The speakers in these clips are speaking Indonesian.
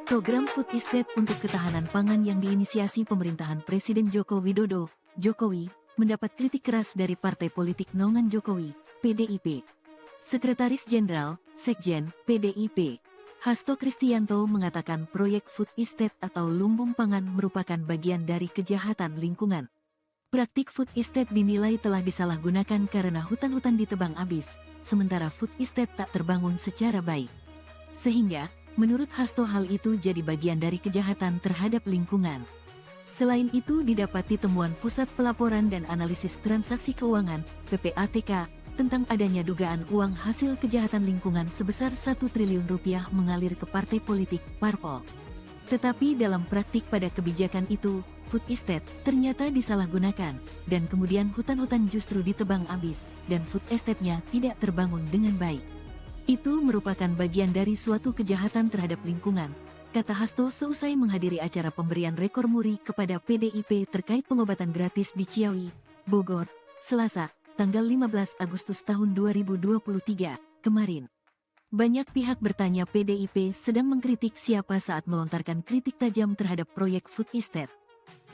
Program Food Estate untuk ketahanan pangan yang diinisiasi pemerintahan Presiden Joko Widodo, Jokowi, mendapat kritik keras dari Partai Politik Naungan Jokowi, PDIP. Sekretaris Jenderal, Sekjen, PDIP, Hasto Kristianto mengatakan proyek Food Estate atau lumbung pangan merupakan bagian dari kejahatan lingkungan. Praktik Food Estate dinilai telah disalahgunakan karena hutan-hutan ditebang habis, sementara Food Estate tak terbangun secara baik. Sehingga, menurut Hasto hal itu jadi bagian dari kejahatan terhadap lingkungan. Selain itu didapati temuan Pusat Pelaporan dan Analisis Transaksi Keuangan, PPATK, tentang adanya dugaan uang hasil kejahatan lingkungan sebesar 1 triliun rupiah mengalir ke partai politik, parpol. Tetapi dalam praktik pada kebijakan itu, Food Estate ternyata disalahgunakan, dan kemudian hutan-hutan justru ditebang habis, dan Food Estate-nya tidak terbangun dengan baik. Itu merupakan bagian dari suatu kejahatan terhadap lingkungan, kata Hasto seusai menghadiri acara pemberian rekor muri kepada PDIP terkait pengobatan gratis di Ciawi, Bogor, Selasa, tanggal 15 Agustus tahun 2023, kemarin. Banyak pihak bertanya PDIP sedang mengkritik siapa saat melontarkan kritik tajam terhadap proyek Food Estate.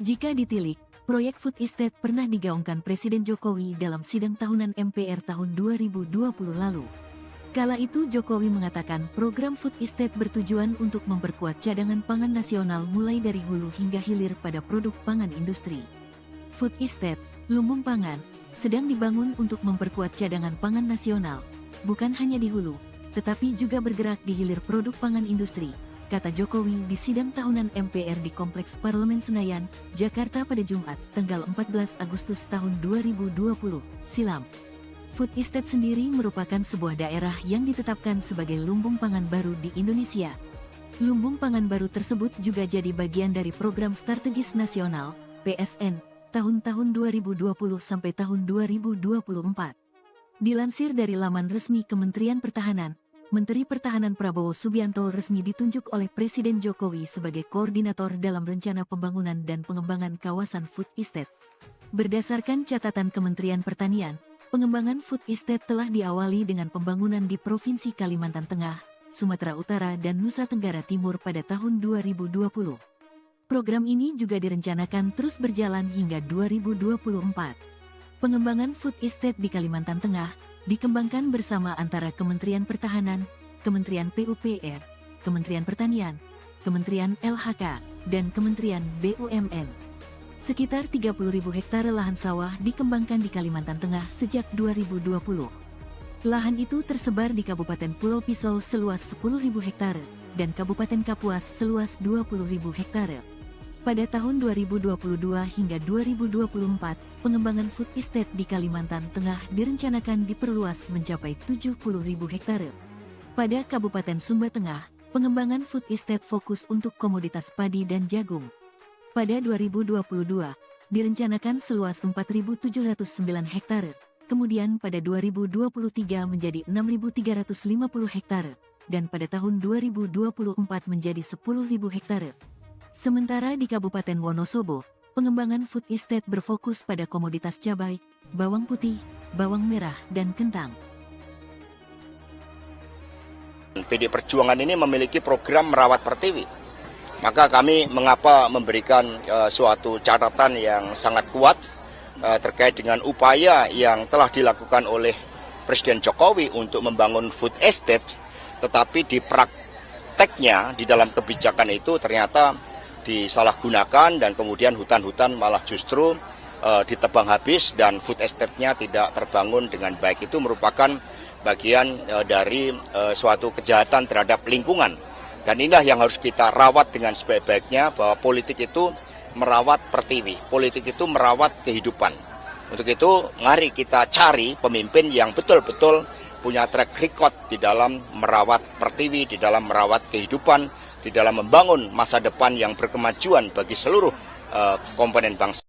Jika ditilik, proyek Food Estate pernah digaungkan Presiden Jokowi dalam sidang tahunan MPR tahun 2020 lalu. Kala itu Jokowi mengatakan program Food Estate bertujuan untuk memperkuat cadangan pangan nasional mulai dari hulu hingga hilir pada produk pangan industri. Food Estate, lumbung pangan, sedang dibangun untuk memperkuat cadangan pangan nasional, bukan hanya di hulu, tetapi juga bergerak di hilir produk pangan industri, kata Jokowi di sidang tahunan MPR di Kompleks Parlemen Senayan, Jakarta pada Jumat, tanggal 14 Agustus tahun 2020, silam. Food Estate sendiri merupakan sebuah daerah yang ditetapkan sebagai lumbung pangan baru di Indonesia. Lumbung pangan baru tersebut juga jadi bagian dari Program Strategis Nasional, PSN, tahun-tahun 2020 sampai tahun 2024. Dilansir dari laman resmi Kementerian Pertahanan, Menteri Pertahanan Prabowo Subianto resmi ditunjuk oleh Presiden Jokowi sebagai koordinator dalam rencana pembangunan dan pengembangan kawasan Food Estate. Berdasarkan catatan Kementerian Pertanian, pengembangan Food Estate telah diawali dengan pembangunan di Provinsi Kalimantan Tengah, Sumatera Utara dan Nusa Tenggara Timur pada tahun 2020. Program ini juga direncanakan terus berjalan hingga 2024. Pengembangan Food Estate di Kalimantan Tengah dikembangkan bersama antara Kementerian Pertahanan, Kementerian PUPR, Kementerian Pertanian, Kementerian LHK, dan Kementerian BUMN. Sekitar 30.000 hektare lahan sawah dikembangkan di Kalimantan Tengah sejak 2020. Lahan itu tersebar di Kabupaten Pulau Pisau seluas 10.000 hektare dan Kabupaten Kapuas seluas 20.000 hektare. Pada tahun 2022 hingga 2024, pengembangan Food Estate di Kalimantan Tengah direncanakan diperluas mencapai 70.000 hektare. Pada Kabupaten Sumba Tengah, pengembangan Food Estate fokus untuk komoditas padi dan jagung. Pada 2022, direncanakan seluas 4.709 hektare, kemudian pada 2023 menjadi 6.350 hektare, dan pada tahun 2024 menjadi 10.000 hektare. Sementara di Kabupaten Wonosobo, pengembangan Food Estate berfokus pada komoditas cabai, bawang putih, bawang merah, dan kentang. PD Perjuangan ini memiliki program merawat pertiwi. Maka kami mengapa memberikan suatu catatan yang sangat kuat terkait dengan upaya yang telah dilakukan oleh Presiden Jokowi untuk membangun Food Estate, tetapi di prakteknya di dalam kebijakan itu ternyata disalahgunakan dan kemudian hutan-hutan malah justru ditebang habis dan Food Estate-nya tidak terbangun dengan baik. Itu merupakan bagian dari suatu kejahatan terhadap lingkungan. Dan inilah yang harus kita rawat dengan sebaik-baiknya, bahwa politik itu merawat pertiwi, politik itu merawat kehidupan. Untuk itu, mari kita cari pemimpin yang betul-betul punya track record di dalam merawat pertiwi, di dalam merawat kehidupan, di dalam membangun masa depan yang berkemajuan bagi seluruh komponen bangsa.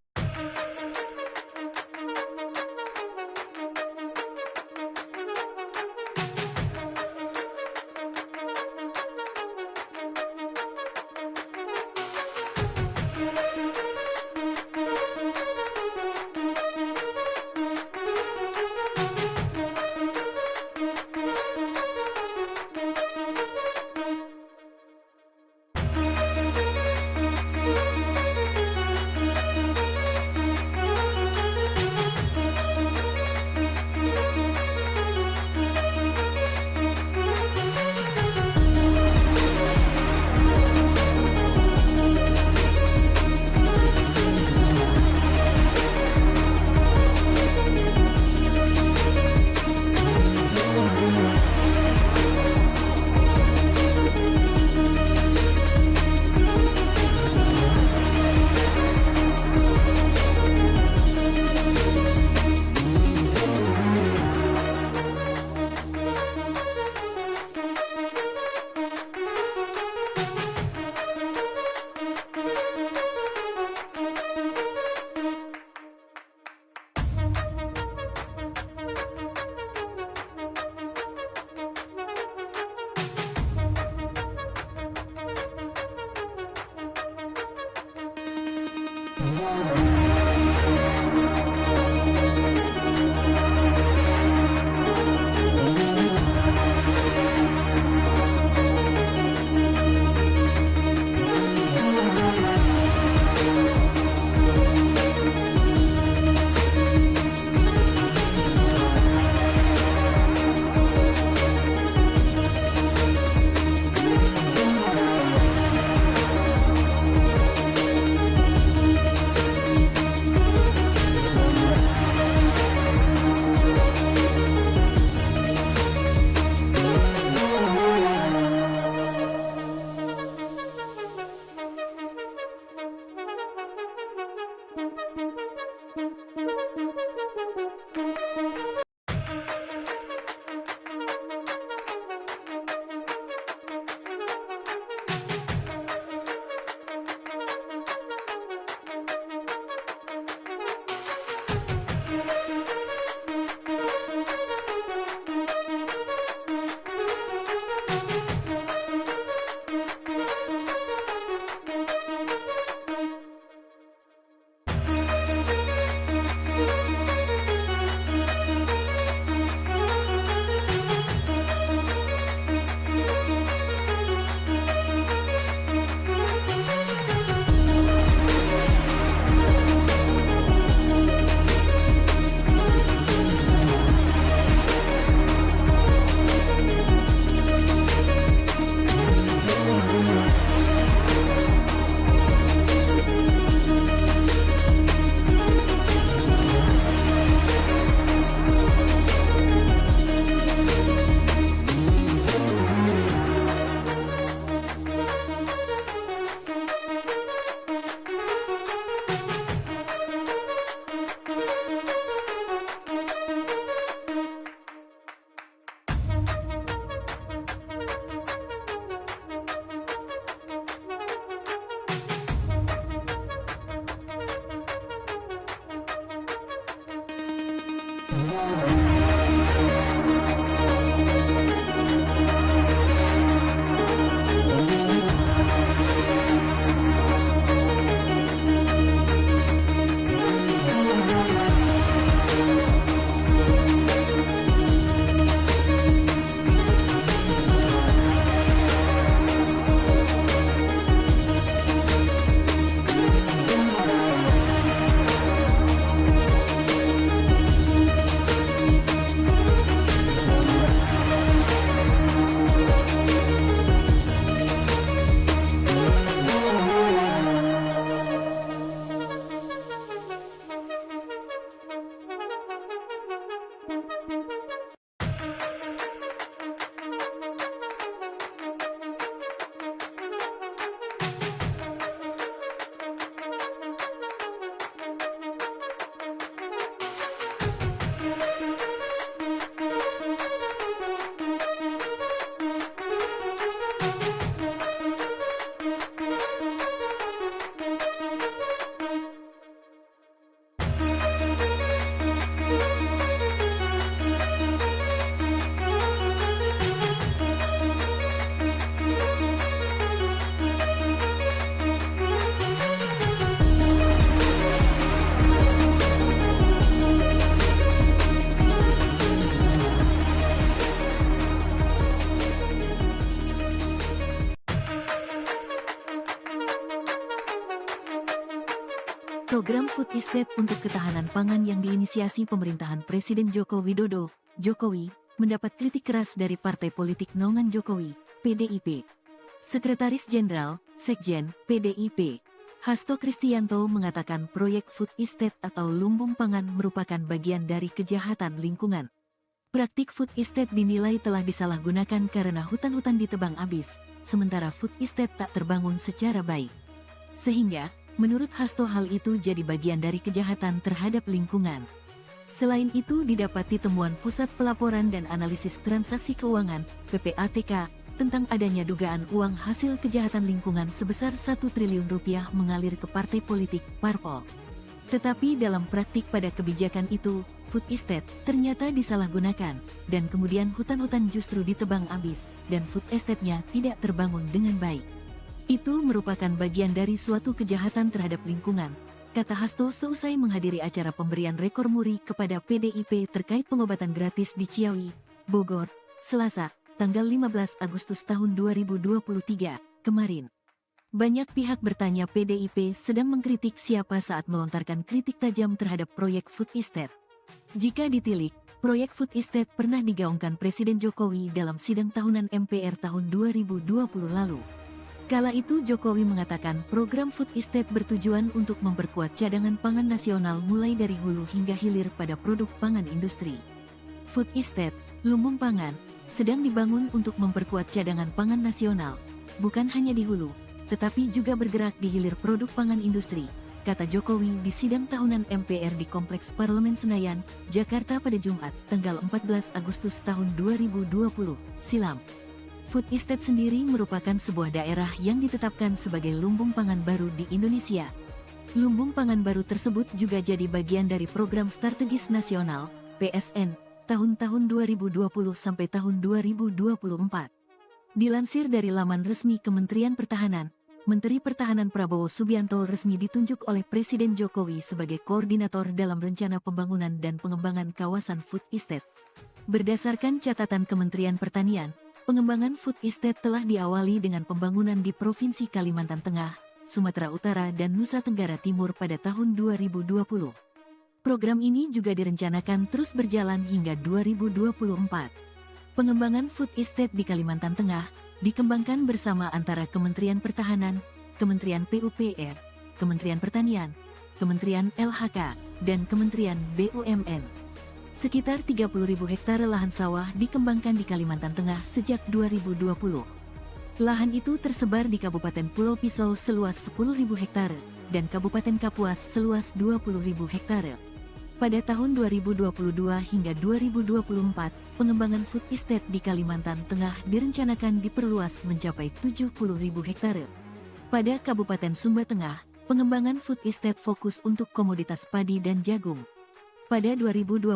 Program Food Estate untuk ketahanan pangan yang diinisiasi pemerintahan Presiden Joko Widodo, Jokowi, mendapat kritik keras dari Partai Politik Naungan Jokowi, PDIP. Sekretaris Jenderal, Sekjen, PDIP, Hasto Kristianto mengatakan proyek Food Estate atau lumbung pangan merupakan bagian dari kejahatan lingkungan. Praktik Food Estate dinilai telah disalahgunakan karena hutan-hutan ditebang habis, sementara Food Estate tak terbangun secara baik. Sehingga, menurut Hasto hal itu jadi bagian dari kejahatan terhadap lingkungan. Selain itu didapati temuan Pusat Pelaporan dan Analisis Transaksi Keuangan, PPATK, tentang adanya dugaan uang hasil kejahatan lingkungan sebesar 1 triliun rupiah mengalir ke partai politik, parpol. Tetapi dalam praktik pada kebijakan itu, Food Estate ternyata disalahgunakan, dan kemudian hutan-hutan justru ditebang habis, dan Food Estate-nya tidak terbangun dengan baik. Itu merupakan bagian dari suatu kejahatan terhadap lingkungan, kata Hasto seusai menghadiri acara pemberian rekor muri kepada PDIP terkait pengobatan gratis di Ciawi, Bogor, Selasa, tanggal 15 Agustus tahun 2023, kemarin. Banyak pihak bertanya PDIP sedang mengkritik siapa saat melontarkan kritik tajam terhadap proyek food estate. Jika ditilik, proyek food estate pernah digaungkan Presiden Jokowi dalam sidang tahunan MPR tahun 2020 lalu. Kala itu Jokowi mengatakan program food estate bertujuan untuk memperkuat cadangan pangan nasional mulai dari hulu hingga hilir pada produk pangan industri. Food estate, lumbung pangan, sedang dibangun untuk memperkuat cadangan pangan nasional, bukan hanya di hulu, tetapi juga bergerak di hilir produk pangan industri, kata Jokowi di sidang tahunan MPR di Kompleks Parlemen Senayan, Jakarta pada Jumat, tanggal 14 Agustus tahun 2020, silam. Food estate sendiri merupakan sebuah daerah yang ditetapkan sebagai lumbung pangan baru di Indonesia. Lumbung pangan baru tersebut juga jadi bagian dari Program Strategis Nasional, PSN, tahun-tahun 2020 sampai tahun 2024. Dilansir dari laman resmi Kementerian Pertahanan, Menteri Pertahanan Prabowo Subianto resmi ditunjuk oleh Presiden Jokowi sebagai koordinator dalam rencana pembangunan dan pengembangan kawasan food estate. Berdasarkan catatan Kementerian Pertanian, pengembangan food estate telah diawali dengan pembangunan di Provinsi Kalimantan Tengah, Sumatera Utara dan Nusa Tenggara Timur pada tahun 2020. Program ini juga direncanakan terus berjalan hingga 2024. Pengembangan food estate di Kalimantan Tengah dikembangkan bersama antara Kementerian Pertahanan, Kementerian PUPR, Kementerian Pertanian, Kementerian LHK, dan Kementerian BUMN. Sekitar 30.000 hektare lahan sawah dikembangkan di Kalimantan Tengah sejak 2020. Lahan itu tersebar di Kabupaten Pulau Pisau seluas 10.000 hektare dan Kabupaten Kapuas seluas 20.000 hektare. Pada tahun 2022 hingga 2024, pengembangan food estate di Kalimantan Tengah direncanakan diperluas mencapai 70.000 hektare. Pada Kabupaten Sumba Tengah, pengembangan food estate fokus untuk komoditas padi dan jagung. Pada 2022,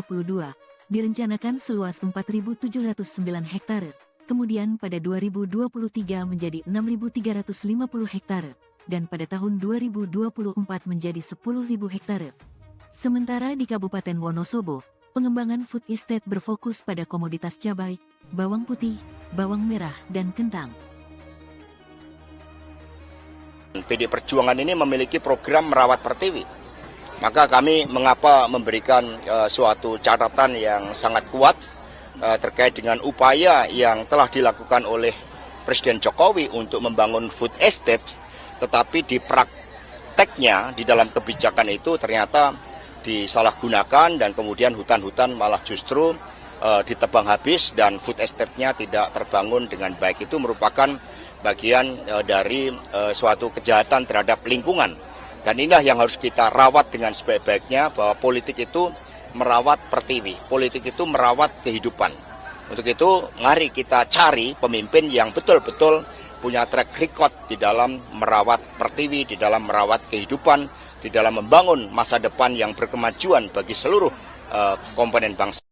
direncanakan seluas 4.709 hektare, kemudian pada 2023 menjadi 6.350 hektare, dan pada tahun 2024 menjadi 10.000 hektare. Sementara di Kabupaten Wonosobo, pengembangan food estate berfokus pada komoditas cabai, bawang putih, bawang merah, dan kentang. PD Perjuangan ini memiliki program merawat pertiwi. Maka kami mengapa memberikan suatu catatan yang sangat kuat terkait dengan upaya yang telah dilakukan oleh Presiden Jokowi untuk membangun food estate, tetapi di prakteknya di dalam kebijakan itu ternyata disalahgunakan dan kemudian hutan-hutan malah justru ditebang habis dan food estate-nya tidak terbangun dengan baik. Itu merupakan bagian dari suatu kejahatan terhadap lingkungan. Dan inilah yang harus kita rawat dengan sebaik-baiknya, bahwa politik itu merawat pertiwi, politik itu merawat kehidupan. Untuk itu, mari kita cari pemimpin yang betul-betul punya track record di dalam merawat pertiwi, di dalam merawat kehidupan, di dalam membangun masa depan yang berkemajuan bagi seluruh komponen bangsa.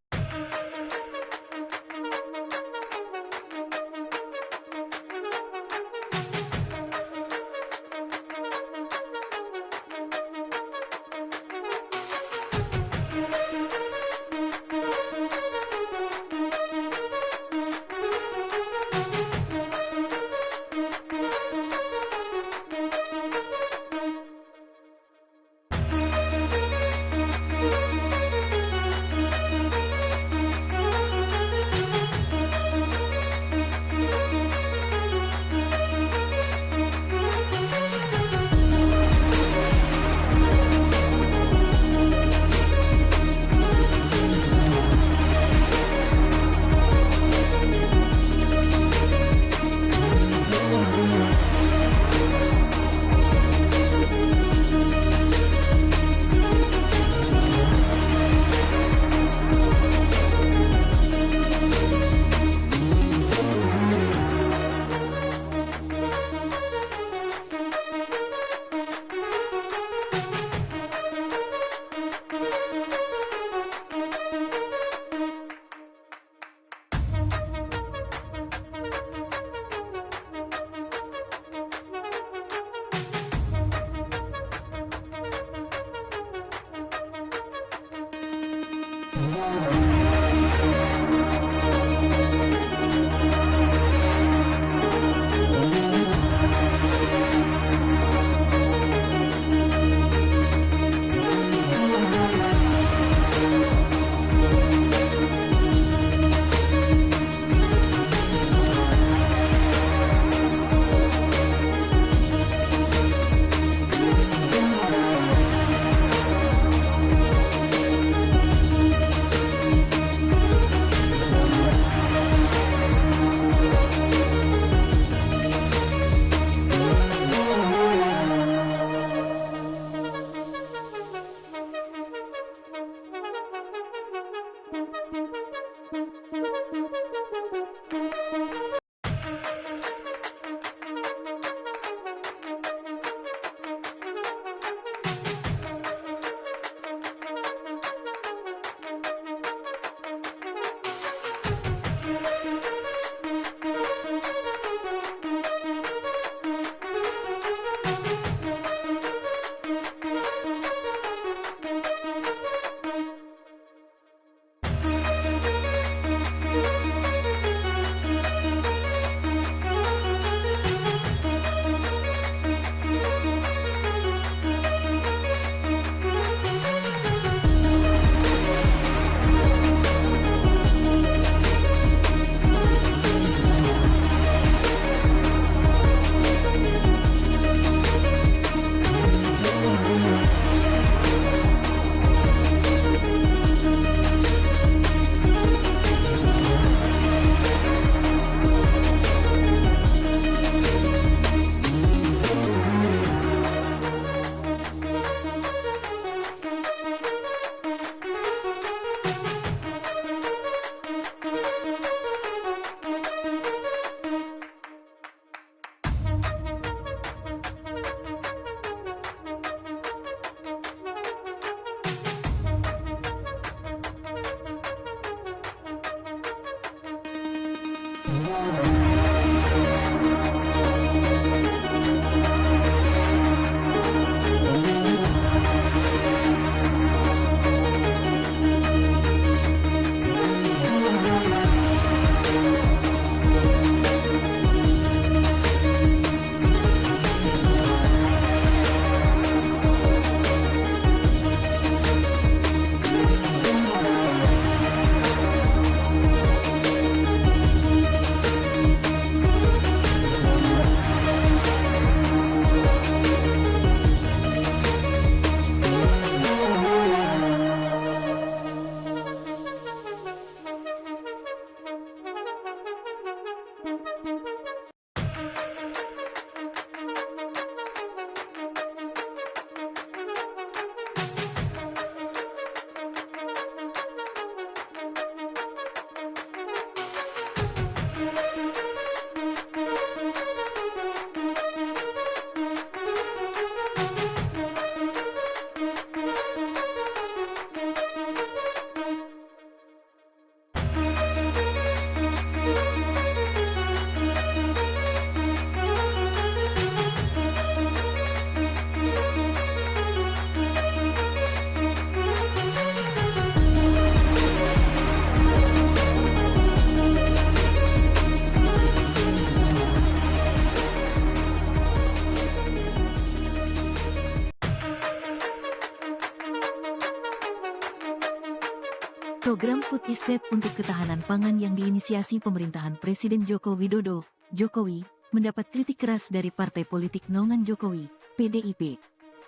Program Food Estate untuk ketahanan pangan yang diinisiasi pemerintahan Presiden Joko Widodo, Jokowi, mendapat kritik keras dari Partai Politik Naungan Jokowi, PDIP.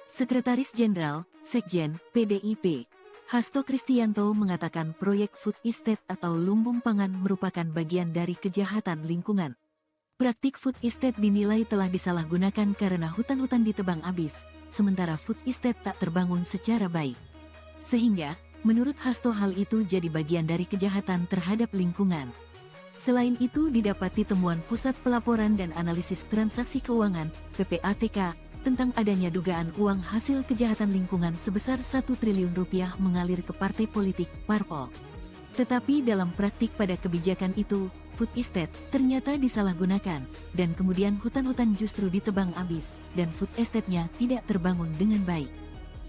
Sekretaris Jenderal, Sekjen, PDIP, Hasto Kristianto mengatakan proyek Food Estate atau lumbung pangan merupakan bagian dari kejahatan lingkungan. Praktik Food Estate dinilai telah disalahgunakan karena hutan-hutan ditebang habis, sementara Food Estate tak terbangun secara baik. Sehingga, menurut Hasto hal itu jadi bagian dari kejahatan terhadap lingkungan. Selain itu didapati temuan Pusat Pelaporan dan Analisis Transaksi Keuangan, PPATK, tentang adanya dugaan uang hasil kejahatan lingkungan sebesar 1 triliun rupiah mengalir ke partai politik, parpol. Tetapi dalam praktik pada kebijakan itu, Food Estate ternyata disalahgunakan, dan kemudian hutan-hutan justru ditebang habis, dan Food Estate-nya tidak terbangun dengan baik.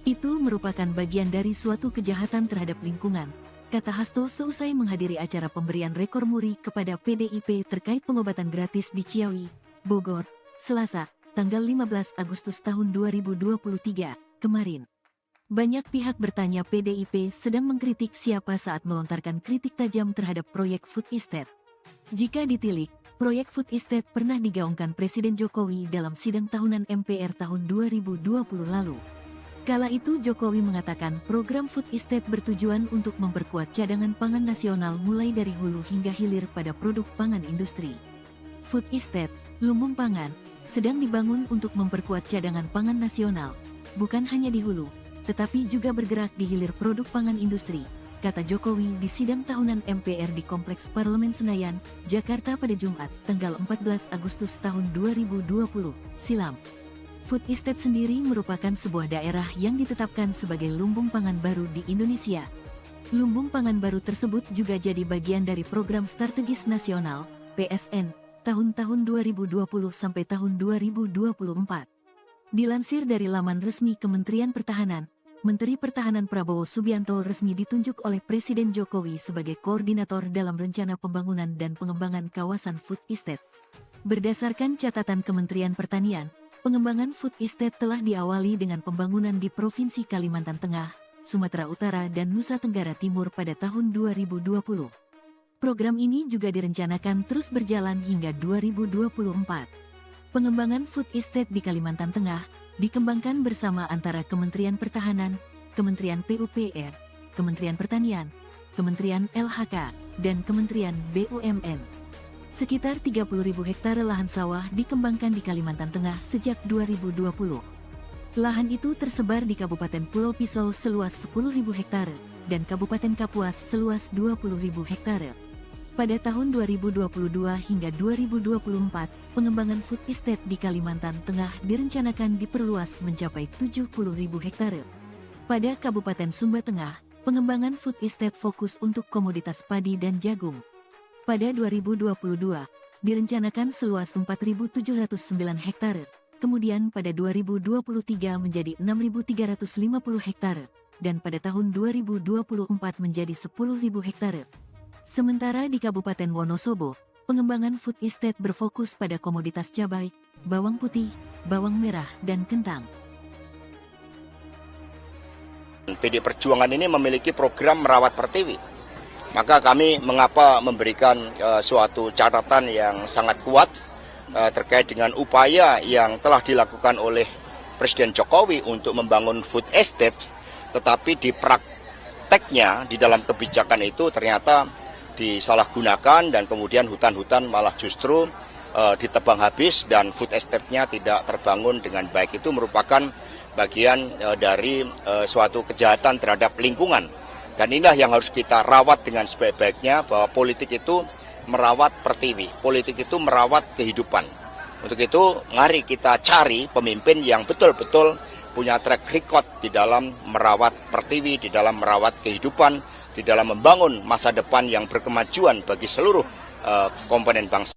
Itu merupakan bagian dari suatu kejahatan terhadap lingkungan, kata Hasto seusai menghadiri acara pemberian rekor muri kepada PDIP terkait pengobatan gratis di Ciawi, Bogor, Selasa, tanggal 15 Agustus tahun 2023, kemarin. Banyak pihak bertanya PDIP sedang mengkritik siapa saat melontarkan kritik tajam terhadap proyek food estate. Jika ditilik, proyek food estate pernah digaungkan Presiden Jokowi dalam sidang tahunan MPR tahun 2020 lalu. Kala itu Jokowi mengatakan program food estate bertujuan untuk memperkuat cadangan pangan nasional mulai dari hulu hingga hilir pada produk pangan industri. Food estate, lumbung pangan, sedang dibangun untuk memperkuat cadangan pangan nasional, bukan hanya di hulu, tetapi juga bergerak di hilir produk pangan industri, kata Jokowi di sidang tahunan MPR di Kompleks Parlemen Senayan, Jakarta pada Jumat, tanggal 14 Agustus tahun 2020, silam. Food estate sendiri merupakan sebuah daerah yang ditetapkan sebagai lumbung pangan baru di Indonesia. Lumbung pangan baru tersebut juga jadi bagian dari Program Strategis Nasional, PSN, tahun-tahun 2020 sampai tahun 2024. Dilansir dari laman resmi Kementerian Pertahanan, Menteri Pertahanan Prabowo Subianto resmi ditunjuk oleh Presiden Jokowi sebagai koordinator dalam rencana pembangunan dan pengembangan kawasan food estate. Berdasarkan catatan Kementerian Pertanian, pengembangan food estate telah diawali dengan pembangunan di Provinsi Kalimantan Tengah, Sumatera Utara dan Nusa Tenggara Timur pada tahun 2020. Program ini juga direncanakan terus berjalan hingga 2024. Pengembangan food estate di Kalimantan Tengah dikembangkan bersama antara Kementerian Pertahanan, Kementerian PUPR, Kementerian Pertanian, Kementerian LHK, dan Kementerian BUMN. Sekitar 30.000 hektar lahan sawah dikembangkan di Kalimantan Tengah sejak 2020. Lahan itu tersebar di Kabupaten Pulau Pisau seluas 10.000 hektar dan Kabupaten Kapuas seluas 20.000 hektar. Pada tahun 2022 hingga 2024, pengembangan food estate di Kalimantan Tengah direncanakan diperluas mencapai 70.000 hektar. Pada Kabupaten Sumba Tengah, pengembangan food estate fokus untuk komoditas padi dan jagung. Pada 2022, direncanakan seluas 4.709 hektar, kemudian pada 2023 menjadi 6.350 hektar, dan pada tahun 2024 menjadi 10.000 hektar. Sementara di Kabupaten Wonosobo, pengembangan food estate berfokus pada komoditas cabai, bawang putih, bawang merah, dan kentang. PD Perjuangan ini memiliki program merawat pertiwi. Maka kami mengapa memberikan suatu catatan yang sangat kuat terkait dengan upaya yang telah dilakukan oleh Presiden Jokowi untuk membangun food estate, tetapi di prakteknya di dalam kebijakan itu ternyata disalahgunakan dan kemudian hutan-hutan malah justru ditebang habis dan food estate-nya tidak terbangun dengan baik. Itu merupakan bagian dari suatu kejahatan terhadap lingkungan. Dan inilah yang harus kita rawat dengan sebaik-baiknya, bahwa politik itu merawat pertiwi, politik itu merawat kehidupan. Untuk itu, mari kita cari pemimpin yang betul-betul punya track record di dalam merawat pertiwi, di dalam merawat kehidupan, di dalam membangun masa depan yang berkemajuan bagi seluruh komponen bangsa.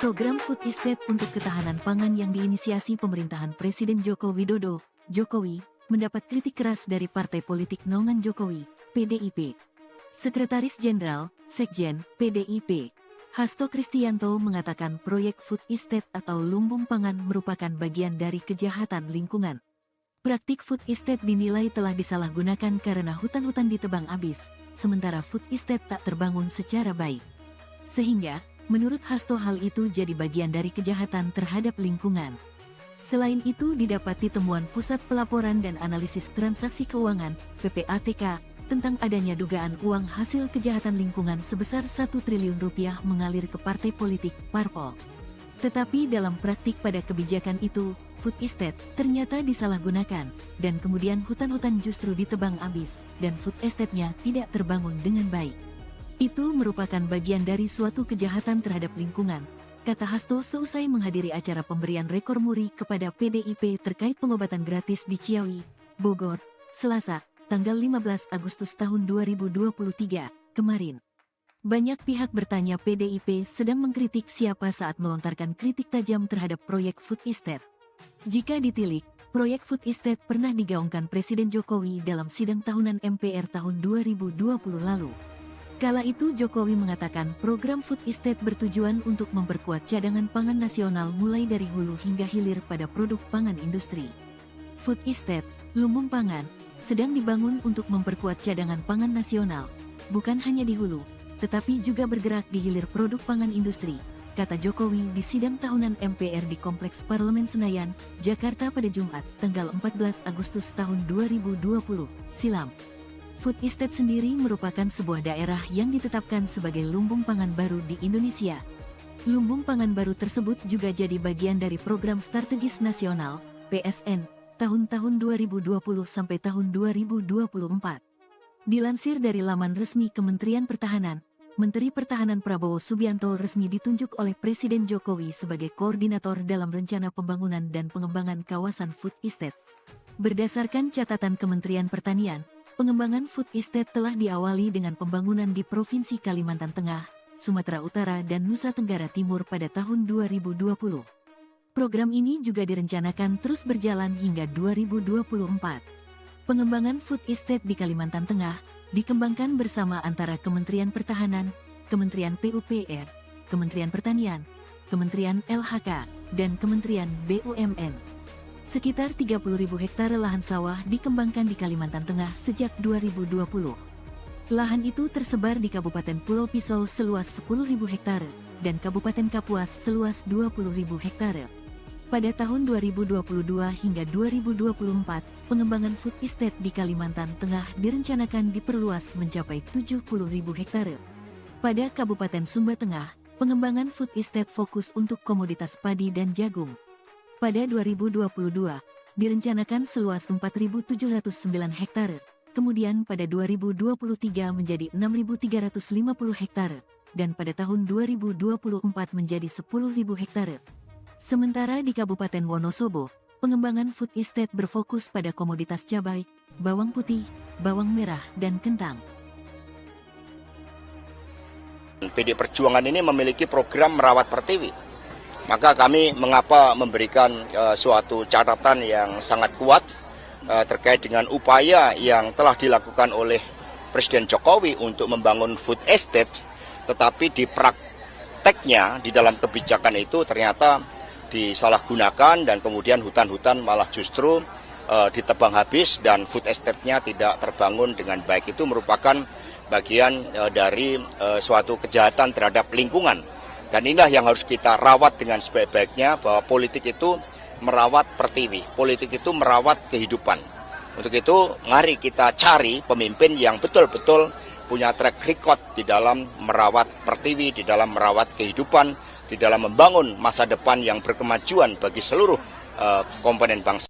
Program Food Estate untuk ketahanan pangan yang diinisiasi pemerintahan Presiden Joko Widodo, Jokowi, mendapat kritik keras dari Partai Politik Naungan Jokowi, PDIP. Sekretaris Jenderal, Sekjen, PDIP, Hasto Kristianto mengatakan proyek Food Estate atau lumbung pangan merupakan bagian dari kejahatan lingkungan. Praktik Food Estate dinilai telah disalahgunakan karena hutan-hutan ditebang habis, sementara Food Estate tak terbangun secara baik. Sehingga, menurut Hasto hal itu jadi bagian dari kejahatan terhadap lingkungan. Selain itu didapati temuan Pusat Pelaporan dan Analisis Transaksi Keuangan, PPATK, tentang adanya dugaan uang hasil kejahatan lingkungan sebesar 1 triliun rupiah mengalir ke partai politik, parpol. Tetapi dalam praktik pada kebijakan itu, Food Estate ternyata disalahgunakan, dan kemudian hutan-hutan justru ditebang habis, dan Food Estate-nya tidak terbangun dengan baik. Itu merupakan bagian dari suatu kejahatan terhadap lingkungan, kata Hasto seusai menghadiri acara pemberian rekor muri kepada PDIP terkait pengobatan gratis di Ciawi, Bogor, Selasa, tanggal 15 Agustus tahun 2023, kemarin. Banyak pihak bertanya PDIP sedang mengkritik siapa saat melontarkan kritik tajam terhadap proyek food estate. Jika ditilik, proyek food estate pernah digaungkan Presiden Jokowi dalam sidang tahunan MPR tahun 2020 lalu. Kala itu Jokowi mengatakan program food estate bertujuan untuk memperkuat cadangan pangan nasional mulai dari hulu hingga hilir pada produk pangan industri. Food estate, lumbung pangan, sedang dibangun untuk memperkuat cadangan pangan nasional, bukan hanya di hulu, tetapi juga bergerak di hilir produk pangan industri, kata Jokowi di sidang tahunan MPR di Kompleks Parlemen Senayan, Jakarta pada Jumat, tanggal 14 Agustus tahun 2020, silam. Food estate sendiri merupakan sebuah daerah yang ditetapkan sebagai lumbung pangan baru di Indonesia. Lumbung pangan baru tersebut juga jadi bagian dari Program Strategis Nasional, PSN, tahun-tahun 2020 sampai tahun 2024. Dilansir dari laman resmi Kementerian Pertahanan, Menteri Pertahanan Prabowo Subianto resmi ditunjuk oleh Presiden Jokowi sebagai koordinator dalam rencana pembangunan dan pengembangan kawasan food estate. Berdasarkan catatan Kementerian Pertanian, pengembangan food estate telah diawali dengan pembangunan di Provinsi Kalimantan Tengah, Sumatera Utara dan Nusa Tenggara Timur pada tahun 2020. Program ini juga direncanakan terus berjalan hingga 2024. Pengembangan food estate di Kalimantan Tengah dikembangkan bersama antara Kementerian Pertahanan, Kementerian PUPR, Kementerian Pertanian, Kementerian LHK, dan Kementerian BUMN. Sekitar 30.000 hektare lahan sawah dikembangkan di Kalimantan Tengah sejak 2020. Lahan itu tersebar di Kabupaten Pulau Pisau seluas 10.000 hektare dan Kabupaten Kapuas seluas 20.000 hektare. Pada tahun 2022 hingga 2024, pengembangan food estate di Kalimantan Tengah direncanakan diperluas mencapai 70.000 hektare. Pada Kabupaten Sumba Tengah, pengembangan food estate fokus untuk komoditas padi dan jagung. Pada 2022, direncanakan seluas 4.709 hektare, kemudian pada 2023 menjadi 6.350 hektare, dan pada tahun 2024 menjadi 10.000 hektare. Sementara di Kabupaten Wonosobo, pengembangan food estate berfokus pada komoditas cabai, bawang putih, bawang merah, dan kentang. PD Perjuangan ini memiliki program merawat pertiwi. Maka kami mengapa memberikan suatu catatan yang sangat kuat terkait dengan upaya yang telah dilakukan oleh Presiden Jokowi untuk membangun food estate, tetapi di prakteknya di dalam kebijakan itu ternyata disalahgunakan dan kemudian hutan-hutan malah justru ditebang habis dan food estate-nya tidak terbangun dengan baik. Itu merupakan bagian dari suatu kejahatan terhadap lingkungan. Dan inilah yang harus kita rawat dengan sebaik-baiknya, bahwa politik itu merawat pertiwi, politik itu merawat kehidupan. Untuk itu, mari kita cari pemimpin yang betul-betul punya track record di dalam merawat pertiwi, di dalam merawat kehidupan, di dalam membangun masa depan yang berkemajuan bagi seluruh komponen bangsa.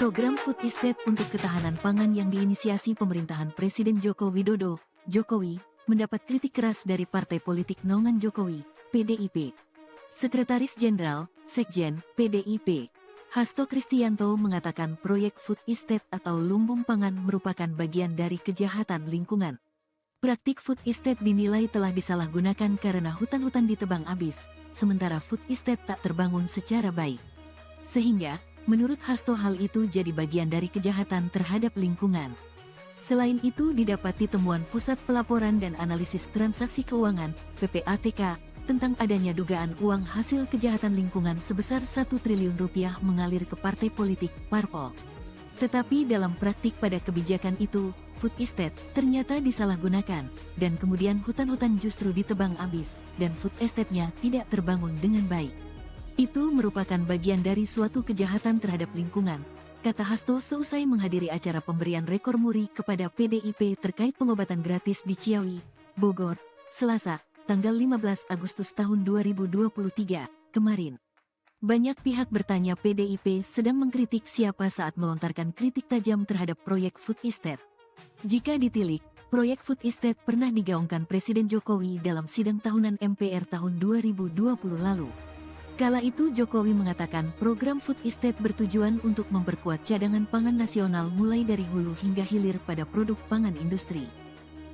Program Food Estate untuk ketahanan pangan yang diinisiasi pemerintahan Presiden Joko Widodo, Jokowi, mendapat kritik keras dari Partai Politik Naungan Jokowi, PDIP. Sekretaris Jenderal, Sekjen, PDIP, Hasto Kristianto mengatakan proyek Food Estate atau lumbung pangan merupakan bagian dari kejahatan lingkungan. Praktik Food Estate dinilai telah disalahgunakan karena hutan-hutan ditebang habis, sementara Food Estate tak terbangun secara baik. Sehingga, menurut Hasto hal itu jadi bagian dari kejahatan terhadap lingkungan. Selain itu didapati temuan Pusat Pelaporan dan Analisis Transaksi Keuangan, PPATK, tentang adanya dugaan uang hasil kejahatan lingkungan sebesar 1 triliun rupiah mengalir ke partai politik, parpol. Tetapi dalam praktik pada kebijakan itu, Food Estate ternyata disalahgunakan, dan kemudian hutan-hutan justru ditebang habis, dan Food Estate-nya tidak terbangun dengan baik. Itu merupakan bagian dari suatu kejahatan terhadap lingkungan, kata Hasto seusai menghadiri acara pemberian rekor muri kepada PDIP terkait pengobatan gratis di Ciawi, Bogor, Selasa, tanggal 15 Agustus tahun 2023, kemarin. Banyak pihak bertanya PDIP sedang mengkritik siapa saat melontarkan kritik tajam terhadap proyek food estate. Jika ditilik, proyek food estate pernah digaungkan Presiden Jokowi dalam sidang tahunan MPR tahun 2020 lalu. Kala itu Jokowi mengatakan program food estate bertujuan untuk memperkuat cadangan pangan nasional mulai dari hulu hingga hilir pada produk pangan industri.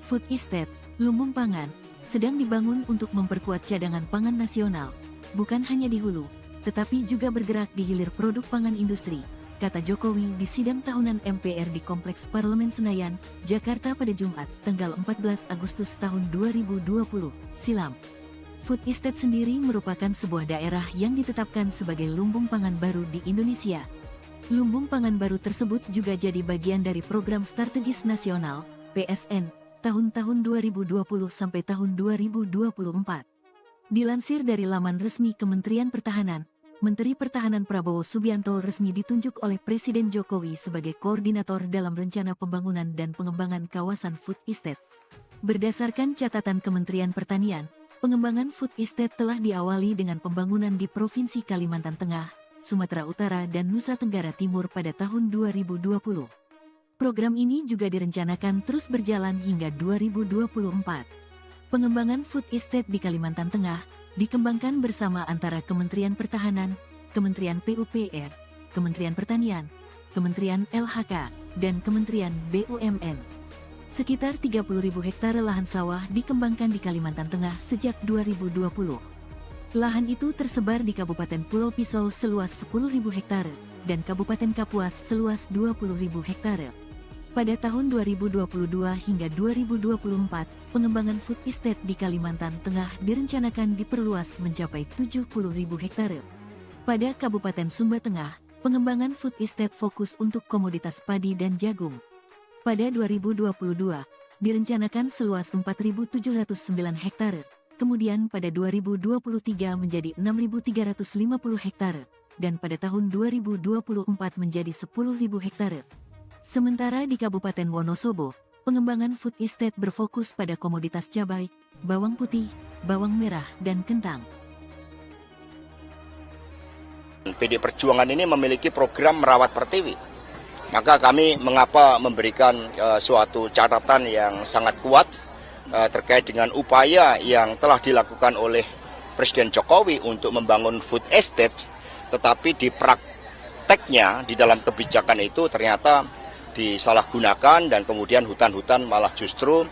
Food estate, lumbung pangan, sedang dibangun untuk memperkuat cadangan pangan nasional, bukan hanya di hulu, tetapi juga bergerak di hilir produk pangan industri, kata Jokowi di sidang tahunan MPR di Kompleks Parlemen Senayan, Jakarta pada Jumat, tanggal 14 Agustus tahun 2020, silam. Food estate sendiri merupakan sebuah daerah yang ditetapkan sebagai lumbung pangan baru di Indonesia. Lumbung pangan baru tersebut juga jadi bagian dari Program Strategis Nasional, PSN, tahun-tahun 2020 sampai tahun 2024. Dilansir dari laman resmi Kementerian Pertahanan, Menteri Pertahanan Prabowo Subianto resmi ditunjuk oleh Presiden Jokowi sebagai koordinator dalam rencana pembangunan dan pengembangan kawasan food estate. Berdasarkan catatan Kementerian Pertanian, pengembangan food estate telah diawali dengan pembangunan di Provinsi Kalimantan Tengah, Sumatera Utara dan Nusa Tenggara Timur pada tahun 2020. Program ini juga direncanakan terus berjalan hingga 2024. Pengembangan food estate di Kalimantan Tengah dikembangkan bersama antara Kementerian Pertahanan, Kementerian PUPR, Kementerian Pertanian, Kementerian LHK, dan Kementerian BUMN. Sekitar 30.000 hektare lahan sawah dikembangkan di Kalimantan Tengah sejak 2020. Lahan itu tersebar di Kabupaten Pulau Pisau seluas 10.000 hektare dan Kabupaten Kapuas seluas 20.000 hektare. Pada tahun 2022 hingga 2024, pengembangan food estate di Kalimantan Tengah direncanakan diperluas mencapai 70.000 hektare. Pada Kabupaten Sumba Tengah, pengembangan food estate fokus untuk komoditas padi dan jagung. Pada 2022, direncanakan seluas 4.709 hektare, kemudian pada 2023 menjadi 6.350 hektare, dan pada tahun 2024 menjadi 10.000 hektare. Sementara di Kabupaten Wonosobo, pengembangan food estate berfokus pada komoditas cabai, bawang putih, bawang merah, dan kentang. PD Perjuangan ini memiliki program merawat pertiwi. Maka kami mengapa memberikan suatu catatan yang sangat kuat terkait dengan upaya yang telah dilakukan oleh Presiden Jokowi untuk membangun food estate, tetapi di prakteknya di dalam kebijakan itu ternyata disalahgunakan dan kemudian hutan-hutan malah justru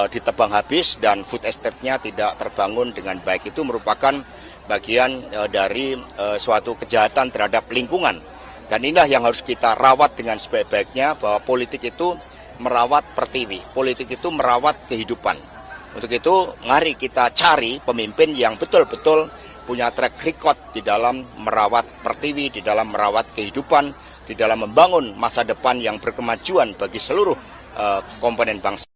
ditebang habis dan food estate-nya tidak terbangun dengan baik. Itu merupakan bagian dari suatu kejahatan terhadap lingkungan. Dan inilah yang harus kita rawat dengan sebaik-baiknya, bahwa politik itu merawat pertiwi, politik itu merawat kehidupan. Untuk itu, mari kita cari pemimpin yang betul-betul punya track record di dalam merawat pertiwi, di dalam merawat kehidupan, di dalam membangun masa depan yang berkemajuan bagi seluruh komponen bangsa.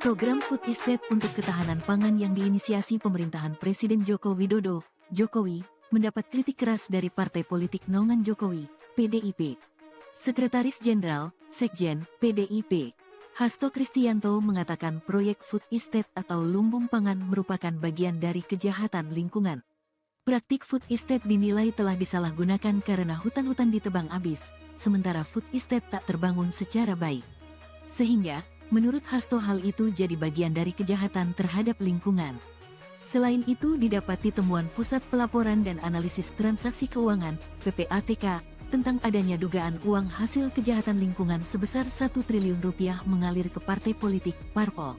Program Food Estate untuk ketahanan pangan yang diinisiasi pemerintahan Presiden Joko Widodo, Jokowi, mendapat kritik keras dari Partai Politik Naungan Jokowi, PDIP. Sekretaris Jenderal, Sekjen, PDIP, Hasto Kristianto mengatakan proyek Food Estate atau lumbung pangan merupakan bagian dari kejahatan lingkungan. Praktik Food Estate dinilai telah disalahgunakan karena hutan-hutan ditebang habis, sementara Food Estate tak terbangun secara baik. Sehingga, menurut Hasto hal itu jadi bagian dari kejahatan terhadap lingkungan. Selain itu didapati temuan Pusat Pelaporan dan Analisis Transaksi Keuangan, PPATK, tentang adanya dugaan uang hasil kejahatan lingkungan sebesar 1 triliun rupiah mengalir ke partai politik, parpol.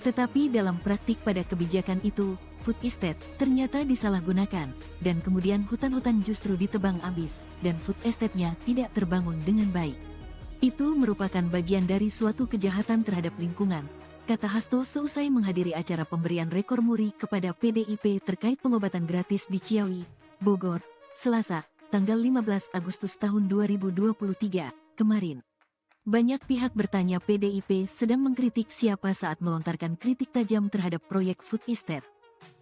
Tetapi dalam praktik pada kebijakan itu, Food Estate ternyata disalahgunakan, dan kemudian hutan-hutan justru ditebang habis, dan Food Estate-nya tidak terbangun dengan baik. Itu merupakan bagian dari suatu kejahatan terhadap lingkungan, kata Hasto seusai menghadiri acara pemberian rekor muri kepada PDIP terkait pengobatan gratis di Ciawi, Bogor, Selasa, tanggal 15 Agustus tahun 2023, kemarin. Banyak pihak bertanya PDIP sedang mengkritik siapa saat melontarkan kritik tajam terhadap proyek food estate.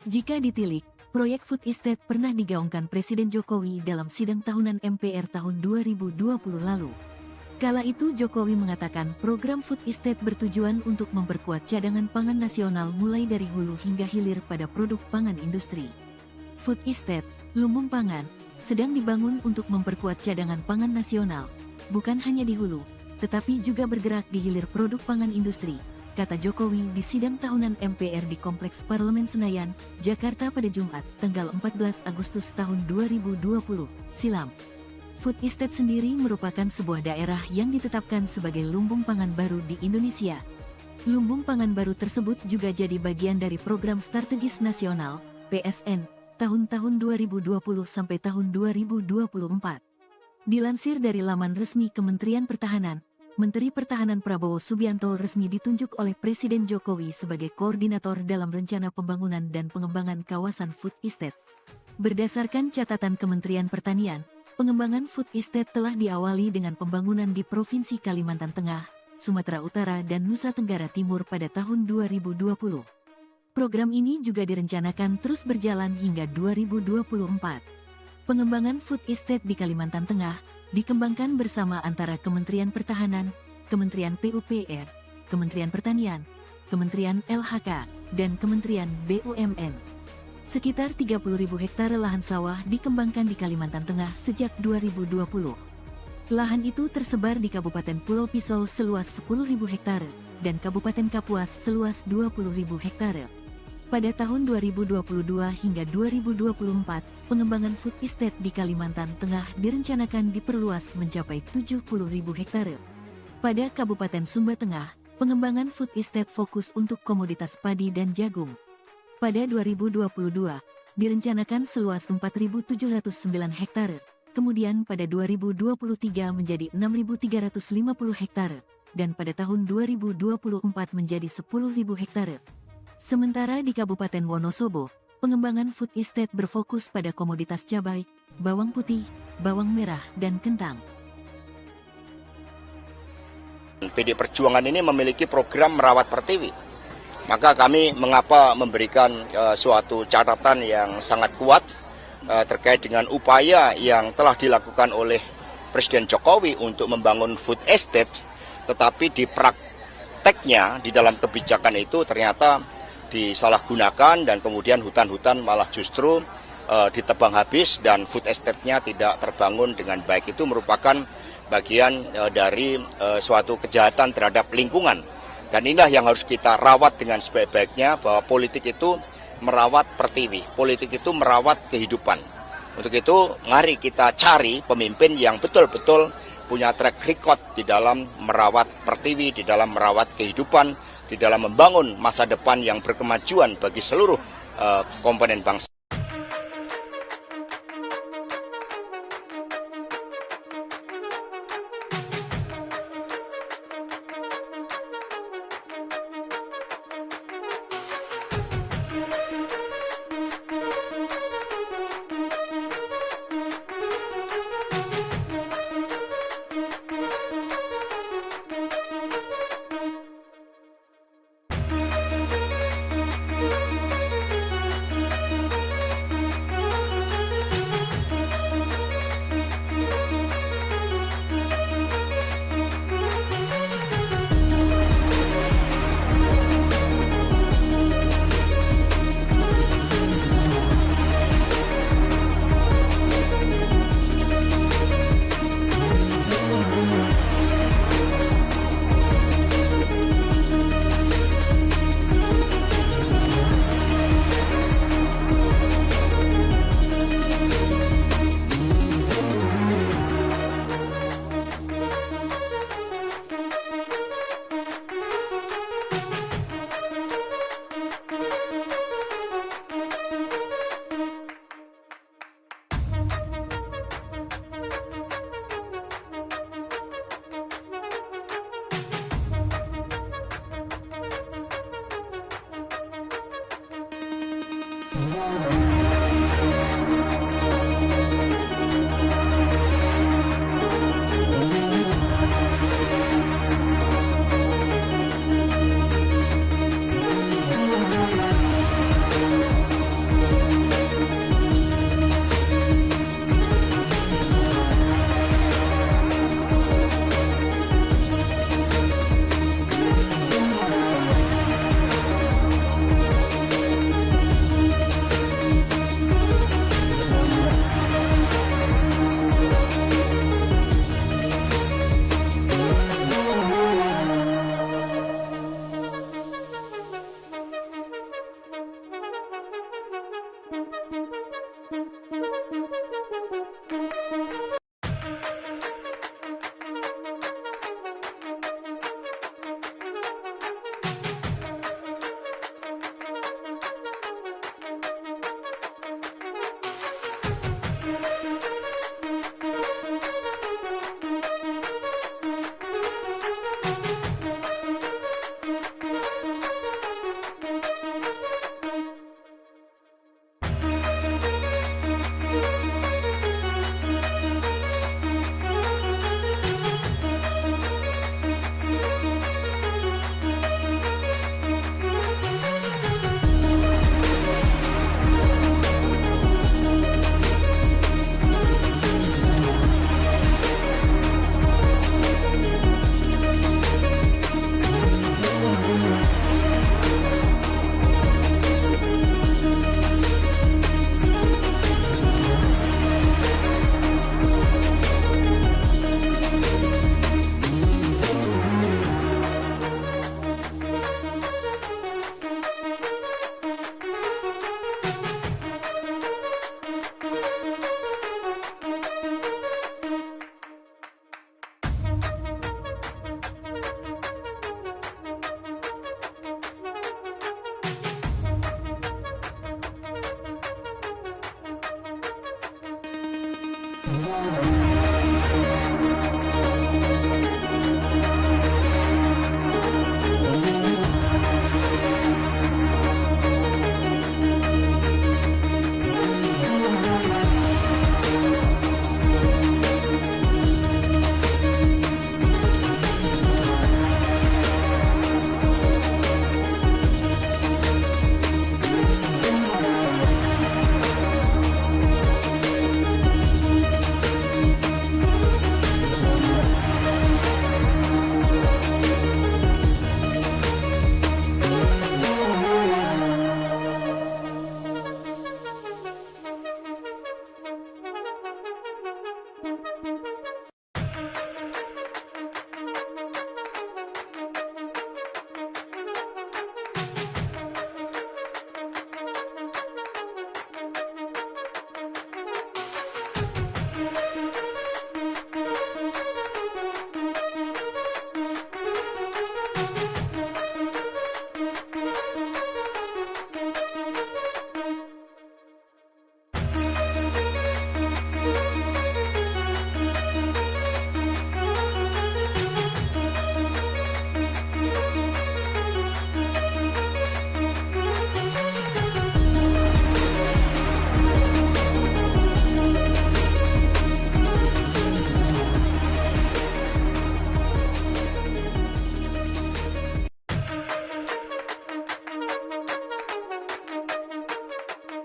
Jika ditilik, proyek food estate pernah digaungkan Presiden Jokowi dalam sidang tahunan MPR tahun 2020 lalu. Kala itu Jokowi mengatakan program food estate bertujuan untuk memperkuat cadangan pangan nasional mulai dari hulu hingga hilir pada produk pangan industri. Food estate, lumbung pangan, sedang dibangun untuk memperkuat cadangan pangan nasional, bukan hanya di hulu, tetapi juga bergerak di hilir produk pangan industri, kata Jokowi di sidang tahunan MPR di Kompleks Parlemen Senayan, Jakarta pada Jumat, tanggal 14 Agustus tahun 2020, silam. Food estate sendiri merupakan sebuah daerah yang ditetapkan sebagai lumbung pangan baru di Indonesia. Lumbung pangan baru tersebut juga jadi bagian dari Program Strategis Nasional, PSN, tahun-tahun 2020 sampai tahun 2024. Dilansir dari laman resmi Kementerian Pertahanan, Menteri Pertahanan Prabowo Subianto resmi ditunjuk oleh Presiden Jokowi sebagai koordinator dalam rencana pembangunan dan pengembangan kawasan food estate. Berdasarkan catatan Kementerian Pertanian, pengembangan food estate telah diawali dengan pembangunan di Provinsi Kalimantan Tengah, Sumatera Utara dan Nusa Tenggara Timur pada tahun 2020. Program ini juga direncanakan terus berjalan hingga 2024. Pengembangan food estate di Kalimantan Tengah dikembangkan bersama antara Kementerian Pertahanan, Kementerian PUPR, Kementerian Pertanian, Kementerian LHK, dan Kementerian BUMN. Sekitar 30.000 hektare lahan sawah dikembangkan di Kalimantan Tengah sejak 2020. Lahan itu tersebar di Kabupaten Pulau Pisau seluas 10.000 hektare dan Kabupaten Kapuas seluas 20.000 hektare. Pada tahun 2022 hingga 2024, pengembangan food estate di Kalimantan Tengah direncanakan diperluas mencapai 70.000 hektare. Pada Kabupaten Sumba Tengah, pengembangan food estate fokus untuk komoditas padi dan jagung. Pada 2022, direncanakan seluas 4.709 hektare, kemudian pada 2023 menjadi 6.350 hektare, dan pada tahun 2024 menjadi 10.000 hektare. Sementara di Kabupaten Wonosobo, pengembangan food estate berfokus pada komoditas cabai, bawang putih, bawang merah, dan kentang. PD Perjuangan ini memiliki program merawat pertiwi. Maka kami mengapa memberikan suatu catatan yang sangat kuat terkait dengan upaya yang telah dilakukan oleh Presiden Jokowi untuk membangun food estate, tetapi di prakteknya di dalam kebijakan itu ternyata disalahgunakan dan kemudian hutan-hutan malah justru ditebang habis dan food estate-nya tidak terbangun dengan baik. Itu merupakan bagian dari suatu kejahatan terhadap lingkungan. Dan inilah yang harus kita rawat dengan sebaik-baiknya, bahwa politik itu merawat pertiwi, politik itu merawat kehidupan. Untuk itu, mari kita cari pemimpin yang betul-betul punya track record di dalam merawat pertiwi, di dalam merawat kehidupan, di dalam membangun masa depan yang berkemajuan bagi seluruh komponen bangsa.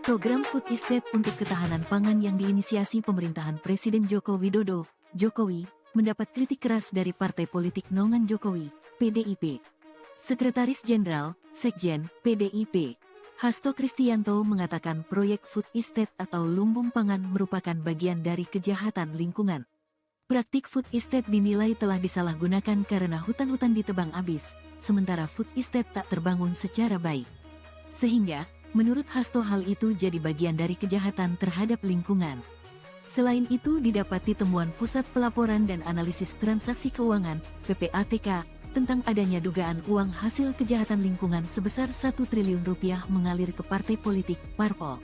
Program Food Estate untuk ketahanan pangan yang diinisiasi pemerintahan Presiden Joko Widodo, Jokowi, mendapat kritik keras dari Partai Politik Nongan Jokowi, PDIP. Sekretaris Jenderal, Sekjen, PDIP, Hasto Kristianto mengatakan proyek Food Estate atau lumbung pangan merupakan bagian dari kejahatan lingkungan. Praktik Food Estate dinilai telah disalahgunakan karena hutan-hutan ditebang habis, sementara Food Estate tak terbangun secara baik. Sehingga, menurut Hasto hal itu jadi bagian dari kejahatan terhadap lingkungan. Selain itu didapati temuan Pusat Pelaporan dan Analisis Transaksi Keuangan, PPATK, tentang adanya dugaan uang hasil kejahatan lingkungan sebesar 1 triliun rupiah mengalir ke partai politik, parpol.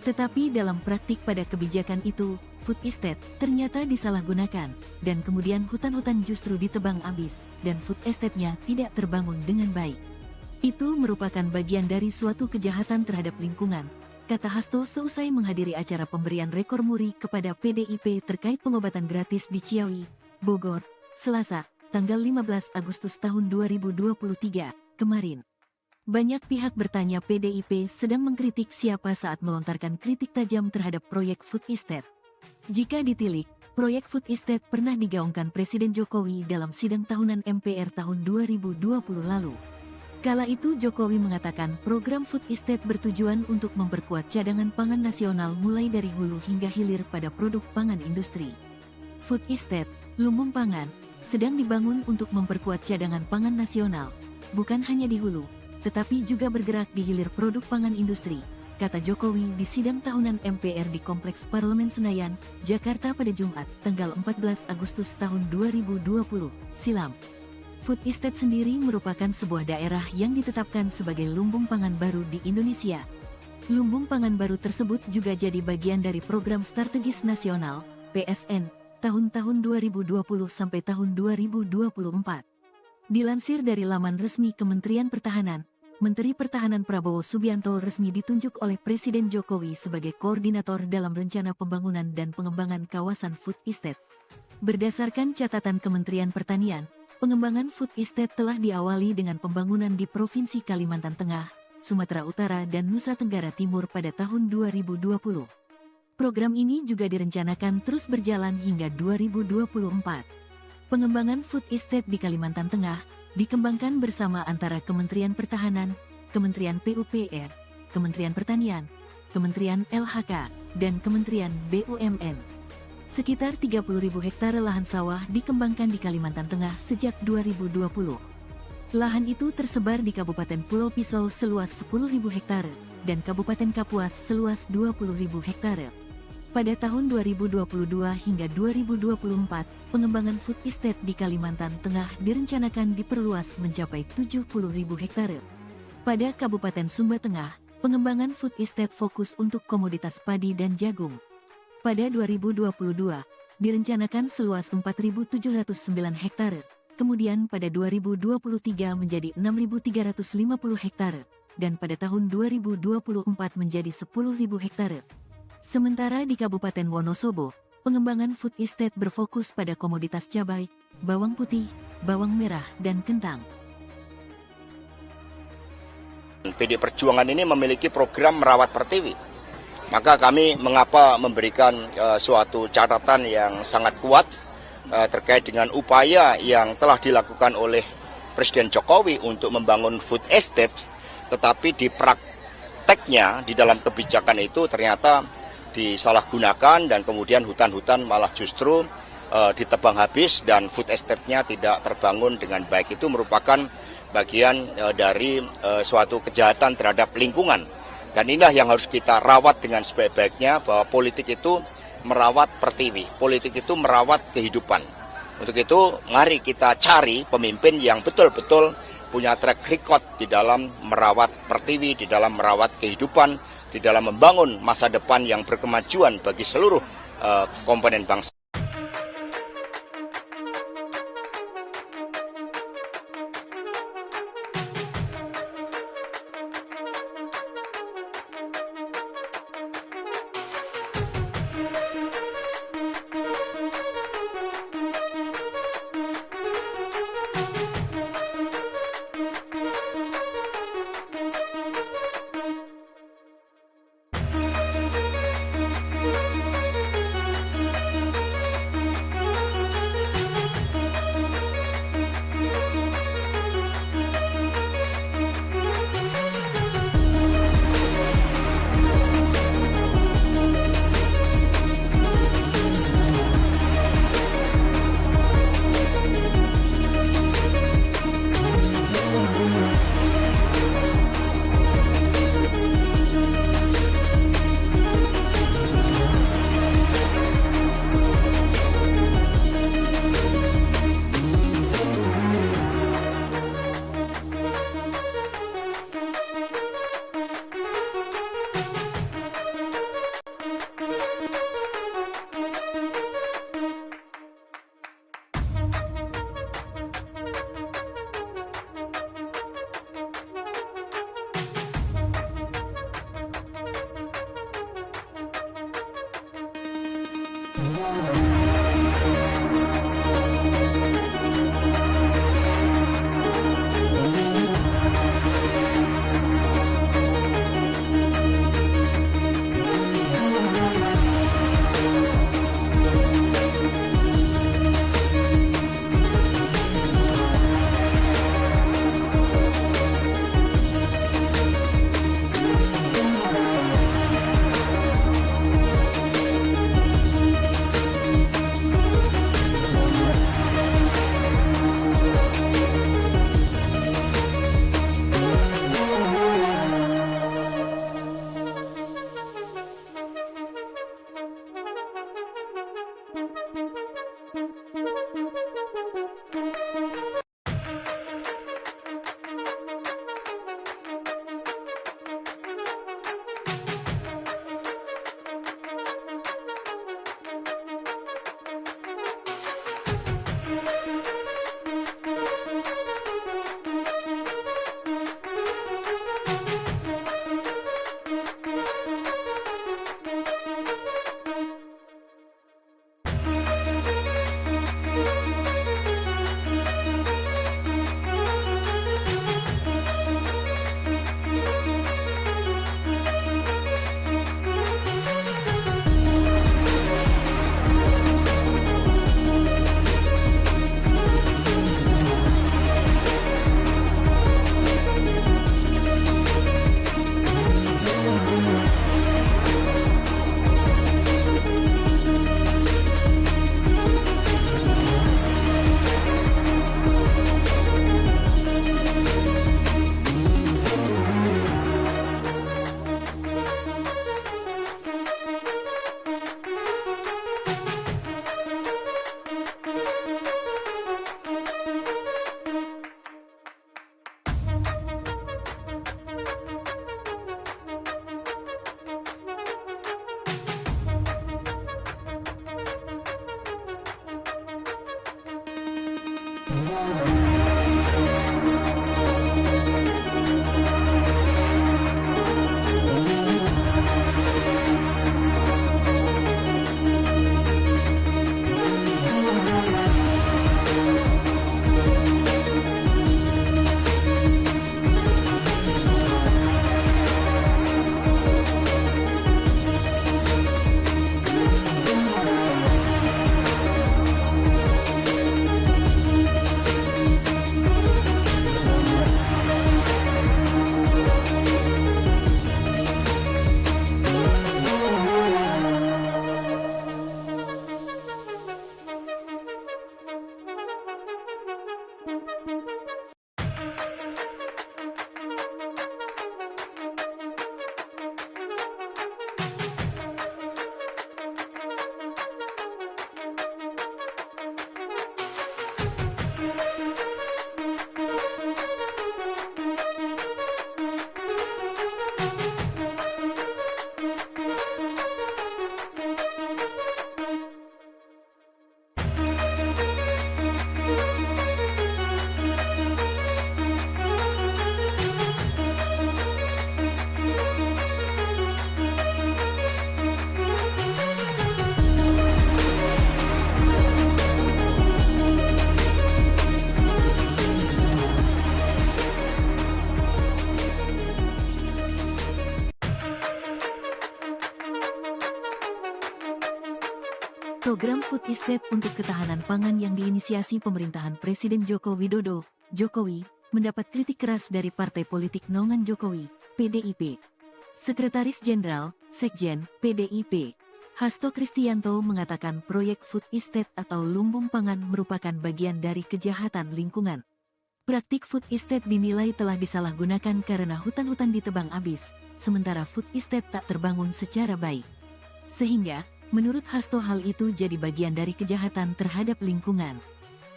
Tetapi dalam praktik pada kebijakan itu, Food Estate ternyata disalahgunakan, dan kemudian hutan-hutan justru ditebang habis, dan Food Estate-nya tidak terbangun dengan baik. Itu merupakan bagian dari suatu kejahatan terhadap lingkungan, kata Hasto seusai menghadiri acara pemberian rekor muri kepada PDIP terkait pengobatan gratis di Ciawi, Bogor, Selasa, tanggal 15 Agustus tahun 2023, kemarin. Banyak pihak bertanya PDIP sedang mengkritik siapa saat melontarkan kritik tajam terhadap proyek Food Estate. Jika ditilik, proyek Food Estate pernah digaungkan Presiden Jokowi dalam sidang tahunan MPR tahun 2020 lalu. Kala itu Jokowi mengatakan program Food Estate bertujuan untuk memperkuat cadangan pangan nasional mulai dari hulu hingga hilir pada produk pangan industri. Food Estate, lumbung pangan, sedang dibangun untuk memperkuat cadangan pangan nasional, bukan hanya di hulu, tetapi juga bergerak di hilir produk pangan industri, kata Jokowi di sidang tahunan MPR di Kompleks Parlemen Senayan, Jakarta pada Jumat, tanggal 14 Agustus tahun 2020, silam. Food Estate sendiri merupakan sebuah daerah yang ditetapkan sebagai lumbung pangan baru di Indonesia. Lumbung pangan baru tersebut juga jadi bagian dari Program Strategis Nasional, PSN, tahun-tahun 2020 sampai tahun 2024. Dilansir dari laman resmi Kementerian Pertahanan, Menteri Pertahanan Prabowo Subianto resmi ditunjuk oleh Presiden Jokowi sebagai koordinator dalam rencana pembangunan dan pengembangan kawasan Food Estate. Berdasarkan catatan Kementerian Pertanian, pengembangan Food Estate telah diawali dengan pembangunan di Provinsi Kalimantan Tengah, Sumatera Utara dan Nusa Tenggara Timur pada tahun 2020. Program ini juga direncanakan terus berjalan hingga 2024. Pengembangan Food Estate di Kalimantan Tengah dikembangkan bersama antara Kementerian Pertahanan, Kementerian PUPR, Kementerian Pertanian, Kementerian LHK, dan Kementerian BUMN. Sekitar 30.000 hektare lahan sawah dikembangkan di Kalimantan Tengah sejak 2020. Lahan itu tersebar di Kabupaten Pulau Pisau seluas 10.000 hektare dan Kabupaten Kapuas seluas 20.000 hektare. Pada tahun 2022 hingga 2024, pengembangan Food Estate di Kalimantan Tengah direncanakan diperluas mencapai 70.000 hektare. Pada Kabupaten Sumba Tengah, pengembangan Food Estate fokus untuk komoditas padi dan jagung. Pada 2022, direncanakan seluas 4.709 hektare, kemudian pada 2023 menjadi 6.350 hektare, dan pada tahun 2024 menjadi 10.000 hektare. Sementara di Kabupaten Wonosobo, pengembangan food estate berfokus pada komoditas cabai, bawang putih, bawang merah, dan kentang. PD Perjuangan ini memiliki program merawat pertiwi. Maka kami mengapa memberikan suatu catatan yang sangat kuat terkait dengan upaya yang telah dilakukan oleh Presiden Jokowi untuk membangun food estate, tetapi di prakteknya di dalam kebijakan itu ternyata disalahgunakan dan kemudian hutan-hutan malah justru ditebang habis dan food estate-nya tidak terbangun dengan baik. Itu merupakan bagian dari suatu kejahatan terhadap lingkungan. Dan inilah yang harus kita rawat dengan sebaik-baiknya, bahwa politik itu merawat pertiwi, politik itu merawat kehidupan. Untuk itu mari kita cari pemimpin yang betul-betul punya track record di dalam merawat pertiwi, di dalam merawat kehidupan, di dalam membangun masa depan yang berkemajuan bagi seluruh komponen bangsa. Program Food Estate untuk ketahanan pangan yang diinisiasi pemerintahan Presiden Joko Widodo, Jokowi, mendapat kritik keras dari Partai Politik Naungan Jokowi, PDIP. Sekretaris Jenderal, Sekjen, PDIP, Hasto Kristianto mengatakan proyek Food Estate atau lumbung pangan merupakan bagian dari kejahatan lingkungan. Praktik Food Estate dinilai telah disalahgunakan karena hutan-hutan ditebang habis, sementara Food Estate tak terbangun secara baik. Sehingga, menurut Hasto hal itu jadi bagian dari kejahatan terhadap lingkungan.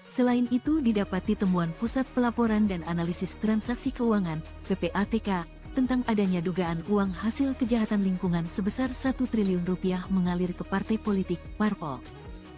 Selain itu didapati temuan Pusat Pelaporan dan Analisis Transaksi Keuangan, PPATK, tentang adanya dugaan uang hasil kejahatan lingkungan sebesar 1 triliun rupiah mengalir ke partai politik, parpol.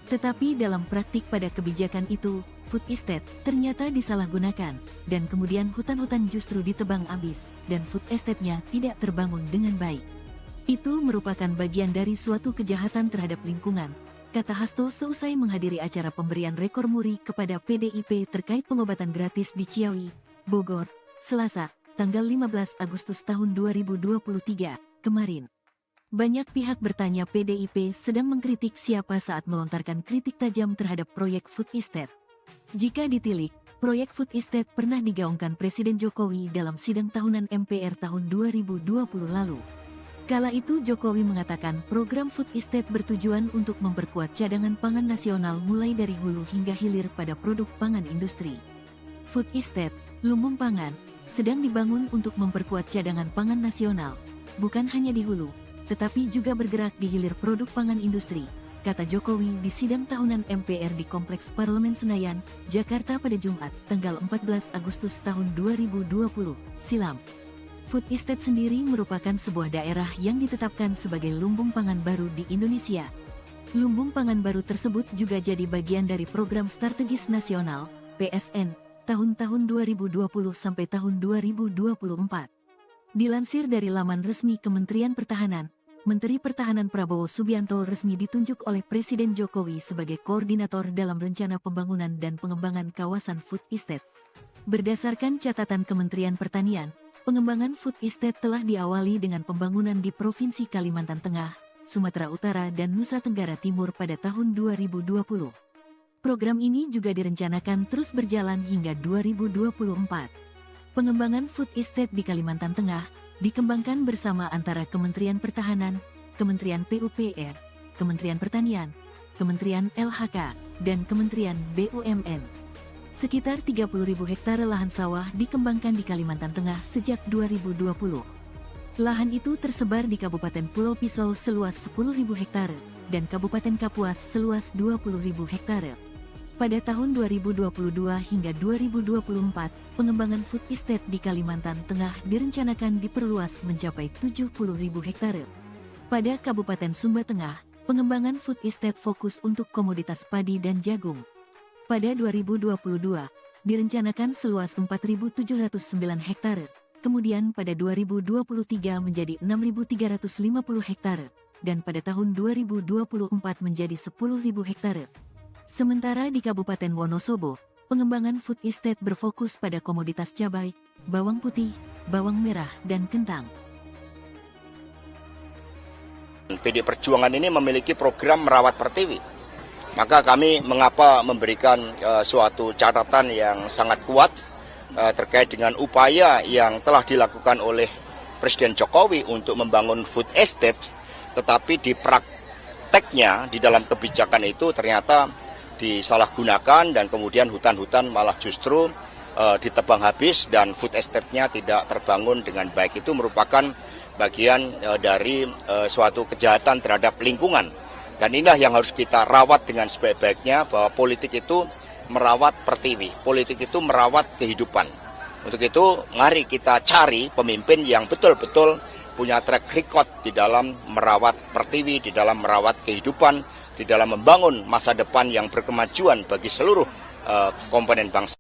Tetapi dalam praktik pada kebijakan itu, Food Estate ternyata disalahgunakan, dan kemudian hutan-hutan justru ditebang habis, dan Food Estate-nya tidak terbangun dengan baik. Itu merupakan bagian dari suatu kejahatan terhadap lingkungan, kata Hasto seusai menghadiri acara pemberian rekor muri kepada PDIP terkait pengobatan gratis di Ciawi, Bogor, Selasa, tanggal 15 Agustus tahun 2023, kemarin. Banyak pihak bertanya PDIP sedang mengkritik siapa saat melontarkan kritik tajam terhadap proyek Food Estate. Jika ditilik, proyek Food Estate pernah digaungkan Presiden Jokowi dalam sidang tahunan MPR tahun 2020 lalu. Kala itu Jokowi mengatakan program Food Estate bertujuan untuk memperkuat cadangan pangan nasional mulai dari hulu hingga hilir pada produk pangan industri. Food Estate, lumbung pangan, sedang dibangun untuk memperkuat cadangan pangan nasional, bukan hanya di hulu, tetapi juga bergerak di hilir produk pangan industri, kata Jokowi di sidang tahunan MPR di Kompleks Parlemen Senayan, Jakarta pada Jumat, tanggal 14 Agustus tahun 2020, silam. Food Estate sendiri merupakan sebuah daerah yang ditetapkan sebagai lumbung pangan baru di Indonesia. Lumbung pangan baru tersebut juga jadi bagian dari Program Strategis Nasional, PSN, tahun-tahun 2020 sampai tahun 2024. Dilansir dari laman resmi Kementerian Pertahanan, Menteri Pertahanan Prabowo Subianto resmi ditunjuk oleh Presiden Jokowi sebagai koordinator dalam rencana pembangunan dan pengembangan kawasan Food Estate. Berdasarkan catatan Kementerian Pertanian, pengembangan Food Estate telah diawali dengan pembangunan di Provinsi Kalimantan Tengah, Sumatera Utara dan Nusa Tenggara Timur pada tahun 2020. Program ini juga direncanakan terus berjalan hingga 2024. Pengembangan Food Estate di Kalimantan Tengah dikembangkan bersama antara Kementerian Pertahanan, Kementerian PUPR, Kementerian Pertanian, Kementerian LHK, dan Kementerian BUMN. Sekitar 30.000 hektare lahan sawah dikembangkan di Kalimantan Tengah sejak 2020. Lahan itu tersebar di Kabupaten Pulau Pisau seluas 10.000 hektare dan Kabupaten Kapuas seluas 20.000 hektare. Pada tahun 2022 hingga 2024, pengembangan Food Estate di Kalimantan Tengah direncanakan diperluas mencapai 70.000 hektare. Pada Kabupaten Sumba Tengah, pengembangan Food Estate fokus untuk komoditas padi dan jagung. Pada 2022, direncanakan seluas 4.709 hektare, kemudian pada 2023 menjadi 6.350 hektare, dan pada tahun 2024 menjadi 10.000 hektare. Sementara di Kabupaten Wonosobo, pengembangan food estate berfokus pada komoditas cabai, bawang putih, bawang merah, dan kentang. PD Perjuangan ini memiliki program merawat pertiwi. Maka kami mengapa memberikan suatu catatan yang sangat kuat terkait dengan upaya yang telah dilakukan oleh Presiden Jokowi untuk membangun food estate, tetapi di prakteknya di dalam kebijakan itu ternyata disalahgunakan dan kemudian hutan-hutan malah justru ditebang habis dan food estate-nya tidak terbangun dengan baik. Itu merupakan bagian dari suatu kejahatan terhadap lingkungan. Dan inilah yang harus kita rawat dengan sebaik-baiknya, bahwa politik itu merawat pertiwi, politik itu merawat kehidupan. Untuk itu mari kita cari pemimpin yang betul-betul punya track record di dalam merawat pertiwi, di dalam merawat kehidupan, di dalam membangun masa depan yang berkemajuan bagi seluruh komponen bangsa.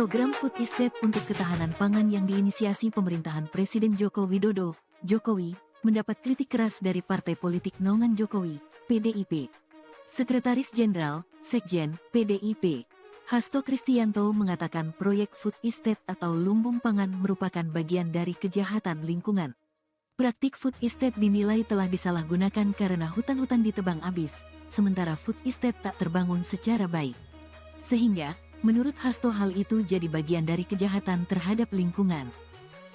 Program Food Estate untuk ketahanan pangan yang diinisiasi pemerintahan Presiden Joko Widodo, Jokowi, mendapat kritik keras dari Partai Politik Naungan Jokowi, PDIP. Sekretaris Jenderal, Sekjen, PDIP, Hasto Kristianto mengatakan proyek Food Estate atau lumbung pangan merupakan bagian dari kejahatan lingkungan. Praktik Food Estate dinilai telah disalahgunakan karena hutan-hutan ditebang habis, sementara Food Estate tak terbangun secara baik. Sehingga, menurut Hasto hal itu jadi bagian dari kejahatan terhadap lingkungan.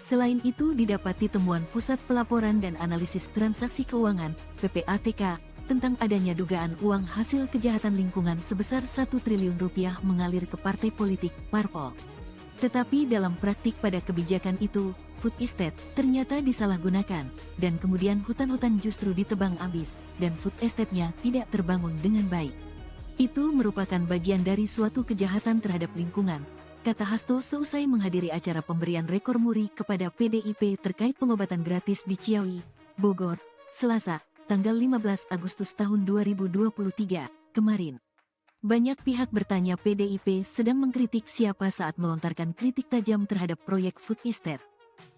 Selain itu didapati temuan Pusat Pelaporan dan Analisis Transaksi Keuangan, PPATK, tentang adanya dugaan uang hasil kejahatan lingkungan sebesar 1 triliun rupiah mengalir ke partai politik, parpol. Tetapi dalam praktik pada kebijakan itu, Food Estate ternyata disalahgunakan, dan kemudian hutan-hutan justru ditebang habis, dan Food Estate-nya tidak terbangun dengan baik. Itu merupakan bagian dari suatu kejahatan terhadap lingkungan, kata Hasto seusai menghadiri acara pemberian rekor muri kepada PDIP terkait pengobatan gratis di Ciawi, Bogor, Selasa, tanggal 15 Agustus tahun 2023, kemarin. Banyak pihak bertanya PDIP sedang mengkritik siapa saat melontarkan kritik tajam terhadap proyek Food Estate.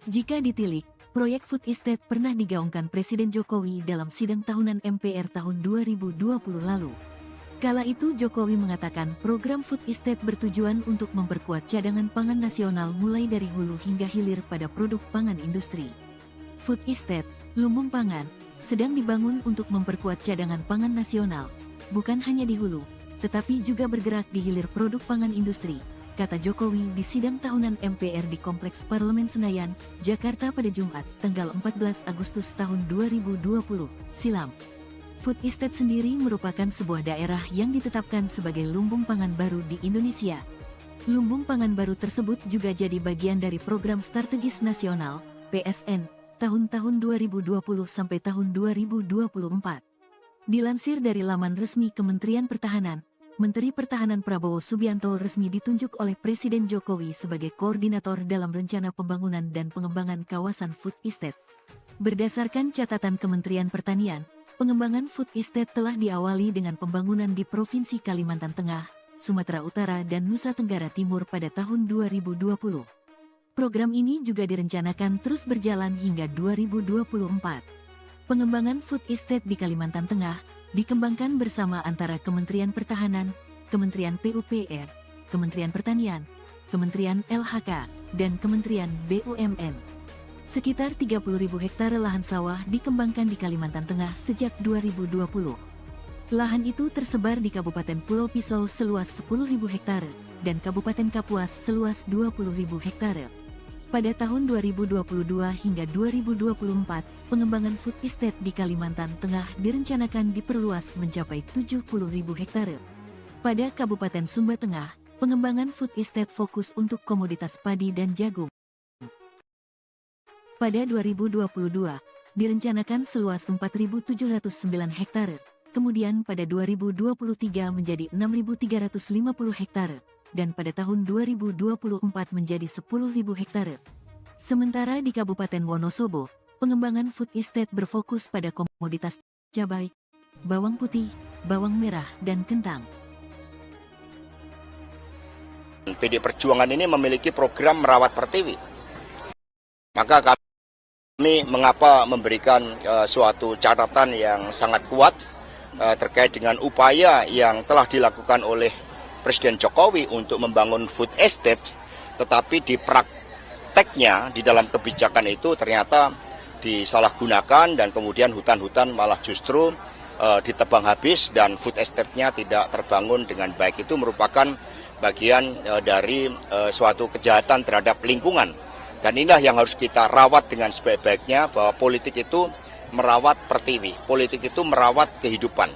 Jika ditilik, proyek Food Estate pernah digaungkan Presiden Jokowi dalam sidang tahunan MPR tahun 2020 lalu. Kala itu Jokowi mengatakan program Food Estate bertujuan untuk memperkuat cadangan pangan nasional mulai dari hulu hingga hilir pada produk pangan industri. Food Estate, lumbung pangan, sedang dibangun untuk memperkuat cadangan pangan nasional, bukan hanya di hulu, tetapi juga bergerak di hilir produk pangan industri, kata Jokowi di sidang tahunan MPR di Kompleks Parlemen Senayan, Jakarta pada Jumat, tanggal 14 Agustus tahun 2020, silam. Food Estate sendiri merupakan sebuah daerah yang ditetapkan sebagai lumbung pangan baru di Indonesia. Lumbung pangan baru tersebut juga jadi bagian dari Program Strategis Nasional, PSN, tahun-tahun 2020 sampai tahun 2024. Dilansir dari laman resmi Kementerian Pertahanan, Menteri Pertahanan Prabowo Subianto resmi ditunjuk oleh Presiden Jokowi sebagai koordinator dalam rencana pembangunan dan pengembangan kawasan Food Estate. Berdasarkan catatan Kementerian Pertanian, pengembangan Food Estate telah diawali dengan pembangunan di Provinsi Kalimantan Tengah, Sumatera Utara dan Nusa Tenggara Timur pada tahun 2020. Program ini juga direncanakan terus berjalan hingga 2024. Pengembangan Food Estate di Kalimantan Tengah dikembangkan bersama antara Kementerian Pertahanan, Kementerian PUPR, Kementerian Pertanian, Kementerian LHK, dan Kementerian BUMN. Sekitar 30.000 hektare lahan sawah dikembangkan di Kalimantan Tengah sejak 2020. Lahan itu tersebar di Kabupaten Pulau Pisau seluas 10.000 hektare dan Kabupaten Kapuas seluas 20.000 hektare. Pada tahun 2022 hingga 2024, pengembangan Food Estate di Kalimantan Tengah direncanakan diperluas mencapai 70.000 hektare. Pada Kabupaten Sumba Tengah, pengembangan Food Estate fokus untuk komoditas padi dan jagung. Pada 2022, direncanakan seluas 4.709 hektare, kemudian pada 2023 menjadi 6.350 hektare, dan pada tahun 2024 menjadi 10.000 hektare. Sementara di Kabupaten Wonosobo, pengembangan food estate berfokus pada komoditas cabai, bawang putih, bawang merah, dan kentang. PD Perjuangan ini memiliki program merawat pertiwi. Maka kami mengapa memberikan suatu catatan yang sangat kuat terkait dengan upaya yang telah dilakukan oleh Presiden Jokowi untuk membangun food estate, tetapi di prakteknya di dalam kebijakan itu ternyata disalahgunakan dan kemudian hutan-hutan malah justru ditebang habis dan food estate-nya tidak terbangun dengan baik. Itu merupakan bagian dari suatu kejahatan terhadap lingkungan. Dan inilah yang harus kita rawat dengan sebaik-baiknya, bahwa politik itu merawat pertiwi, politik itu merawat kehidupan.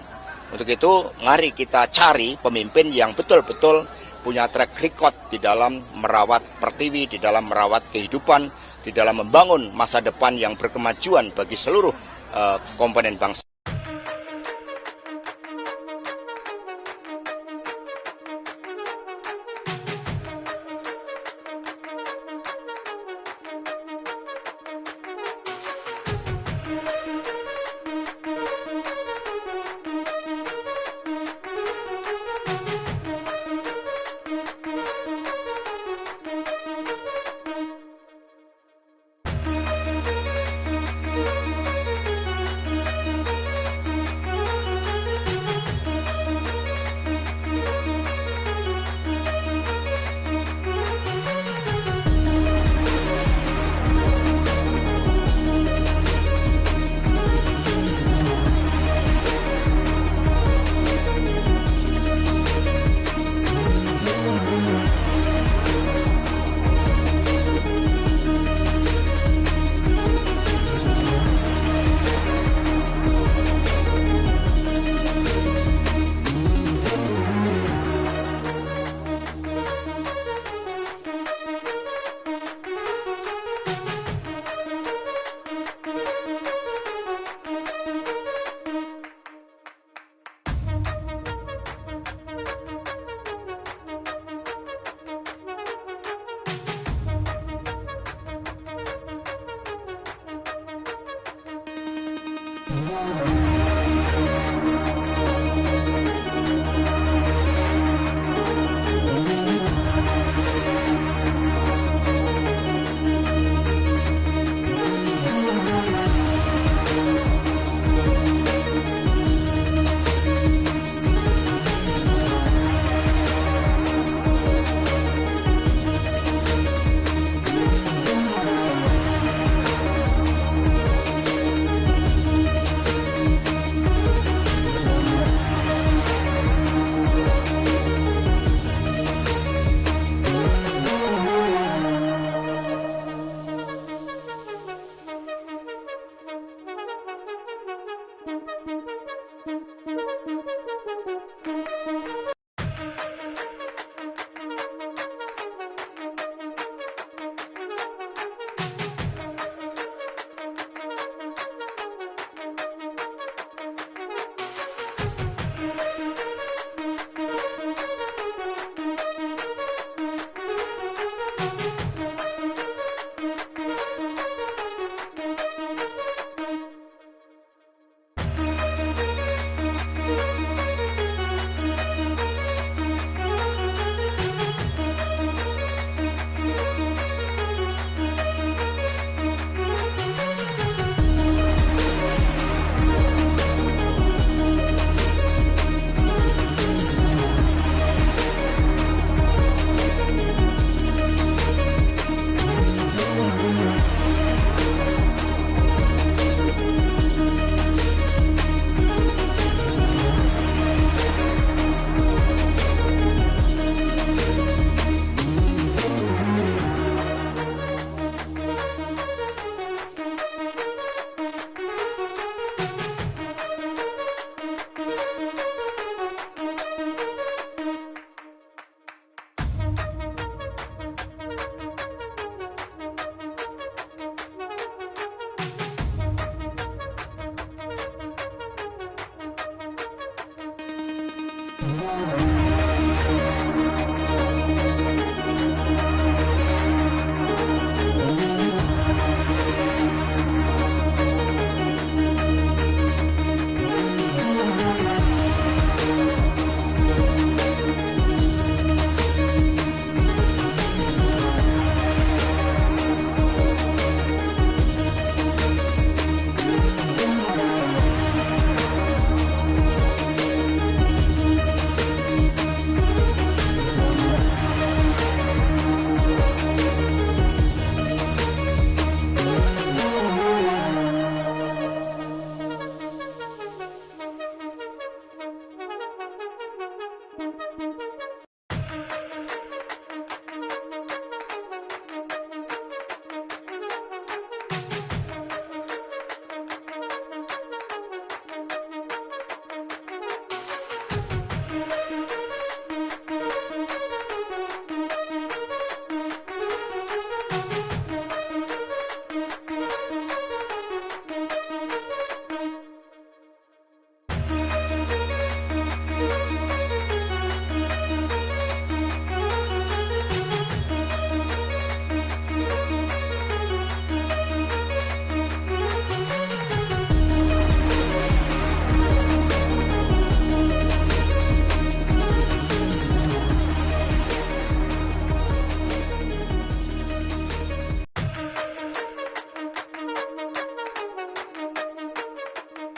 Untuk itu, mari kita cari pemimpin yang betul-betul punya track record di dalam merawat pertiwi, di dalam merawat kehidupan, di dalam membangun masa depan yang berkemajuan bagi seluruh komponen bangsa.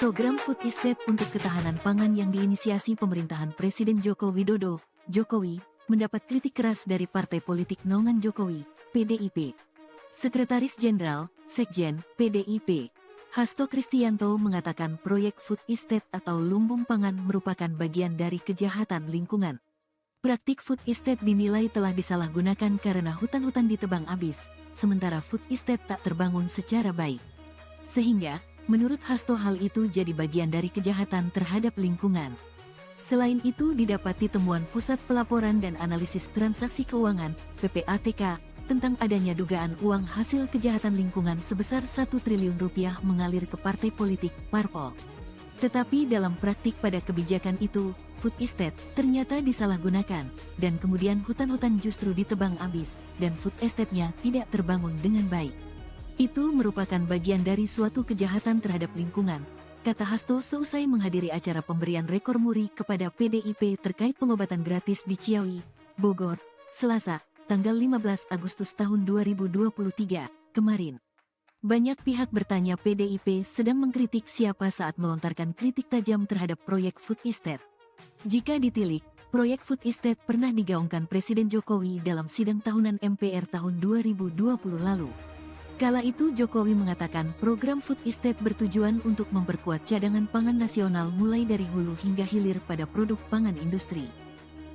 Program Food Estate untuk ketahanan pangan yang diinisiasi pemerintahan Presiden Joko Widodo, Jokowi, mendapat kritik keras dari Partai Politik Naungan Jokowi, PDIP. Sekretaris Jenderal, Sekjen, PDIP, Hasto Kristianto mengatakan proyek Food Estate atau lumbung pangan merupakan bagian dari kejahatan lingkungan. Praktik Food Estate dinilai telah disalahgunakan karena hutan-hutan ditebang habis, sementara Food Estate tak terbangun secara baik. Sehingga, menurut Hasto hal itu jadi bagian dari kejahatan terhadap lingkungan. Selain itu didapati temuan Pusat Pelaporan dan Analisis Transaksi Keuangan, PPATK, tentang adanya dugaan uang hasil kejahatan lingkungan sebesar 1 triliun rupiah mengalir ke partai politik, parpol. Tetapi dalam praktik pada kebijakan itu, Food Estate ternyata disalahgunakan, dan kemudian hutan-hutan justru ditebang habis, dan Food Estate-nya tidak terbangun dengan baik. Itu merupakan bagian dari suatu kejahatan terhadap lingkungan, kata Hasto seusai menghadiri acara pemberian rekor muri kepada PDIP terkait pengobatan gratis di Ciawi, Bogor, Selasa, tanggal 15 Agustus tahun 2023, kemarin. Banyak pihak bertanya PDIP sedang mengkritik siapa saat melontarkan kritik tajam terhadap proyek Food Estate. Jika ditilik, proyek Food Estate pernah digaungkan Presiden Jokowi dalam sidang tahunan MPR tahun 2020 lalu. Kala itu Jokowi mengatakan program Food Estate bertujuan untuk memperkuat cadangan pangan nasional mulai dari hulu hingga hilir pada produk pangan industri.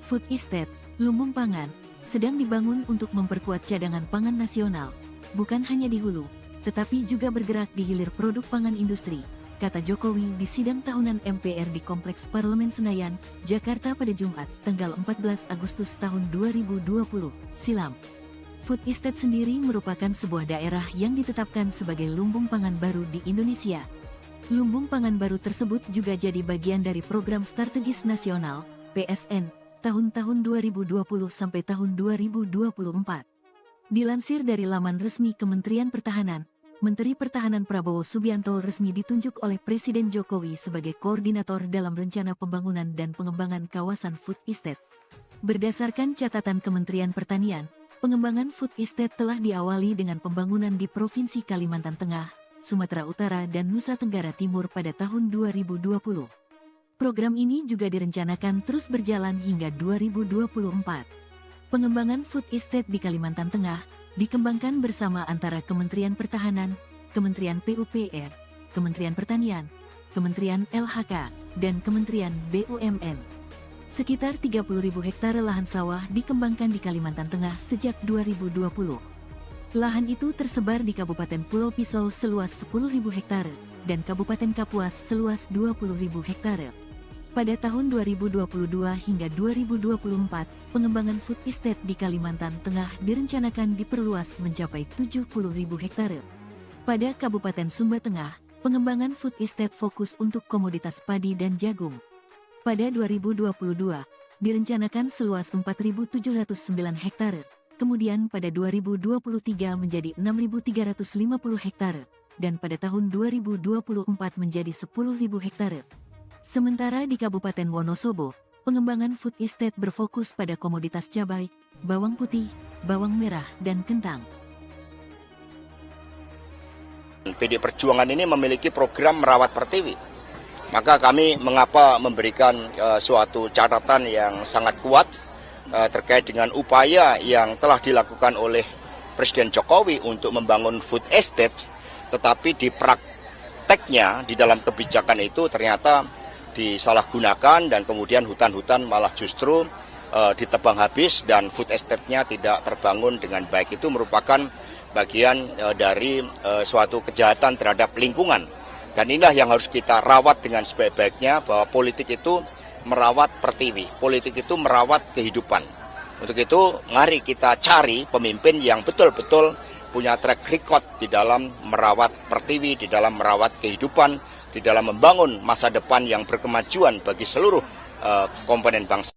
Food Estate, lumbung pangan, sedang dibangun untuk memperkuat cadangan pangan nasional, bukan hanya di hulu, tetapi juga bergerak di hilir produk pangan industri, kata Jokowi di sidang tahunan MPR di Kompleks Parlemen Senayan, Jakarta pada Jumat, tanggal 14 Agustus tahun 2020, silam. Food Estate sendiri merupakan sebuah daerah yang ditetapkan sebagai lumbung pangan baru di Indonesia. Lumbung pangan baru tersebut juga jadi bagian dari Program Strategis Nasional, PSN, tahun-tahun 2020 sampai tahun 2024. Dilansir dari laman resmi Kementerian Pertahanan, Menteri Pertahanan Prabowo Subianto resmi ditunjuk oleh Presiden Jokowi sebagai koordinator dalam rencana pembangunan dan pengembangan kawasan Food Estate. Berdasarkan catatan Kementerian Pertanian, pengembangan Food Estate telah diawali dengan pembangunan di Provinsi Kalimantan Tengah, Sumatera Utara dan Nusa Tenggara Timur pada tahun 2020. Program ini juga direncanakan terus berjalan hingga 2024. Pengembangan Food Estate di Kalimantan Tengah dikembangkan bersama antara Kementerian Pertahanan, Kementerian PUPR, Kementerian Pertanian, Kementerian LHK, dan Kementerian BUMN. Sekitar 30.000 hektare lahan sawah dikembangkan di Kalimantan Tengah sejak 2020. Lahan itu tersebar di Kabupaten Pulau Pisau seluas 10.000 hektare dan Kabupaten Kapuas seluas 20.000 hektare. Pada tahun 2022 hingga 2024, pengembangan Food Estate di Kalimantan Tengah direncanakan diperluas mencapai 70.000 hektare. Pada Kabupaten Sumba Tengah, pengembangan Food Estate fokus untuk komoditas padi dan jagung. Pada 2022, direncanakan seluas 4.709 hektare, kemudian pada 2023 menjadi 6.350 hektare, dan pada tahun 2024 menjadi 10.000 hektare. Sementara di Kabupaten Wonosobo, pengembangan food estate berfokus pada komoditas cabai, bawang putih, bawang merah, dan kentang. PD Perjuangan ini memiliki program merawat pertiwi. Maka kami mengapa memberikan suatu catatan yang sangat kuat terkait dengan upaya yang telah dilakukan oleh Presiden Jokowi untuk membangun food estate, tetapi di prakteknya di dalam kebijakan itu ternyata disalahgunakan dan kemudian hutan-hutan malah justru ditebang habis dan food estate-nya tidak terbangun dengan baik. Itu merupakan bagian dari suatu kejahatan terhadap lingkungan. Dan inilah yang harus kita rawat dengan sebaik-baiknya, bahwa politik itu merawat pertiwi, politik itu merawat kehidupan. Untuk itu, mari kita cari pemimpin yang betul-betul punya track record di dalam merawat pertiwi, di dalam merawat kehidupan, di dalam membangun masa depan yang berkemajuan bagi seluruh komponen bangsa.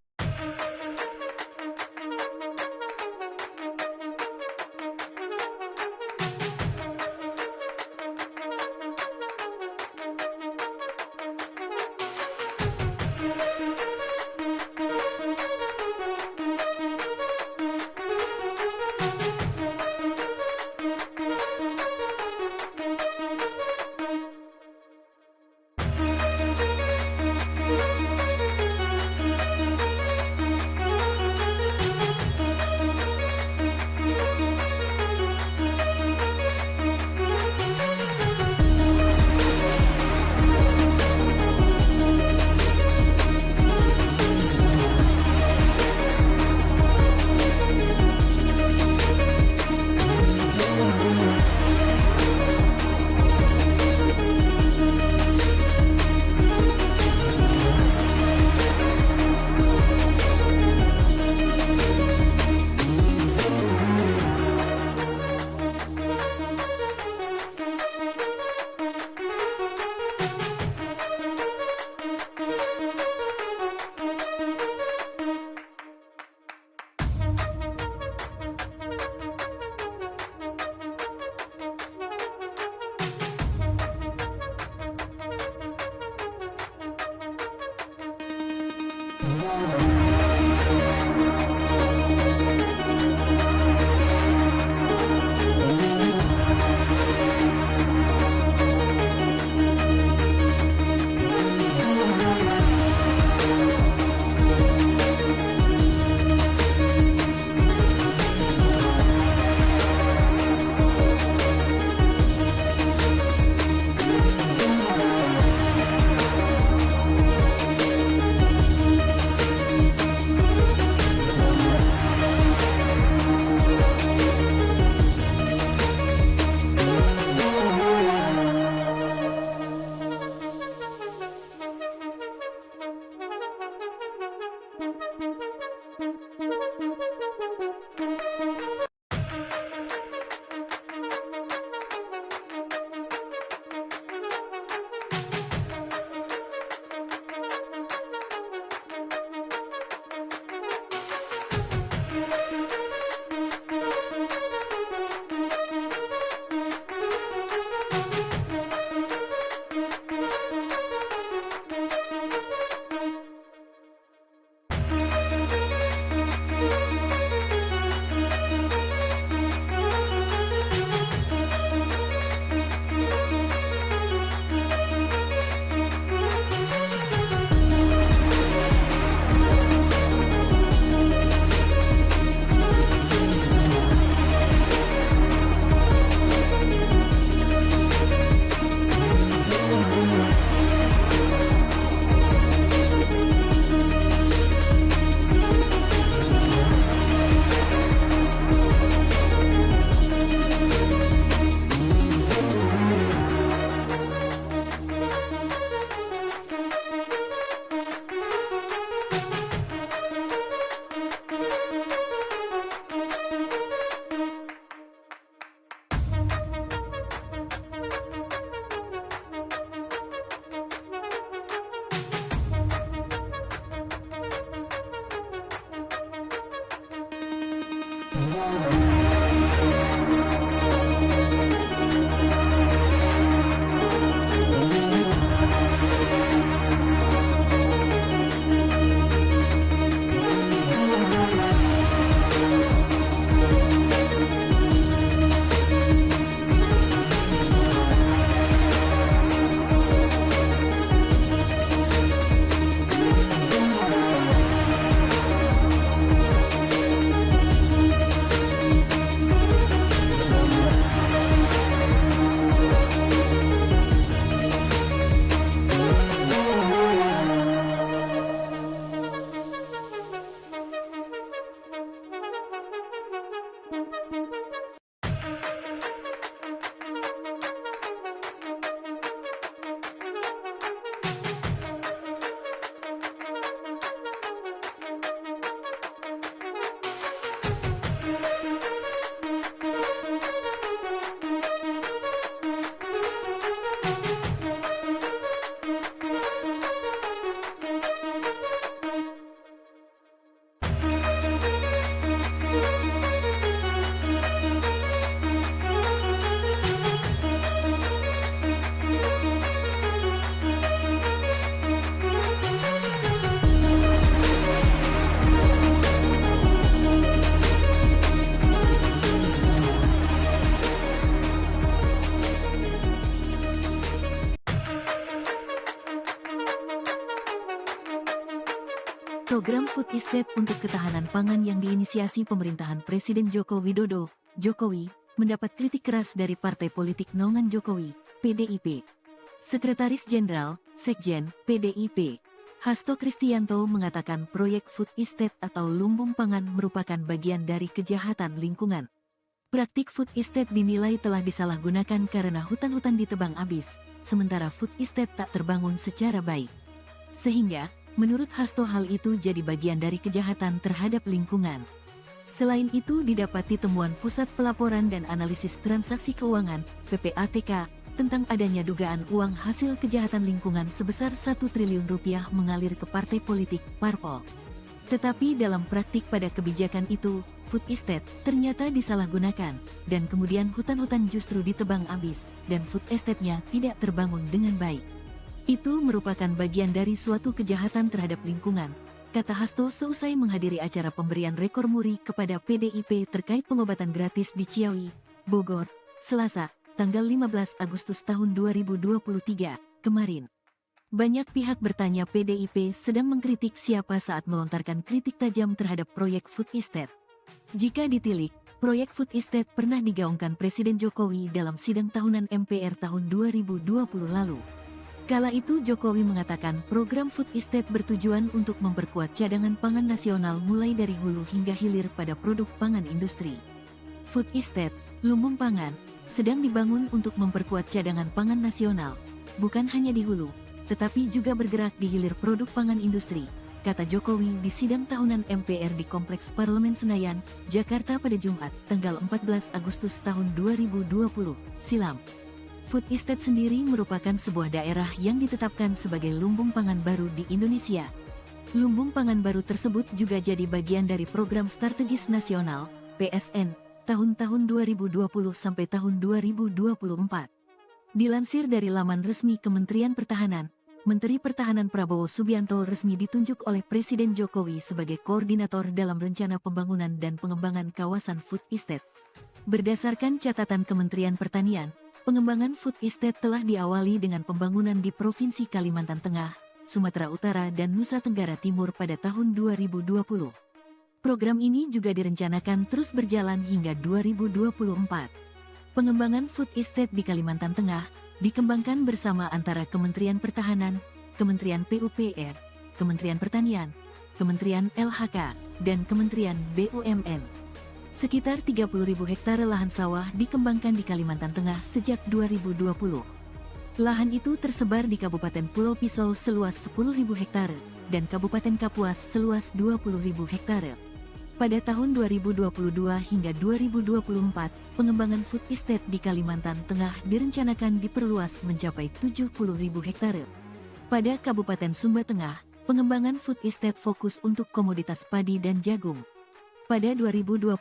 Program Food Estate untuk ketahanan pangan yang diinisiasi pemerintahan Presiden Joko Widodo, Jokowi, mendapat kritik keras dari Partai Politik Naungan Jokowi, PDIP. Sekretaris Jenderal, Sekjen, PDIP, Hasto Kristianto mengatakan proyek Food Estate atau lumbung pangan merupakan bagian dari kejahatan lingkungan. Praktik Food Estate dinilai telah disalahgunakan karena hutan-hutan ditebang habis, sementara Food Estate tak terbangun secara baik. Sehingga, menurut Hasto hal itu jadi bagian dari kejahatan terhadap lingkungan. Selain itu didapati temuan Pusat Pelaporan dan Analisis Transaksi Keuangan, PPATK, tentang adanya dugaan uang hasil kejahatan lingkungan sebesar 1 triliun rupiah mengalir ke partai politik, parpol. Tetapi dalam praktik pada kebijakan itu, Food Estate ternyata disalahgunakan, dan kemudian hutan-hutan justru ditebang habis, dan Food Estate-nya tidak terbangun dengan baik. Itu merupakan bagian dari suatu kejahatan terhadap lingkungan, kata Hasto seusai menghadiri acara pemberian rekor muri kepada PDIP terkait pengobatan gratis di Ciawi, Bogor, Selasa, tanggal 15 Agustus tahun 2023, kemarin. Banyak pihak bertanya PDIP sedang mengkritik siapa saat melontarkan kritik tajam terhadap proyek Food Estate. Jika ditilik, proyek Food Estate pernah digaungkan Presiden Jokowi dalam sidang tahunan MPR tahun 2020 lalu. Kala itu Jokowi mengatakan program Food Estate bertujuan untuk memperkuat cadangan pangan nasional mulai dari hulu hingga hilir pada produk pangan industri. Food Estate, lumbung pangan, sedang dibangun untuk memperkuat cadangan pangan nasional, bukan hanya di hulu, tetapi juga bergerak di hilir produk pangan industri, kata Jokowi di sidang tahunan MPR di Kompleks Parlemen Senayan, Jakarta pada Jumat, tanggal 14 Agustus tahun 2020, silam. Food Estate sendiri merupakan sebuah daerah yang ditetapkan sebagai lumbung pangan baru di Indonesia. Lumbung pangan baru tersebut juga jadi bagian dari Program Strategis Nasional, PSN, tahun-tahun 2020 sampai tahun 2024. Dilansir dari laman resmi Kementerian Pertahanan, Menteri Pertahanan Prabowo Subianto resmi ditunjuk oleh Presiden Jokowi sebagai koordinator dalam rencana pembangunan dan pengembangan kawasan Food Estate. Berdasarkan catatan Kementerian Pertanian, pengembangan Food Estate telah diawali dengan pembangunan di Provinsi Kalimantan Tengah, Sumatera Utara dan Nusa Tenggara Timur pada tahun 2020. Program ini juga direncanakan terus berjalan hingga 2024. Pengembangan Food Estate di Kalimantan Tengah dikembangkan bersama antara Kementerian Pertahanan, Kementerian PUPR, Kementerian Pertanian, Kementerian LHK, dan Kementerian BUMN. Sekitar 30.000 hektare lahan sawah dikembangkan di Kalimantan Tengah sejak 2020. Lahan itu tersebar di Kabupaten Pulau Pisau seluas 10.000 hektare dan Kabupaten Kapuas seluas 20.000 hektare. Pada tahun 2022 hingga 2024, pengembangan Food Estate di Kalimantan Tengah direncanakan diperluas mencapai 70.000 hektare. Pada Kabupaten Sumba Tengah, pengembangan Food Estate fokus untuk komoditas padi dan jagung. Pada 2022,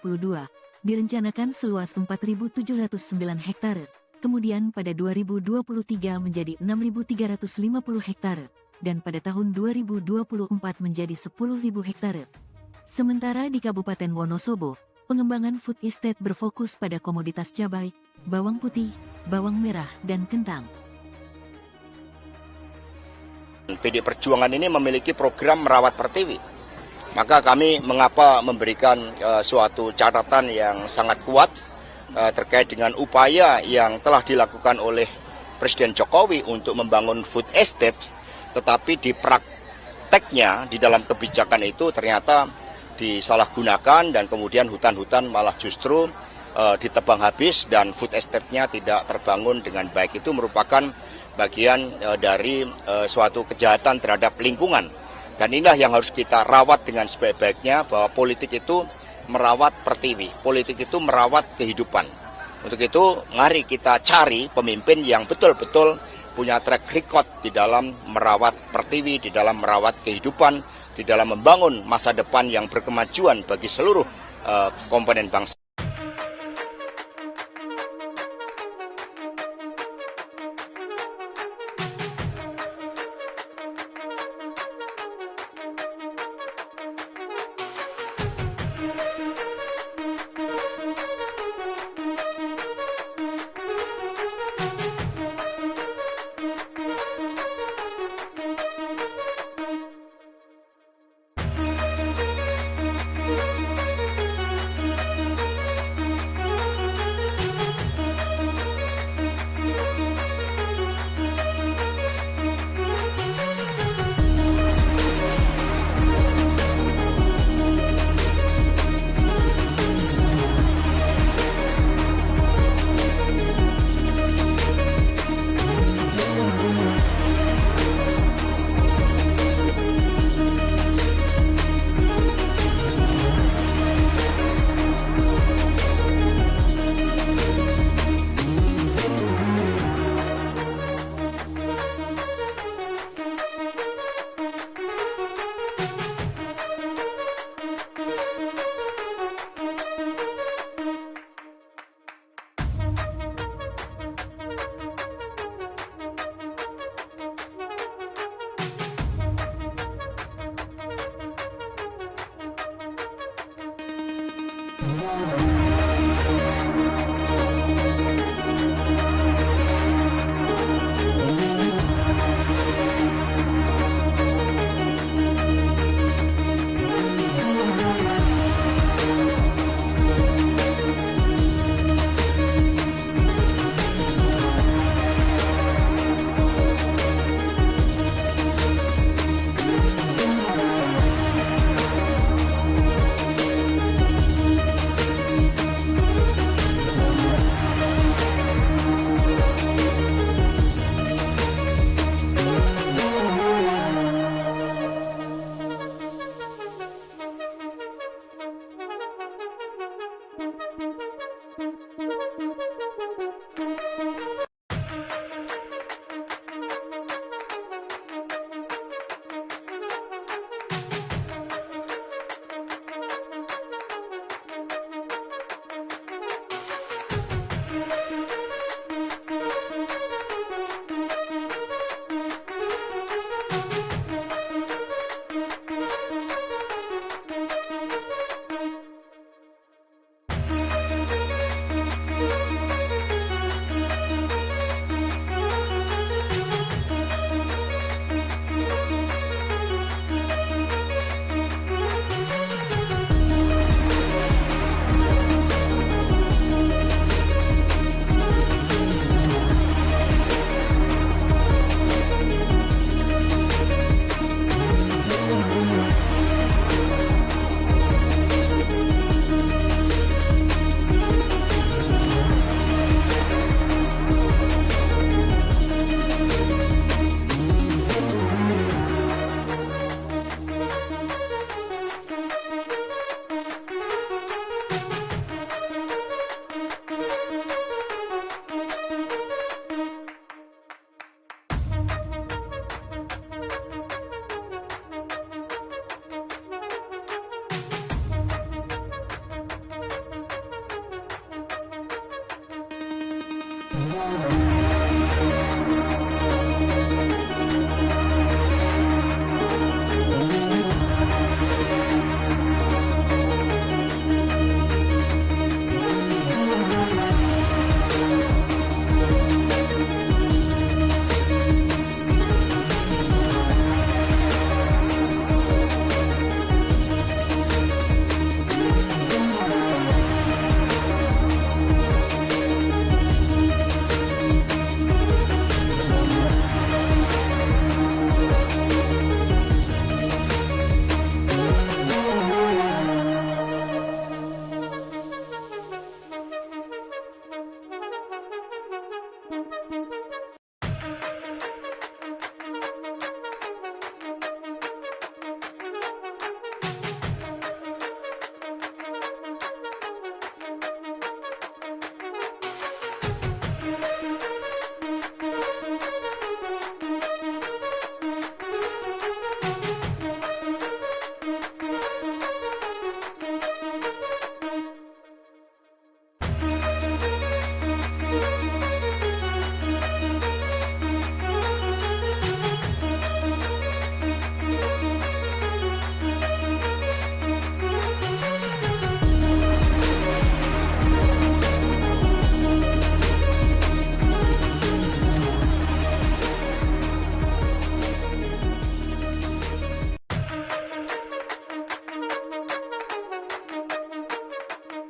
direncanakan seluas 4.709 hektare, kemudian pada 2023 menjadi 6.350 hektare, dan pada tahun 2024 menjadi 10.000 hektare. Sementara di Kabupaten Wonosobo, pengembangan food estate berfokus pada komoditas cabai, bawang putih, bawang merah, dan kentang. PD Perjuangan ini memiliki program merawat pertiwi. Maka kami mengapa memberikan suatu catatan yang sangat kuat terkait dengan upaya yang telah dilakukan oleh Presiden Jokowi untuk membangun food estate, tetapi di prakteknya di dalam kebijakan itu ternyata disalahgunakan dan kemudian hutan-hutan malah justru ditebang habis dan food estate-nya tidak terbangun dengan baik. Itu merupakan bagian dari suatu kejahatan terhadap lingkungan. Dan inilah yang harus kita rawat dengan sebaik-baiknya, bahwa politik itu merawat pertiwi, politik itu merawat kehidupan. Untuk itu, mari kita cari pemimpin yang betul-betul punya track record di dalam merawat pertiwi, di dalam merawat kehidupan, di dalam membangun masa depan yang berkemajuan bagi seluruh komponen bangsa.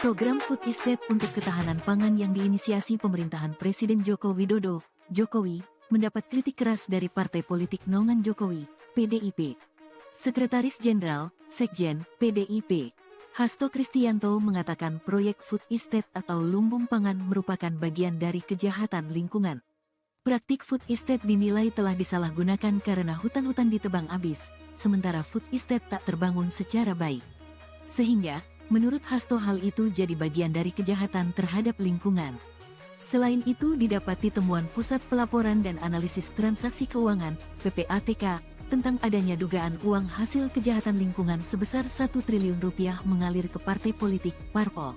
Program Food Estate untuk ketahanan pangan yang diinisiasi pemerintahan Presiden Joko Widodo, Jokowi, mendapat kritik keras dari Partai Politik Naungan Jokowi, PDIP. Sekretaris Jenderal, Sekjen, PDIP, Hasto Kristianto mengatakan proyek Food Estate atau lumbung pangan merupakan bagian dari kejahatan lingkungan. Praktik Food Estate dinilai telah disalahgunakan karena hutan-hutan ditebang habis, sementara Food Estate tak terbangun secara baik. Sehingga, menurut Hasto hal itu jadi bagian dari kejahatan terhadap lingkungan. Selain itu didapati temuan Pusat Pelaporan dan Analisis Transaksi Keuangan, PPATK, tentang adanya dugaan uang hasil kejahatan lingkungan sebesar 1 triliun rupiah mengalir ke partai politik, parpol.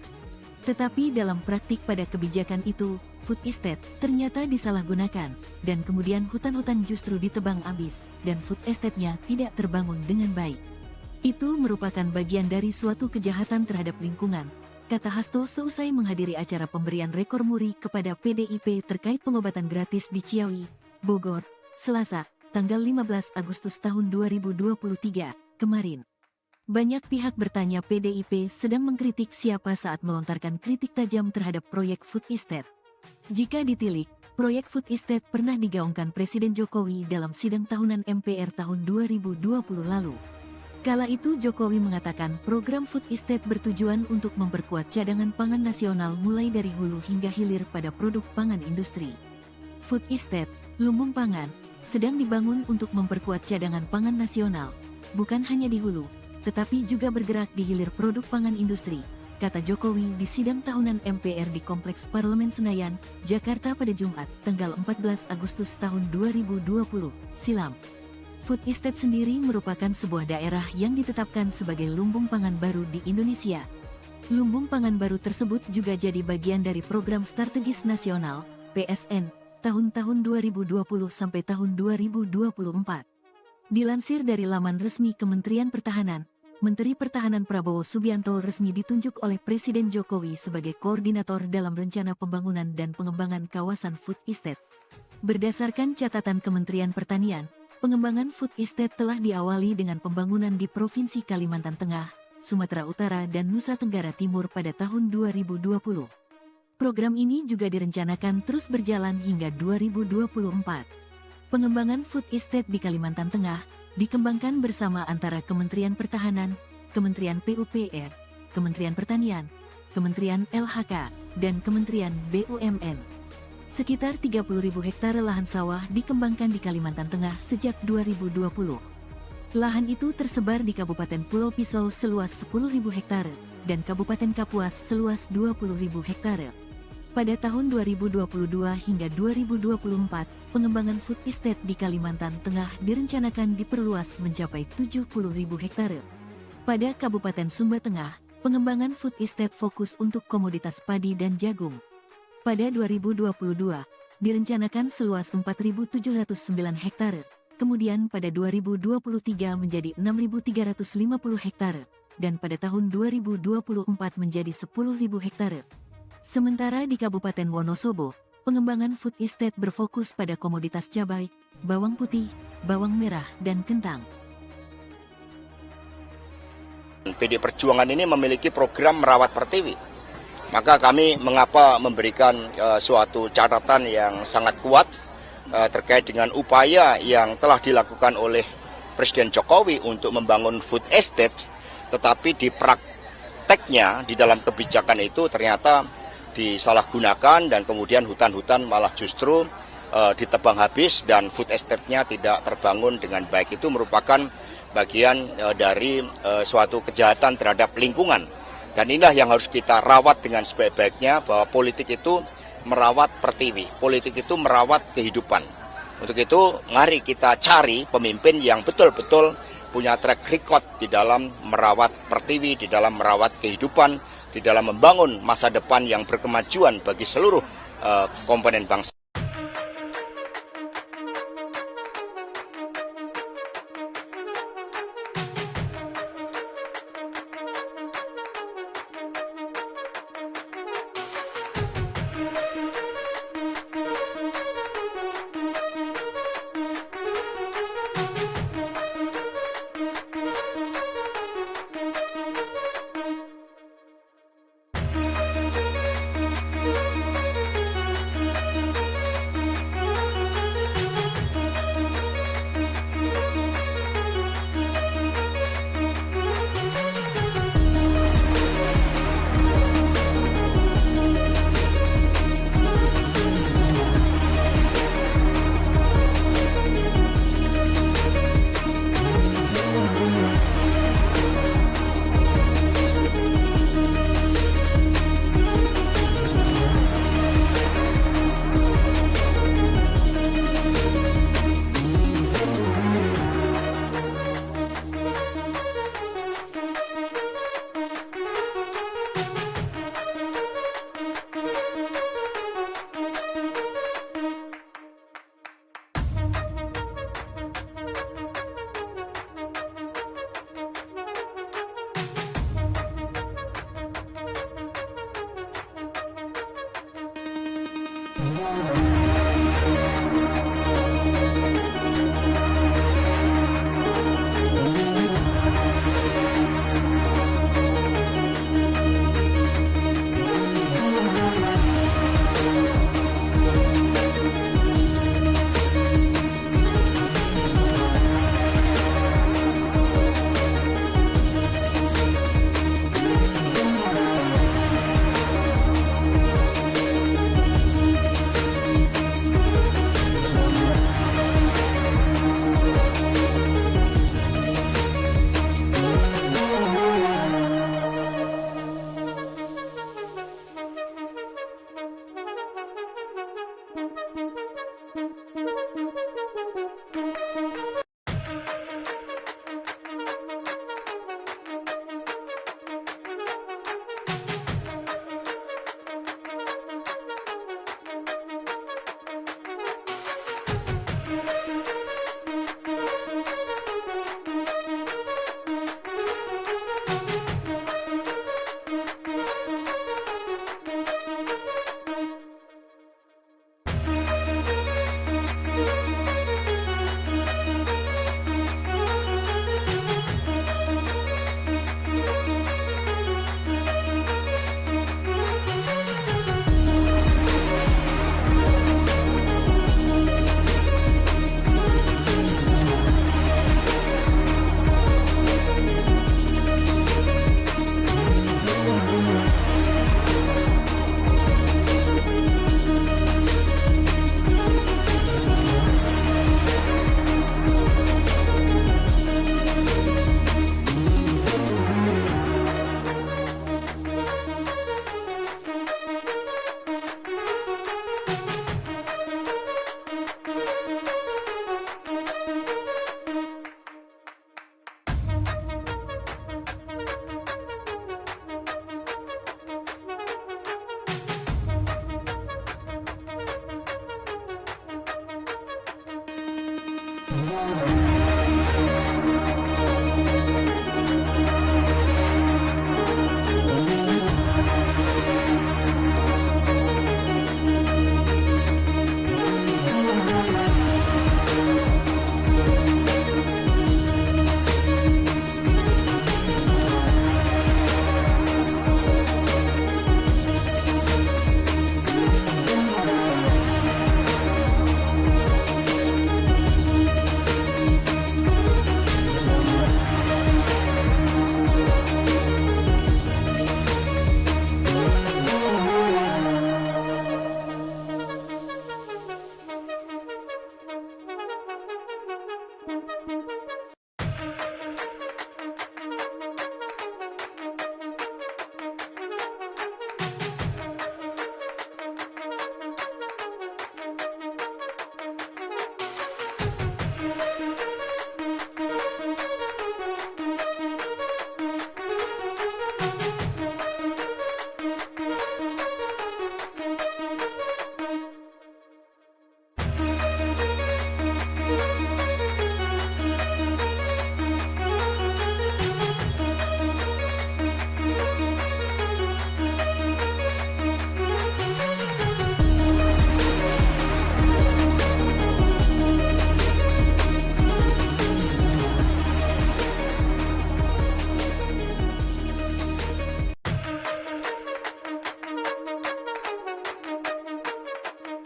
Tetapi dalam praktik pada kebijakan itu, Food Estate ternyata disalahgunakan, dan kemudian hutan-hutan justru ditebang habis, dan Food Estate-nya tidak terbangun dengan baik. Itu merupakan bagian dari suatu kejahatan terhadap lingkungan, kata Hasto seusai menghadiri acara pemberian rekor muri kepada PDIP terkait pengobatan gratis di Ciawi, Bogor, Selasa, tanggal 15 Agustus tahun 2023, kemarin. Banyak pihak bertanya PDIP sedang mengkritik siapa saat melontarkan kritik tajam terhadap proyek Food Estate. Jika ditilik, proyek Food Estate pernah digaungkan Presiden Jokowi dalam sidang tahunan MPR tahun 2020 lalu. Kala itu Jokowi mengatakan program Food Estate bertujuan untuk memperkuat cadangan pangan nasional mulai dari hulu hingga hilir pada produk pangan industri. Food Estate, lumbung pangan, sedang dibangun untuk memperkuat cadangan pangan nasional, bukan hanya di hulu, tetapi juga bergerak di hilir produk pangan industri, kata Jokowi di sidang tahunan MPR di Kompleks Parlemen Senayan, Jakarta pada Jumat, tanggal 14 Agustus tahun 2020, silam. Food Estate sendiri merupakan sebuah daerah yang ditetapkan sebagai lumbung pangan baru di Indonesia. Lumbung pangan baru tersebut juga jadi bagian dari Program Strategis Nasional, PSN, tahun-tahun 2020 sampai tahun 2024. Dilansir dari laman resmi Kementerian Pertahanan, Menteri Pertahanan Prabowo Subianto resmi ditunjuk oleh Presiden Jokowi sebagai koordinator dalam rencana pembangunan dan pengembangan kawasan Food Estate. Berdasarkan catatan Kementerian Pertanian, pengembangan Food Estate telah diawali dengan pembangunan di Provinsi Kalimantan Tengah, Sumatera Utara dan Nusa Tenggara Timur pada tahun 2020. Program ini juga direncanakan terus berjalan hingga 2024. Pengembangan Food Estate di Kalimantan Tengah dikembangkan bersama antara Kementerian Pertahanan, Kementerian PUPR, Kementerian Pertanian, Kementerian LHK, dan Kementerian BUMN. Sekitar 30.000 hektare lahan sawah dikembangkan di Kalimantan Tengah sejak 2020. Lahan itu tersebar di Kabupaten Pulau Pisau seluas 10.000 hektare dan Kabupaten Kapuas seluas 20.000 hektare. Pada tahun 2022 hingga 2024, pengembangan Food Estate di Kalimantan Tengah direncanakan diperluas mencapai 70.000 hektare. Pada Kabupaten Sumba Tengah, pengembangan Food Estate fokus untuk komoditas padi dan jagung. Pada 2022, direncanakan seluas 4.709 hektare, kemudian pada 2023 menjadi 6.350 hektare, dan pada tahun 2024 menjadi 10.000 hektare. Sementara di Kabupaten Wonosobo, pengembangan food estate berfokus pada komoditas cabai, bawang putih, bawang merah, dan kentang. PD Perjuangan ini memiliki program merawat pertiwi. Maka kami mengapa memberikan suatu catatan yang sangat kuat terkait dengan upaya yang telah dilakukan oleh Presiden Jokowi untuk membangun food estate, tetapi di prakteknya di dalam kebijakan itu ternyata disalahgunakan dan kemudian hutan-hutan malah justru ditebang habis dan food estate-nya tidak terbangun dengan baik. Itu merupakan bagian dari suatu kejahatan terhadap lingkungan. Dan inilah yang harus kita rawat dengan sebaik-baiknya, bahwa politik itu merawat pertiwi, politik itu merawat kehidupan. Untuk itu, mari kita cari pemimpin yang betul-betul punya track record di dalam merawat pertiwi, di dalam merawat kehidupan, di dalam membangun masa depan yang berkemajuan bagi seluruh komponen bangsa.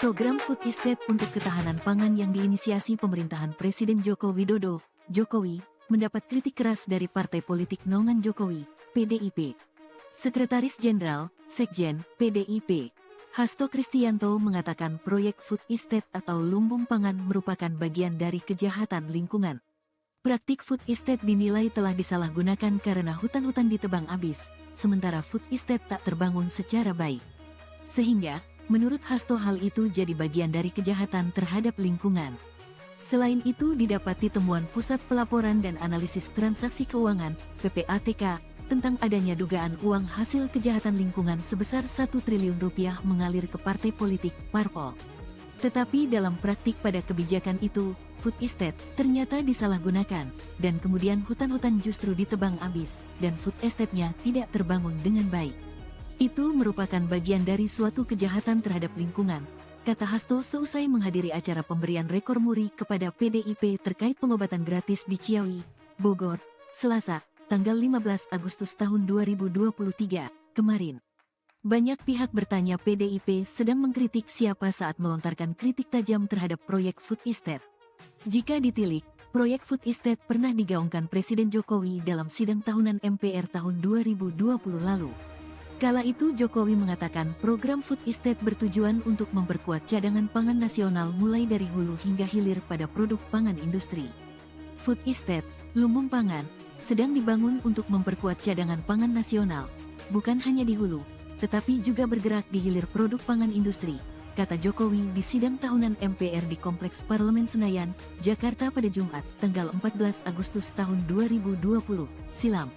Program Food Estate untuk ketahanan pangan yang diinisiasi pemerintahan Presiden Joko Widodo, Jokowi, mendapat kritik keras dari Partai Politik Naungan Jokowi, PDIP. Sekretaris Jenderal, Sekjen, PDIP, Hasto Kristianto mengatakan proyek Food Estate atau lumbung pangan merupakan bagian dari kejahatan lingkungan. Praktik Food Estate dinilai telah disalahgunakan karena hutan-hutan ditebang habis, sementara Food Estate tak terbangun secara baik. Sehingga, menurut Hasto hal itu jadi bagian dari kejahatan terhadap lingkungan. Selain itu didapati temuan Pusat Pelaporan dan Analisis Transaksi Keuangan, PPATK, tentang adanya dugaan uang hasil kejahatan lingkungan sebesar 1 triliun rupiah mengalir ke partai politik, parpol. Tetapi dalam praktik pada kebijakan itu, Food Estate ternyata disalahgunakan, dan kemudian hutan-hutan justru ditebang habis, dan Food Estate-nya tidak terbangun dengan baik. Itu merupakan bagian dari suatu kejahatan terhadap lingkungan, kata Hasto seusai menghadiri acara pemberian rekor muri kepada PDIP terkait pengobatan gratis di Ciawi, Bogor, Selasa, tanggal 15 Agustus tahun 2023, kemarin. Banyak pihak bertanya PDIP sedang mengkritik siapa saat melontarkan kritik tajam terhadap proyek Food Estate. Jika ditilik, proyek Food Estate pernah digaungkan Presiden Jokowi dalam sidang tahunan MPR tahun 2020 lalu. Kala itu Jokowi mengatakan program Food Estate bertujuan untuk memperkuat cadangan pangan nasional mulai dari hulu hingga hilir pada produk pangan industri. Food Estate, lumbung pangan, sedang dibangun untuk memperkuat cadangan pangan nasional, bukan hanya di hulu, tetapi juga bergerak di hilir produk pangan industri, kata Jokowi di sidang tahunan MPR di Kompleks Parlemen Senayan, Jakarta pada Jumat, tanggal 14 Agustus tahun 2020, silam.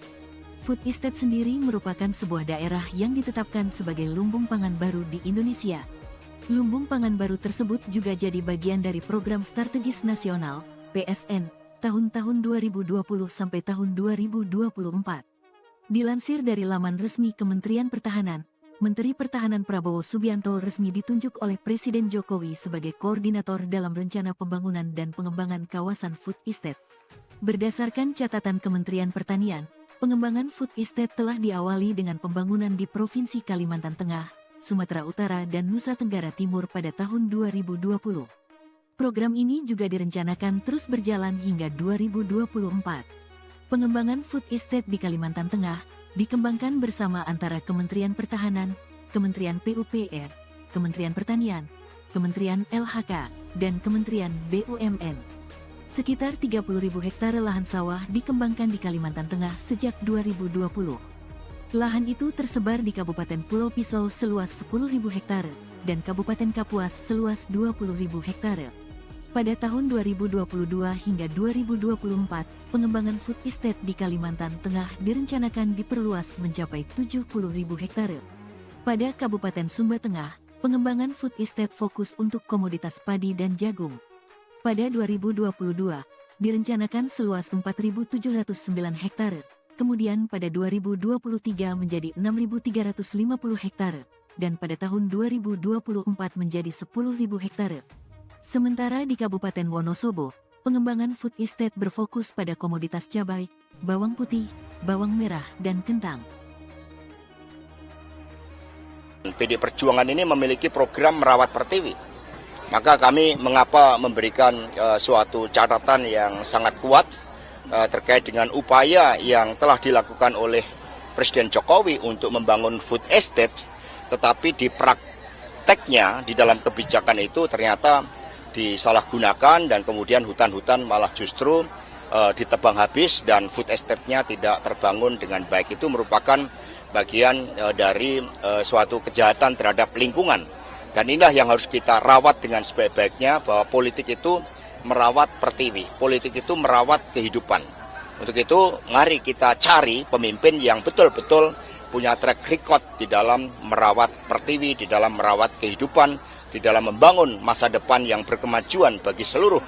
Food Estate sendiri merupakan sebuah daerah yang ditetapkan sebagai lumbung pangan baru di Indonesia. Lumbung pangan baru tersebut juga jadi bagian dari Program Strategis Nasional, PSN, tahun-tahun 2020 sampai tahun 2024. Dilansir dari laman resmi Kementerian Pertahanan, Menteri Pertahanan Prabowo Subianto resmi ditunjuk oleh Presiden Jokowi sebagai koordinator dalam rencana pembangunan dan pengembangan kawasan Food Estate. Berdasarkan catatan Kementerian Pertanian, pengembangan Food Estate telah diawali dengan pembangunan di Provinsi Kalimantan Tengah, Sumatera Utara dan Nusa Tenggara Timur pada tahun 2020. Program ini juga direncanakan terus berjalan hingga 2024. Pengembangan Food Estate di Kalimantan Tengah dikembangkan bersama antara Kementerian Pertahanan, Kementerian PUPR, Kementerian Pertanian, Kementerian LHK, dan Kementerian BUMN. Sekitar 30.000 hektare lahan sawah dikembangkan di Kalimantan Tengah sejak 2020. Lahan itu tersebar di Kabupaten Pulau Pisau seluas 10.000 hektare dan Kabupaten Kapuas seluas 20.000 hektare. Pada tahun 2022 hingga 2024, pengembangan Food Estate di Kalimantan Tengah direncanakan diperluas mencapai 70.000 hektare. Pada Kabupaten Sumba Tengah, pengembangan Food Estate fokus untuk komoditas padi dan jagung. Pada 2022, direncanakan seluas 4.709 hektare, kemudian pada 2023 menjadi 6.350 hektare, dan pada tahun 2024 menjadi 10.000 hektare. Sementara di Kabupaten Wonosobo, pengembangan food estate berfokus pada komoditas cabai, bawang putih, bawang merah, dan kentang. PD Perjuangan ini memiliki program merawat pertiwi. Maka kami mengapa memberikan suatu catatan yang sangat kuat terkait dengan upaya yang telah dilakukan oleh Presiden Jokowi untuk membangun food estate, tetapi di prakteknya di dalam kebijakan itu ternyata disalahgunakan dan kemudian hutan-hutan malah justru ditebang habis dan food estate-nya tidak terbangun dengan baik. Itu merupakan bagian dari suatu kejahatan terhadap lingkungan. Dan inilah yang harus kita rawat dengan sebaik-baiknya, bahwa politik itu merawat pertiwi, politik itu merawat kehidupan. Untuk itu mari kita cari pemimpin yang betul-betul punya track record di dalam merawat pertiwi, di dalam merawat kehidupan, di dalam membangun masa depan yang berkemajuan bagi seluruh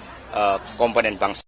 komponen bangsa.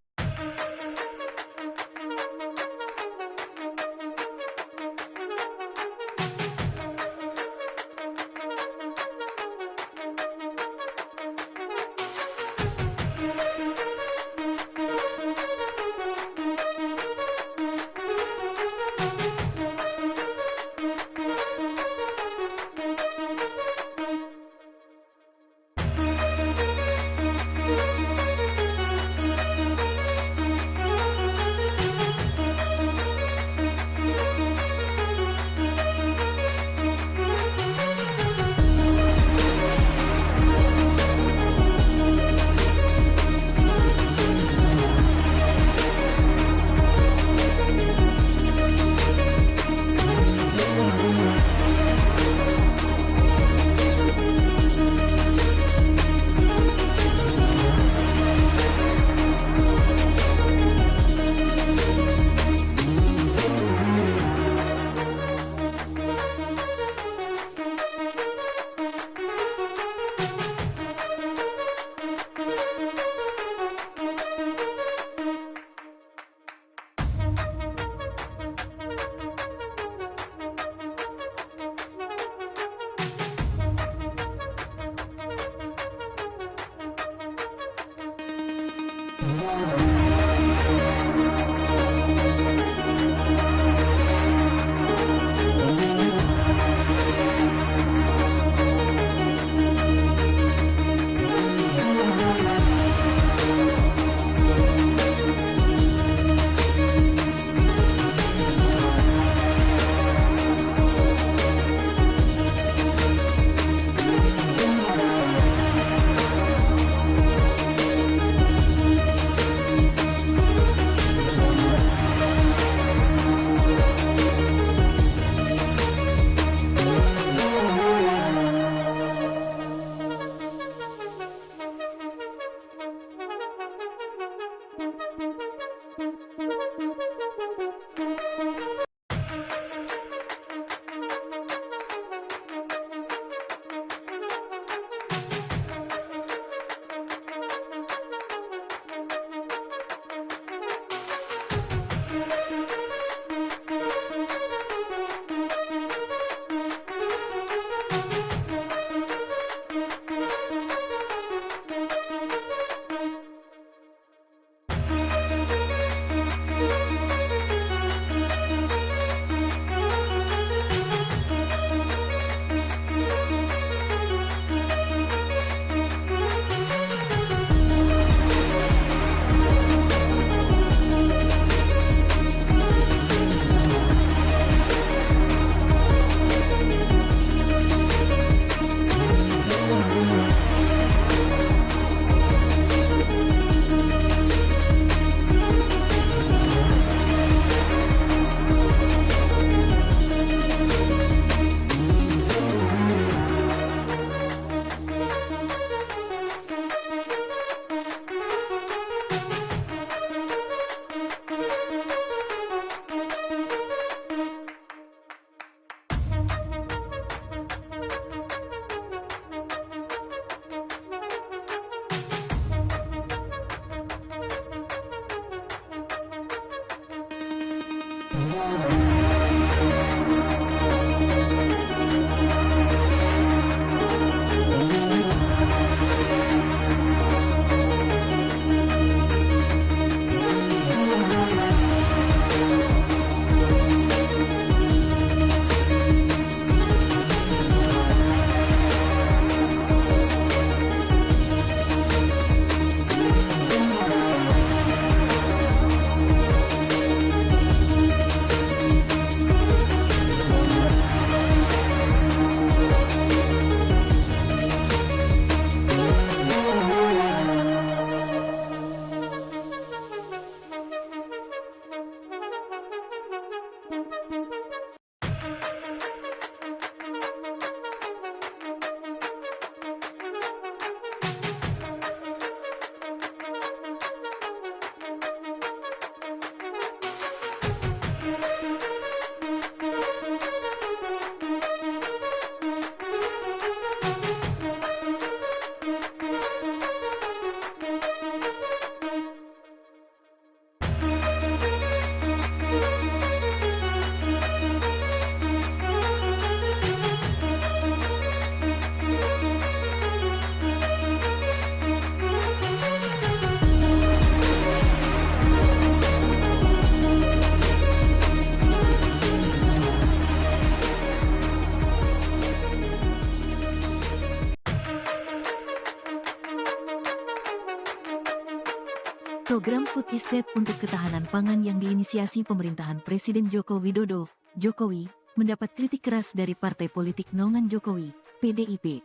Program Food Estate untuk ketahanan pangan yang diinisiasi pemerintahan Presiden Joko Widodo, Jokowi, mendapat kritik keras dari Partai Politik Naungan Jokowi, PDIP.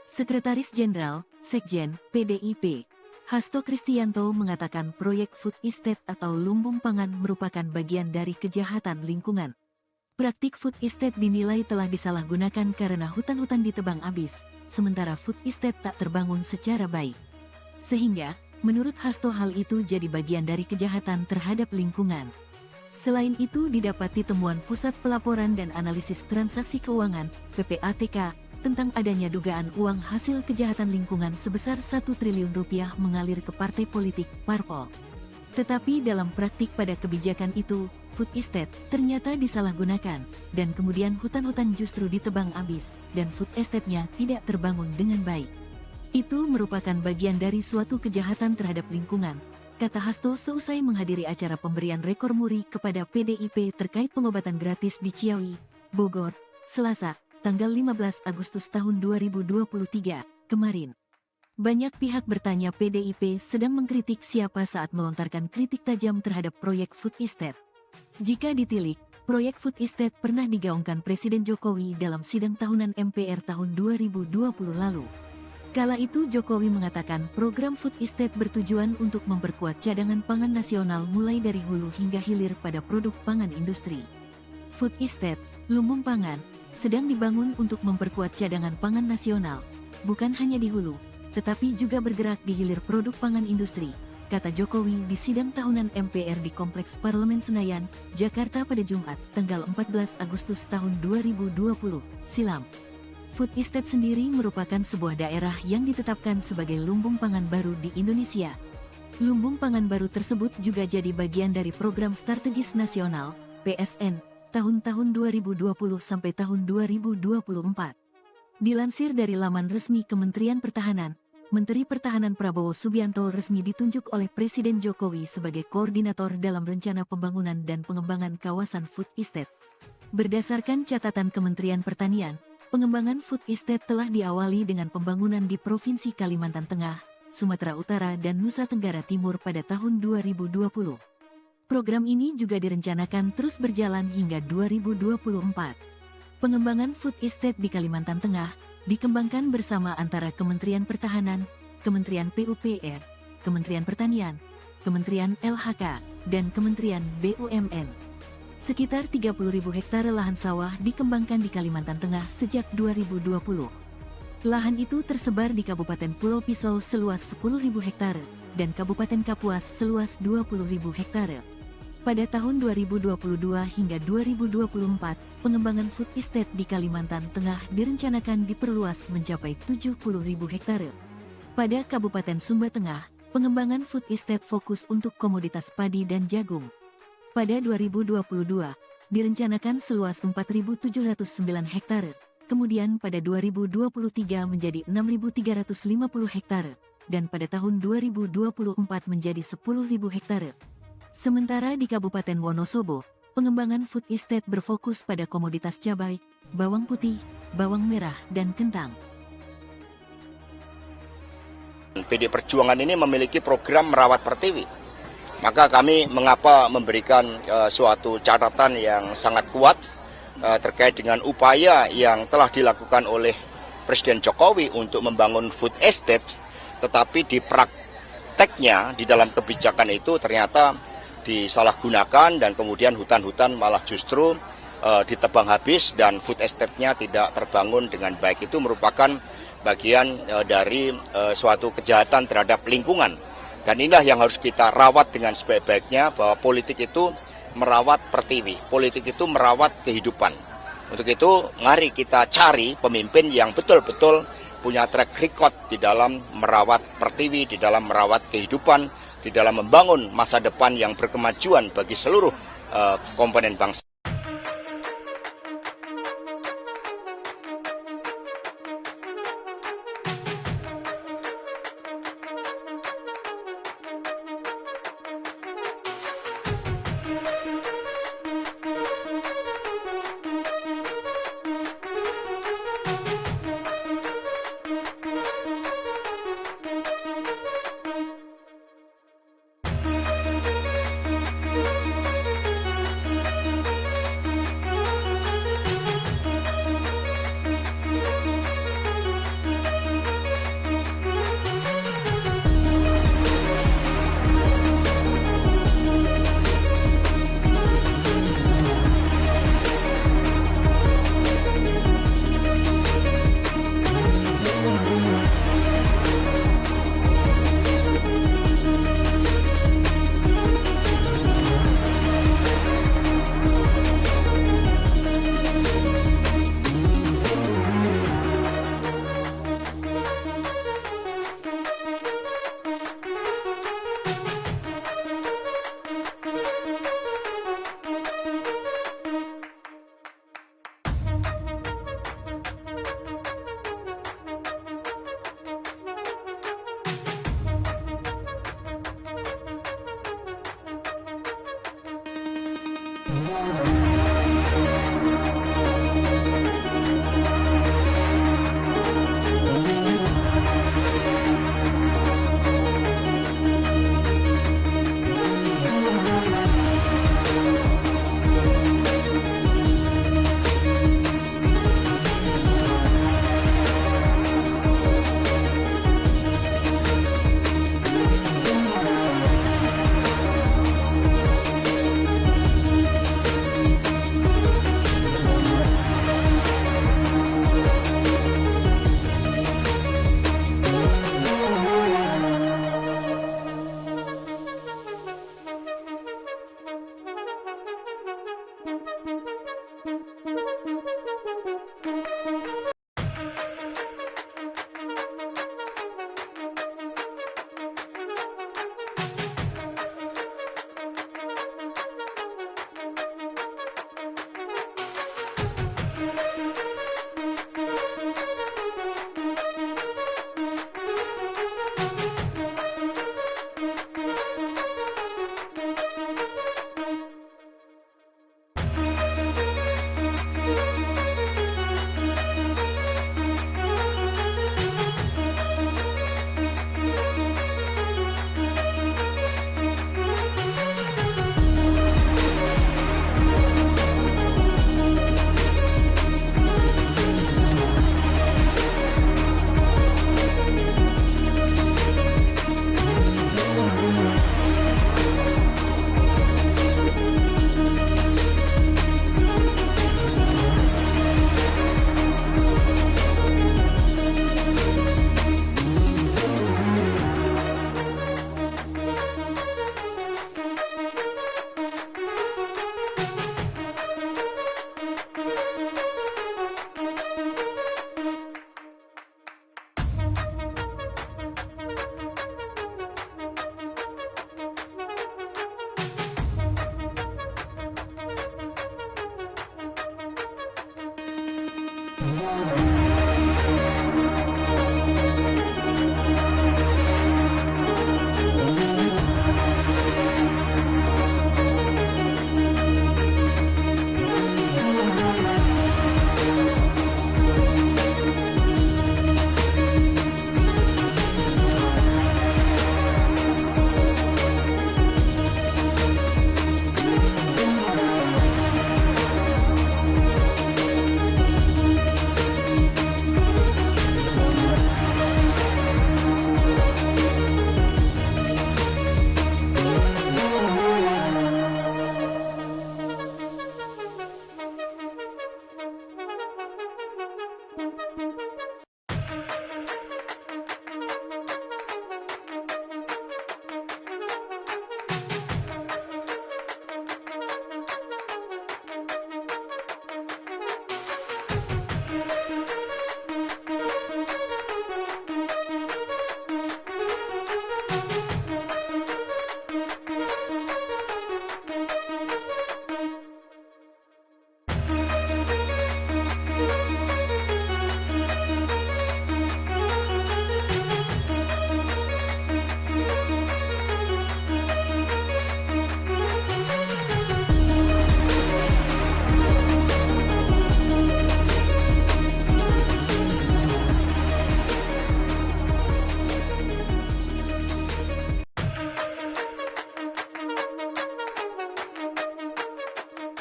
Sekretaris Jenderal, Sekjen, PDIP, Hasto Kristianto mengatakan proyek Food Estate atau lumbung pangan merupakan bagian dari kejahatan lingkungan. Praktik Food Estate dinilai telah disalahgunakan karena hutan-hutan ditebang habis, sementara Food Estate tak terbangun secara baik. Sehingga, menurut Hasto hal itu jadi bagian dari kejahatan terhadap lingkungan. Selain itu didapati temuan Pusat Pelaporan dan Analisis Transaksi Keuangan, PPATK, tentang adanya dugaan uang hasil kejahatan lingkungan sebesar 1 triliun rupiah mengalir ke partai politik, parpol. Tetapi dalam praktik pada kebijakan itu, Food Estate ternyata disalahgunakan, dan kemudian hutan-hutan justru ditebang habis, dan Food Estate-nya tidak terbangun dengan baik. Itu merupakan bagian dari suatu kejahatan terhadap lingkungan, kata Hasto seusai menghadiri acara pemberian rekor muri kepada PDIP terkait pengobatan gratis di Ciawi, Bogor, Selasa, tanggal 15 Agustus tahun 2023, kemarin. Banyak pihak bertanya PDIP sedang mengkritik siapa saat melontarkan kritik tajam terhadap proyek Food Estate. Jika ditilik, proyek Food Estate pernah digaungkan Presiden Jokowi dalam sidang tahunan MPR tahun 2020 lalu. Kala itu Jokowi mengatakan program Food Estate bertujuan untuk memperkuat cadangan pangan nasional mulai dari hulu hingga hilir pada produk pangan industri. Food Estate, lumbung pangan, sedang dibangun untuk memperkuat cadangan pangan nasional, bukan hanya di hulu, tetapi juga bergerak di hilir produk pangan industri, kata Jokowi di sidang tahunan MPR di Kompleks Parlemen Senayan, Jakarta pada Jumat, tanggal 14 Agustus tahun 2020, silam. Food Estate sendiri merupakan sebuah daerah yang ditetapkan sebagai lumbung pangan baru di Indonesia. Lumbung pangan baru tersebut juga jadi bagian dari Program Strategis Nasional, PSN, tahun-tahun 2020 sampai tahun 2024. Dilansir dari laman resmi Kementerian Pertahanan, Menteri Pertahanan Prabowo Subianto resmi ditunjuk oleh Presiden Jokowi sebagai koordinator dalam rencana pembangunan dan pengembangan kawasan Food Estate. Berdasarkan catatan Kementerian Pertanian, pengembangan Food Estate telah diawali dengan pembangunan di Provinsi Kalimantan Tengah, Sumatera Utara dan Nusa Tenggara Timur pada tahun 2020. Program ini juga direncanakan terus berjalan hingga 2024. Pengembangan Food Estate di Kalimantan Tengah dikembangkan bersama antara Kementerian Pertahanan, Kementerian PUPR, Kementerian Pertanian, Kementerian LHK, dan Kementerian BUMN. Sekitar 30.000 hektare lahan sawah dikembangkan di Kalimantan Tengah sejak 2020. Lahan itu tersebar di Kabupaten Pulau Pisau seluas 10.000 hektare dan Kabupaten Kapuas seluas 20.000 hektare. Pada tahun 2022 hingga 2024, pengembangan Food Estate di Kalimantan Tengah direncanakan diperluas mencapai 70.000 hektare. Pada Kabupaten Sumba Tengah, pengembangan Food Estate fokus untuk komoditas padi dan jagung. Pada 2022, direncanakan seluas 4.709 hektare, kemudian pada 2023 menjadi 6.350 hektare, dan pada tahun 2024 menjadi 10.000 hektare. Sementara di Kabupaten Wonosobo, pengembangan food estate berfokus pada komoditas cabai, bawang putih, bawang merah, dan kentang. PD Perjuangan ini memiliki program merawat pertiwi. Maka kami mengapa memberikan suatu catatan yang sangat kuat terkait dengan upaya yang telah dilakukan oleh Presiden Jokowi untuk membangun food estate, tetapi di prakteknya di dalam kebijakan itu ternyata disalahgunakan dan kemudian hutan-hutan malah justru ditebang habis dan food estate-nya tidak terbangun dengan baik. Itu merupakan bagian dari suatu kejahatan terhadap lingkungan. Dan inilah yang harus kita rawat dengan sebaik-baiknya, bahwa politik itu merawat pertiwi, politik itu merawat kehidupan. Untuk itu mari kita cari pemimpin yang betul-betul punya track record di dalam merawat pertiwi, di dalam merawat kehidupan, di dalam membangun masa depan yang berkemajuan bagi seluruh komponen bangsa.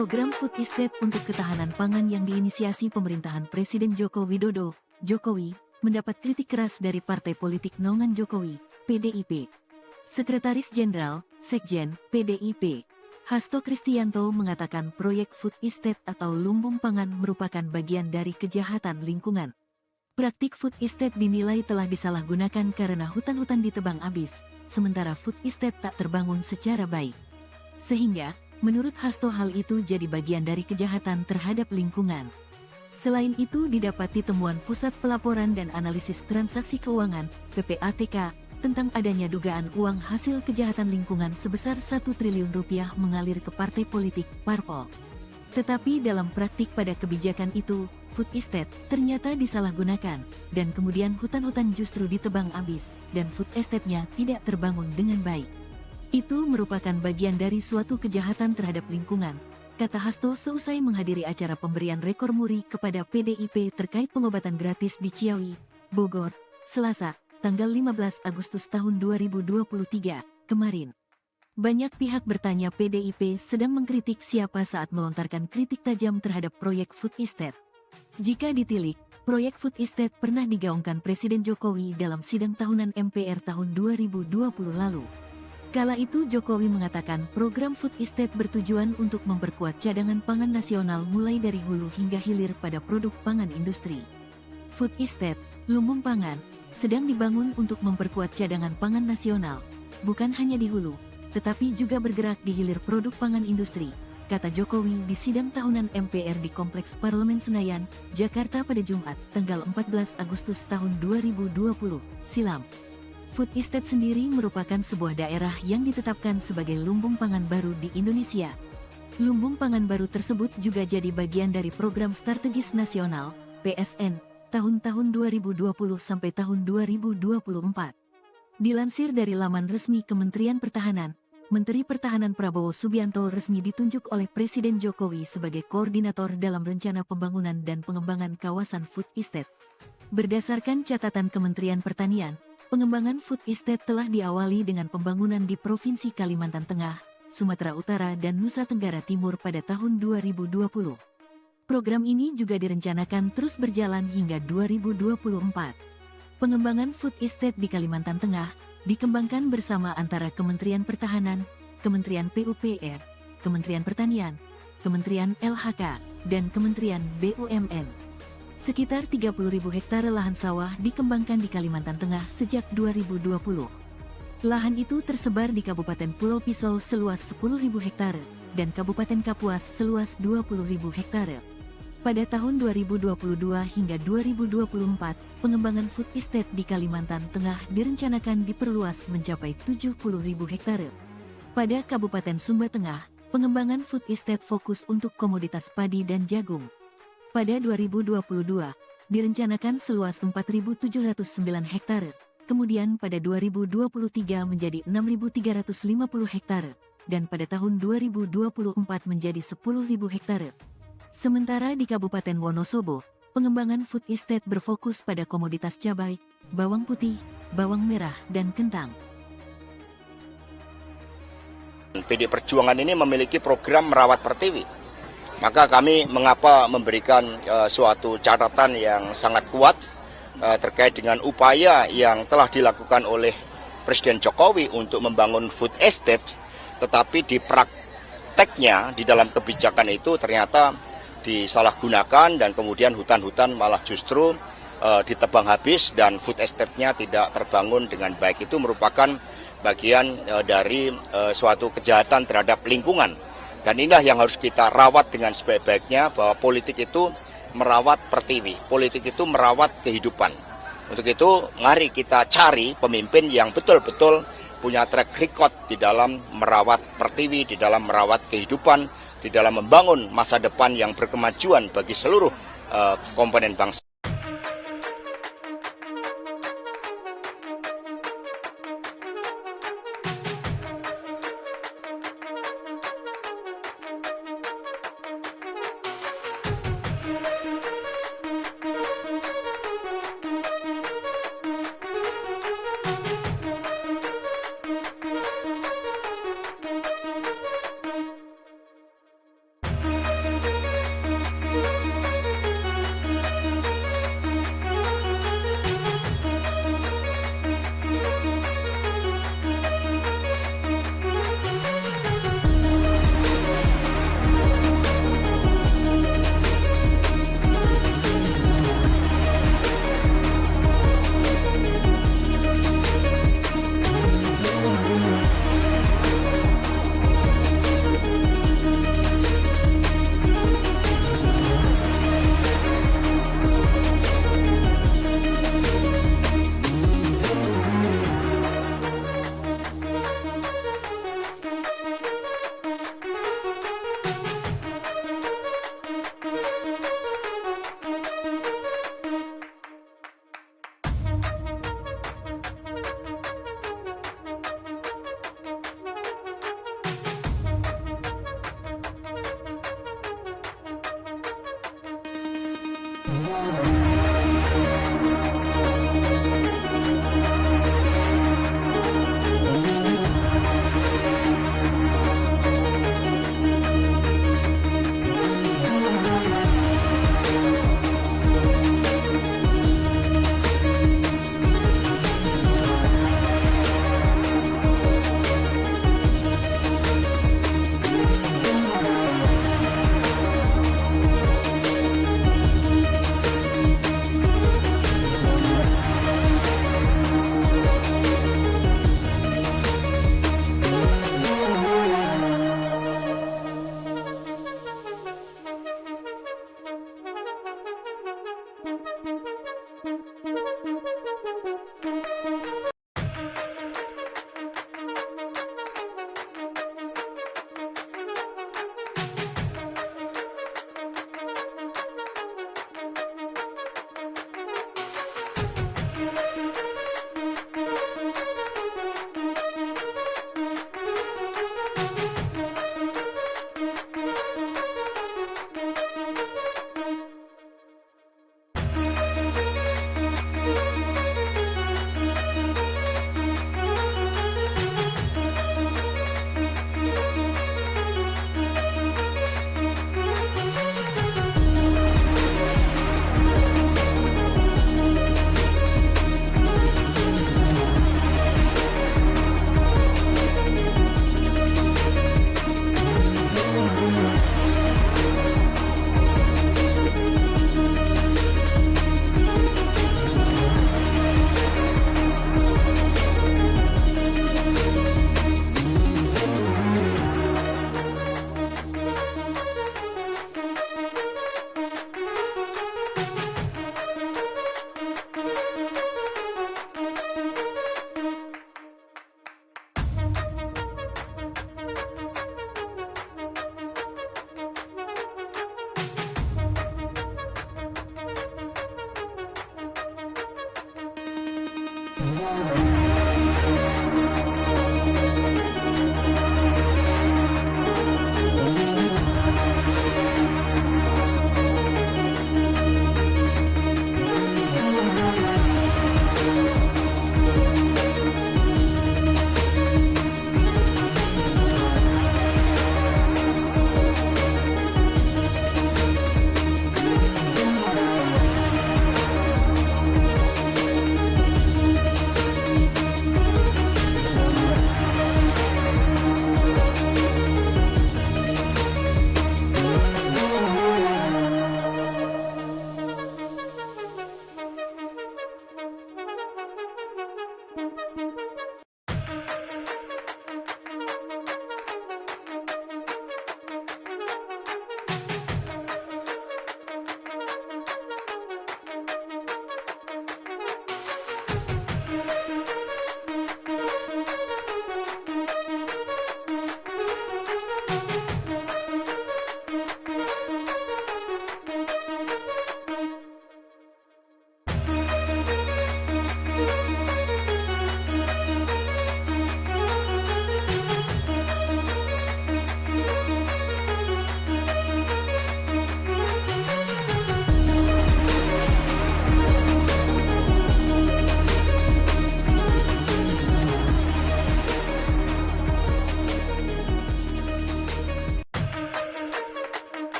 Program Food Estate untuk ketahanan pangan yang diinisiasi pemerintahan Presiden Joko Widodo, Jokowi, mendapat kritik keras dari Partai Politik Naungan Jokowi, PDIP. Sekretaris Jenderal, Sekjen, PDIP, Hasto Kristianto mengatakan proyek Food Estate atau lumbung pangan merupakan bagian dari kejahatan lingkungan. Praktik Food Estate dinilai telah disalahgunakan karena hutan-hutan ditebang habis, sementara Food Estate tak terbangun secara baik. Sehingga, menurut Hasto hal itu jadi bagian dari kejahatan terhadap lingkungan. Selain itu didapati temuan Pusat Pelaporan dan Analisis Transaksi Keuangan, PPATK, tentang adanya dugaan uang hasil kejahatan lingkungan sebesar 1 triliun rupiah mengalir ke partai politik, parpol. Tetapi dalam praktik pada kebijakan itu, Food Estate ternyata disalahgunakan, dan kemudian hutan-hutan justru ditebang habis, dan Food Estate-nya tidak terbangun dengan baik. Itu merupakan bagian dari suatu kejahatan terhadap lingkungan, kata Hasto seusai menghadiri acara pemberian rekor muri kepada PDIP terkait pengobatan gratis di Ciawi, Bogor, Selasa, tanggal 15 Agustus tahun 2023, kemarin. Banyak pihak bertanya PDIP sedang mengkritik siapa saat melontarkan kritik tajam terhadap proyek Food Estate. Jika ditilik, proyek Food Estate pernah digaungkan Presiden Jokowi dalam sidang tahunan MPR tahun 2020 lalu. Kala itu Jokowi mengatakan program Food Estate bertujuan untuk memperkuat cadangan pangan nasional mulai dari hulu hingga hilir pada produk pangan industri. Food Estate, lumbung pangan, sedang dibangun untuk memperkuat cadangan pangan nasional, bukan hanya di hulu, tetapi juga bergerak di hilir produk pangan industri, kata Jokowi di sidang tahunan MPR di Kompleks Parlemen Senayan, Jakarta pada Jumat, tanggal 14 Agustus tahun 2020, silam. Food Estate sendiri merupakan sebuah daerah yang ditetapkan sebagai lumbung pangan baru di Indonesia. Lumbung pangan baru tersebut juga jadi bagian dari Program Strategis Nasional, PSN, tahun-tahun 2020 sampai tahun 2024. Dilansir dari laman resmi Kementerian Pertahanan, Menteri Pertahanan Prabowo Subianto resmi ditunjuk oleh Presiden Jokowi sebagai koordinator dalam rencana pembangunan dan pengembangan kawasan Food Estate. Berdasarkan catatan Kementerian Pertanian, pengembangan Food Estate telah diawali dengan pembangunan di Provinsi Kalimantan Tengah, Sumatera Utara dan Nusa Tenggara Timur pada tahun 2020. Program ini juga direncanakan terus berjalan hingga 2024. Pengembangan Food Estate di Kalimantan Tengah dikembangkan bersama antara Kementerian Pertahanan, Kementerian PUPR, Kementerian Pertanian, Kementerian LHK, dan Kementerian BUMN. Sekitar 30.000 hektare lahan sawah dikembangkan di Kalimantan Tengah sejak 2020. Lahan itu tersebar di Kabupaten Pulau Pisau seluas 10.000 hektare dan Kabupaten Kapuas seluas 20.000 hektare. Pada tahun 2022 hingga 2024, pengembangan Food Estate di Kalimantan Tengah direncanakan diperluas mencapai 70.000 hektare. Pada Kabupaten Sumba Tengah, pengembangan Food Estate fokus untuk komoditas padi dan jagung. Pada 2022, direncanakan seluas 4.709 hektare, kemudian pada 2023 menjadi 6.350 hektare, dan pada tahun 2024 menjadi 10.000 hektare. Sementara di Kabupaten Wonosobo, pengembangan food estate berfokus pada komoditas cabai, bawang putih, bawang merah, dan kentang. PD Perjuangan ini memiliki program merawat pertiwi. Maka kami mengapa memberikan suatu catatan yang sangat kuat terkait dengan upaya yang telah dilakukan oleh Presiden Jokowi untuk membangun food estate, tetapi di prakteknya di dalam kebijakan itu ternyata disalahgunakan dan kemudian hutan-hutan malah justru ditebang habis dan food estate-nya tidak terbangun dengan baik. Itu merupakan bagian dari suatu kejahatan terhadap lingkungan. Dan inilah yang harus kita rawat dengan sebaik-baiknya, bahwa politik itu merawat pertiwi, politik itu merawat kehidupan. Untuk itu, mari kita cari pemimpin yang betul-betul punya track record di dalam merawat pertiwi, di dalam merawat kehidupan, di dalam membangun masa depan yang berkemajuan bagi seluruh komponen bangsa.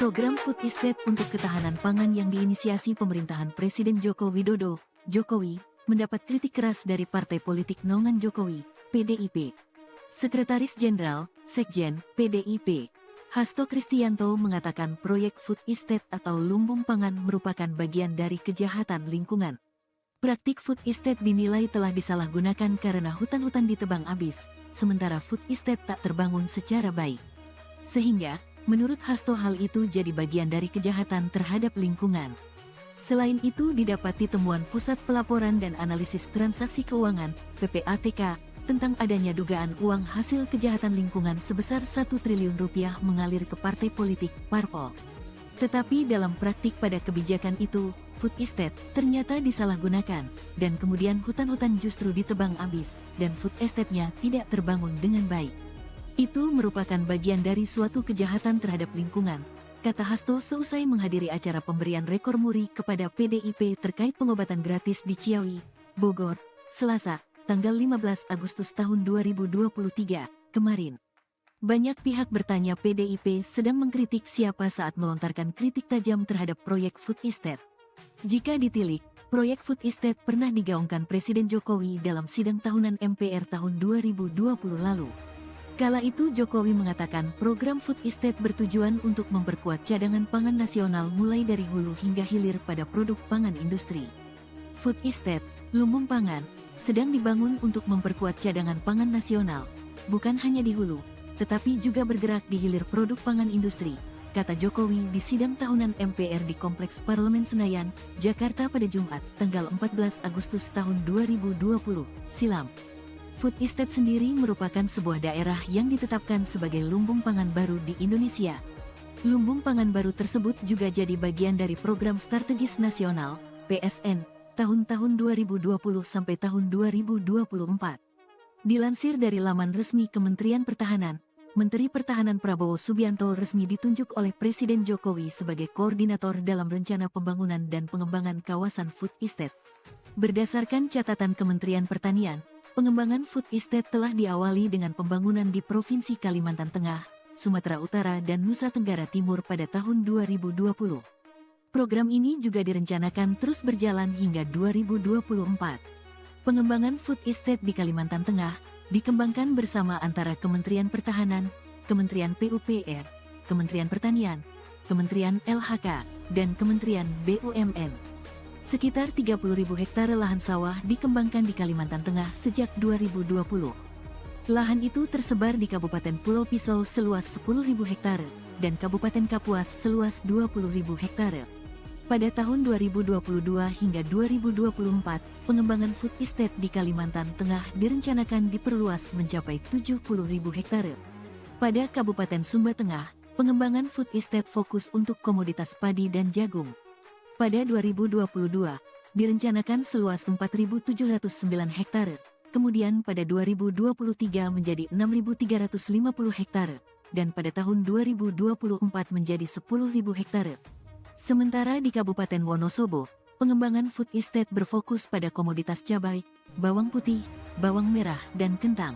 Program Food Estate untuk ketahanan pangan yang diinisiasi pemerintahan Presiden Joko Widodo, Jokowi, mendapat kritik keras dari Partai Politik Naungan Jokowi, PDIP. Sekretaris Jenderal, Sekjen, PDIP, Hasto Kristianto mengatakan proyek Food Estate atau lumbung pangan merupakan bagian dari kejahatan lingkungan. Praktik Food Estate dinilai telah disalahgunakan karena hutan-hutan ditebang habis, sementara Food Estate tak terbangun secara baik. Sehingga, menurut Hasto hal itu jadi bagian dari kejahatan terhadap lingkungan. Selain itu didapati temuan Pusat Pelaporan dan Analisis Transaksi Keuangan, PPATK, tentang adanya dugaan uang hasil kejahatan lingkungan sebesar 1 triliun rupiah mengalir ke partai politik, parpol. Tetapi dalam praktik pada kebijakan itu, Food Estate ternyata disalahgunakan, dan kemudian hutan-hutan justru ditebang habis, dan Food Estate-nya tidak terbangun dengan baik. Itu merupakan bagian dari suatu kejahatan terhadap lingkungan, kata Hasto seusai menghadiri acara pemberian rekor muri kepada PDIP terkait pengobatan gratis di Ciawi, Bogor, Selasa, tanggal 15 Agustus tahun 2023, kemarin. Banyak pihak bertanya PDIP sedang mengkritik siapa saat melontarkan kritik tajam terhadap proyek Food Estate. Jika ditilik, proyek Food Estate pernah digaungkan Presiden Jokowi dalam sidang tahunan MPR tahun 2020 lalu. Kala itu Jokowi mengatakan program Food Estate bertujuan untuk memperkuat cadangan pangan nasional mulai dari hulu hingga hilir pada produk pangan industri. Food Estate, lumbung pangan, sedang dibangun untuk memperkuat cadangan pangan nasional, bukan hanya di hulu, tetapi juga bergerak di hilir produk pangan industri, kata Jokowi di sidang tahunan MPR di Kompleks Parlemen Senayan, Jakarta pada Jumat, tanggal 14 Agustus tahun 2020, silam. Food Estate sendiri merupakan sebuah daerah yang ditetapkan sebagai lumbung pangan baru di Indonesia. Lumbung pangan baru tersebut juga jadi bagian dari Program Strategis Nasional, PSN, tahun-tahun 2020 sampai tahun 2024. Dilansir dari laman resmi Kementerian Pertahanan, Menteri Pertahanan Prabowo Subianto resmi ditunjuk oleh Presiden Jokowi sebagai koordinator dalam rencana pembangunan dan pengembangan kawasan Food Estate. Berdasarkan catatan Kementerian Pertanian, pengembangan Food Estate telah diawali dengan pembangunan di Provinsi Kalimantan Tengah, Sumatera Utara dan Nusa Tenggara Timur pada tahun 2020. Program ini juga direncanakan terus berjalan hingga 2024. Pengembangan Food Estate di Kalimantan Tengah dikembangkan bersama antara Kementerian Pertahanan, Kementerian PUPR, Kementerian Pertanian, Kementerian LHK, dan Kementerian BUMN. Sekitar 30.000 hektare lahan sawah dikembangkan di Kalimantan Tengah sejak 2020. Lahan itu tersebar di Kabupaten Pulau Pisau seluas 10.000 hektare dan Kabupaten Kapuas seluas 20.000 hektare. Pada tahun 2022 hingga 2024, pengembangan Food Estate di Kalimantan Tengah direncanakan diperluas mencapai 70.000 hektare. Pada Kabupaten Sumba Tengah, pengembangan Food Estate fokus untuk komoditas padi dan jagung. Pada 2022, direncanakan seluas 4.709 hektare, kemudian pada 2023 menjadi 6.350 hektare, dan pada tahun 2024 menjadi 10.000 hektare. Sementara di Kabupaten Wonosobo, pengembangan food estate berfokus pada komoditas cabai, bawang putih, bawang merah, dan kentang.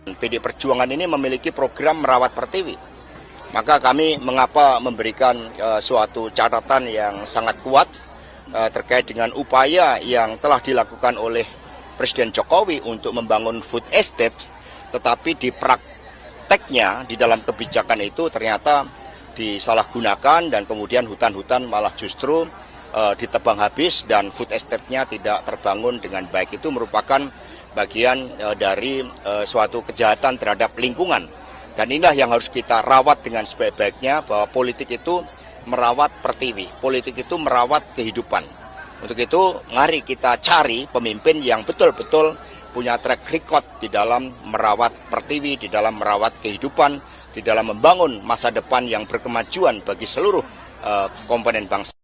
PD Perjuangan ini memiliki program merawat pertiwi. Maka kami mengapa memberikan suatu catatan yang sangat kuat terkait dengan upaya yang telah dilakukan oleh Presiden Jokowi untuk membangun food estate, tetapi di prakteknya di dalam kebijakan itu ternyata disalahgunakan dan kemudian hutan-hutan malah justru ditebang habis dan food estate-nya tidak terbangun dengan baik. Itu merupakan bagian dari suatu kejahatan terhadap lingkungan. Dan inilah yang harus kita rawat dengan sebaik-baiknya, bahwa politik itu merawat pertiwi, politik itu merawat kehidupan. Untuk itu mari kita cari pemimpin yang betul-betul punya track record di dalam merawat pertiwi, di dalam merawat kehidupan, di dalam membangun masa depan yang berkemajuan bagi seluruh komponen bangsa.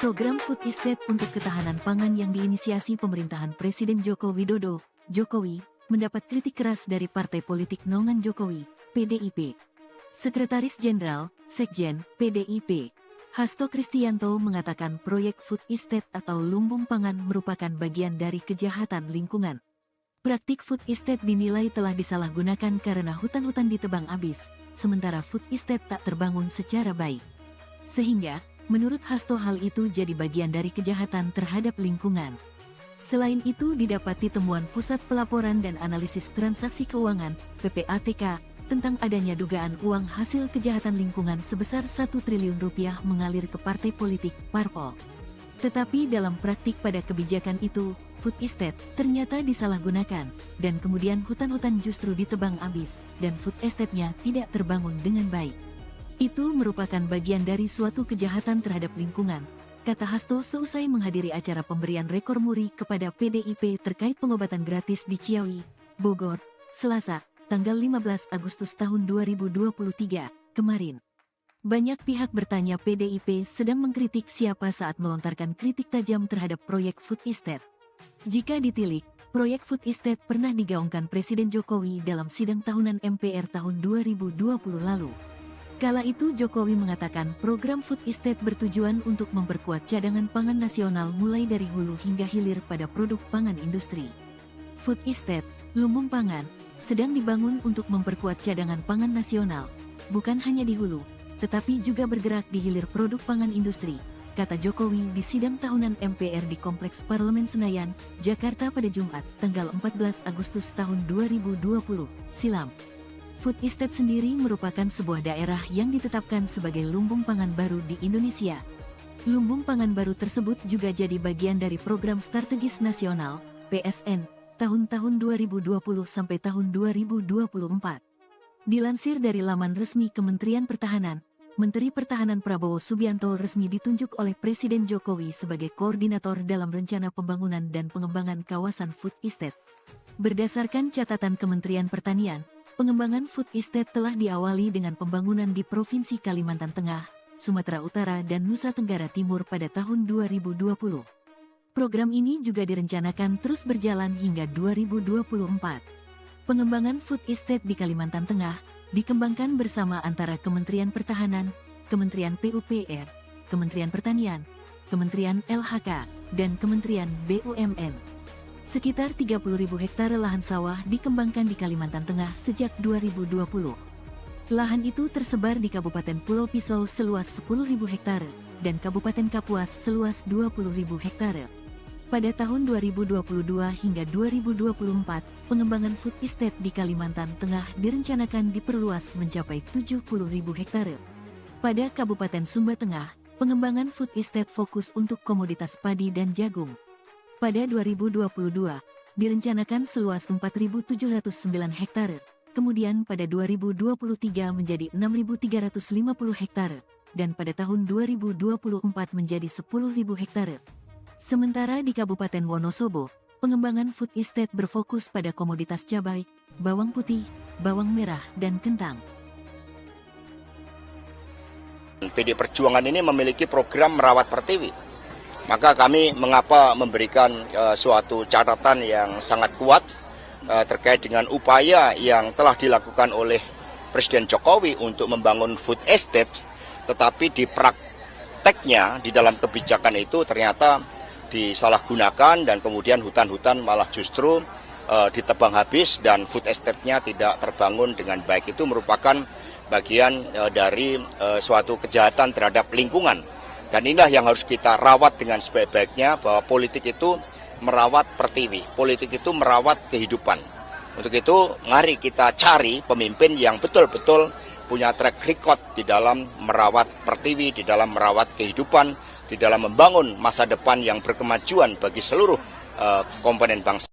Program Food Estate untuk ketahanan pangan yang diinisiasi pemerintahan Presiden Joko Widodo, Jokowi, mendapat kritik keras dari Partai Politik Naungan Jokowi, PDIP. Sekretaris Jenderal, Sekjen, PDIP, Hasto Kristianto mengatakan proyek Food Estate atau lumbung pangan merupakan bagian dari kejahatan lingkungan. Praktik Food Estate dinilai telah disalahgunakan karena hutan-hutan ditebang habis, sementara Food Estate tak terbangun secara baik. Sehingga, menurut Hasto hal itu jadi bagian dari kejahatan terhadap lingkungan. Selain itu didapati temuan Pusat Pelaporan dan Analisis Transaksi Keuangan, PPATK, tentang adanya dugaan uang hasil kejahatan lingkungan sebesar 1 triliun rupiah mengalir ke partai politik, parpol. Tetapi dalam praktik pada kebijakan itu, Food Estate ternyata disalahgunakan, dan kemudian hutan-hutan justru ditebang habis, dan Food Estate-nya tidak terbangun dengan baik. Itu merupakan bagian dari suatu kejahatan terhadap lingkungan, kata Hasto seusai menghadiri acara pemberian rekor muri kepada PDIP terkait pengobatan gratis di Ciawi, Bogor, Selasa, tanggal 15 Agustus tahun 2023, kemarin. Banyak pihak bertanya PDIP sedang mengkritik siapa saat melontarkan kritik tajam terhadap proyek Food Estate. Jika ditilik, proyek Food Estate pernah digaungkan Presiden Jokowi dalam sidang tahunan MPR tahun 2020 lalu. Kala itu Jokowi mengatakan program Food Estate bertujuan untuk memperkuat cadangan pangan nasional mulai dari hulu hingga hilir pada produk pangan industri. Food Estate, lumbung pangan, sedang dibangun untuk memperkuat cadangan pangan nasional, bukan hanya di hulu, tetapi juga bergerak di hilir produk pangan industri, kata Jokowi di sidang tahunan MPR di Kompleks Parlemen Senayan, Jakarta pada Jumat, tanggal 14 Agustus tahun 2020, silam. Food Estate sendiri merupakan sebuah daerah yang ditetapkan sebagai lumbung pangan baru di Indonesia. Lumbung pangan baru tersebut juga jadi bagian dari Program Strategis Nasional, PSN, tahun-tahun 2020 sampai tahun 2024. Dilansir dari laman resmi Kementerian Pertahanan, Menteri Pertahanan Prabowo Subianto resmi ditunjuk oleh Presiden Jokowi sebagai koordinator dalam rencana pembangunan dan pengembangan kawasan Food Estate. Berdasarkan catatan Kementerian Pertanian, pengembangan Food Estate telah diawali dengan pembangunan di Provinsi Kalimantan Tengah, Sumatera Utara dan Nusa Tenggara Timur pada tahun 2020. Program ini juga direncanakan terus berjalan hingga 2024. Pengembangan Food Estate di Kalimantan Tengah dikembangkan bersama antara Kementerian Pertahanan, Kementerian PUPR, Kementerian Pertanian, Kementerian LHK, dan Kementerian BUMN. Sekitar 30.000 hektar lahan sawah dikembangkan di Kalimantan Tengah sejak 2020. Lahan itu tersebar di Kabupaten Pulau Pisau seluas 10.000 hektar dan Kabupaten Kapuas seluas 20.000 hektar. Pada tahun 2022 hingga 2024, pengembangan Food Estate di Kalimantan Tengah direncanakan diperluas mencapai 70.000 hektar. Pada Kabupaten Sumba Tengah, pengembangan Food Estate fokus untuk komoditas padi dan jagung. Pada 2022, direncanakan seluas 4.709 hektare, kemudian pada 2023 menjadi 6.350 hektare, dan pada tahun 2024 menjadi 10.000 hektare. Sementara di Kabupaten Wonosobo, pengembangan food estate berfokus pada komoditas cabai, bawang putih, bawang merah, dan kentang. PD Perjuangan ini memiliki program merawat pertiwi. Maka kami mengapa memberikan suatu catatan yang sangat kuat terkait dengan upaya yang telah dilakukan oleh Presiden Jokowi untuk membangun food estate, tetapi di prakteknya di dalam kebijakan itu ternyata disalahgunakan dan kemudian hutan-hutan malah justru ditebang habis dan food estate-nya tidak terbangun dengan baik. Itu merupakan bagian dari suatu kejahatan terhadap lingkungan. Dan inilah yang harus kita rawat dengan sebaik-baiknya, bahwa politik itu merawat pertiwi, politik itu merawat kehidupan. Untuk itu mari kita cari pemimpin yang betul-betul punya track record di dalam merawat pertiwi, di dalam merawat kehidupan, di dalam membangun masa depan yang berkemajuan bagi seluruh komponen bangsa.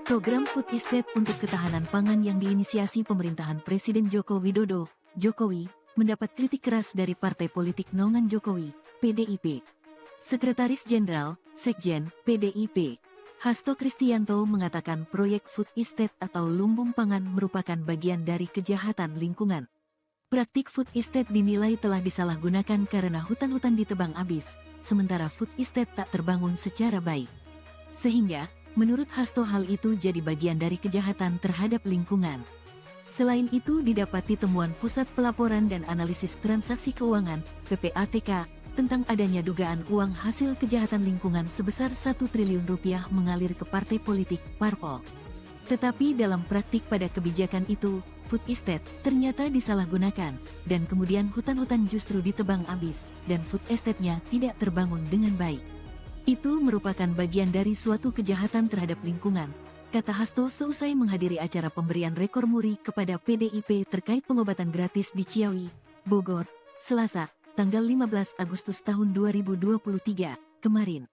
Program Food Estate untuk ketahanan pangan yang diinisiasi pemerintahan Presiden Joko Widodo, Jokowi, mendapat kritik keras dari Partai Politik Naungan Jokowi, PDIP. Sekretaris Jenderal, Sekjen, PDIP, Hasto Kristianto mengatakan proyek Food Estate atau lumbung pangan merupakan bagian dari kejahatan lingkungan. Praktik Food Estate dinilai telah disalahgunakan karena hutan-hutan ditebang habis, sementara Food Estate tak terbangun secara baik. Sehingga, menurut Hasto hal itu jadi bagian dari kejahatan terhadap lingkungan. Selain itu didapati temuan Pusat Pelaporan dan Analisis Transaksi Keuangan, PPATK, tentang adanya dugaan uang hasil kejahatan lingkungan sebesar 1 triliun rupiah mengalir ke partai politik, parpol. Tetapi dalam praktik pada kebijakan itu, Food Estate ternyata disalahgunakan, dan kemudian hutan-hutan justru ditebang habis, dan Food Estate-nya tidak terbangun dengan baik. Itu merupakan bagian dari suatu kejahatan terhadap lingkungan, kata Hasto seusai menghadiri acara pemberian rekor muri kepada PDIP terkait pengobatan gratis di Ciawi, Bogor, Selasa, tanggal 15 Agustus tahun 2023, kemarin.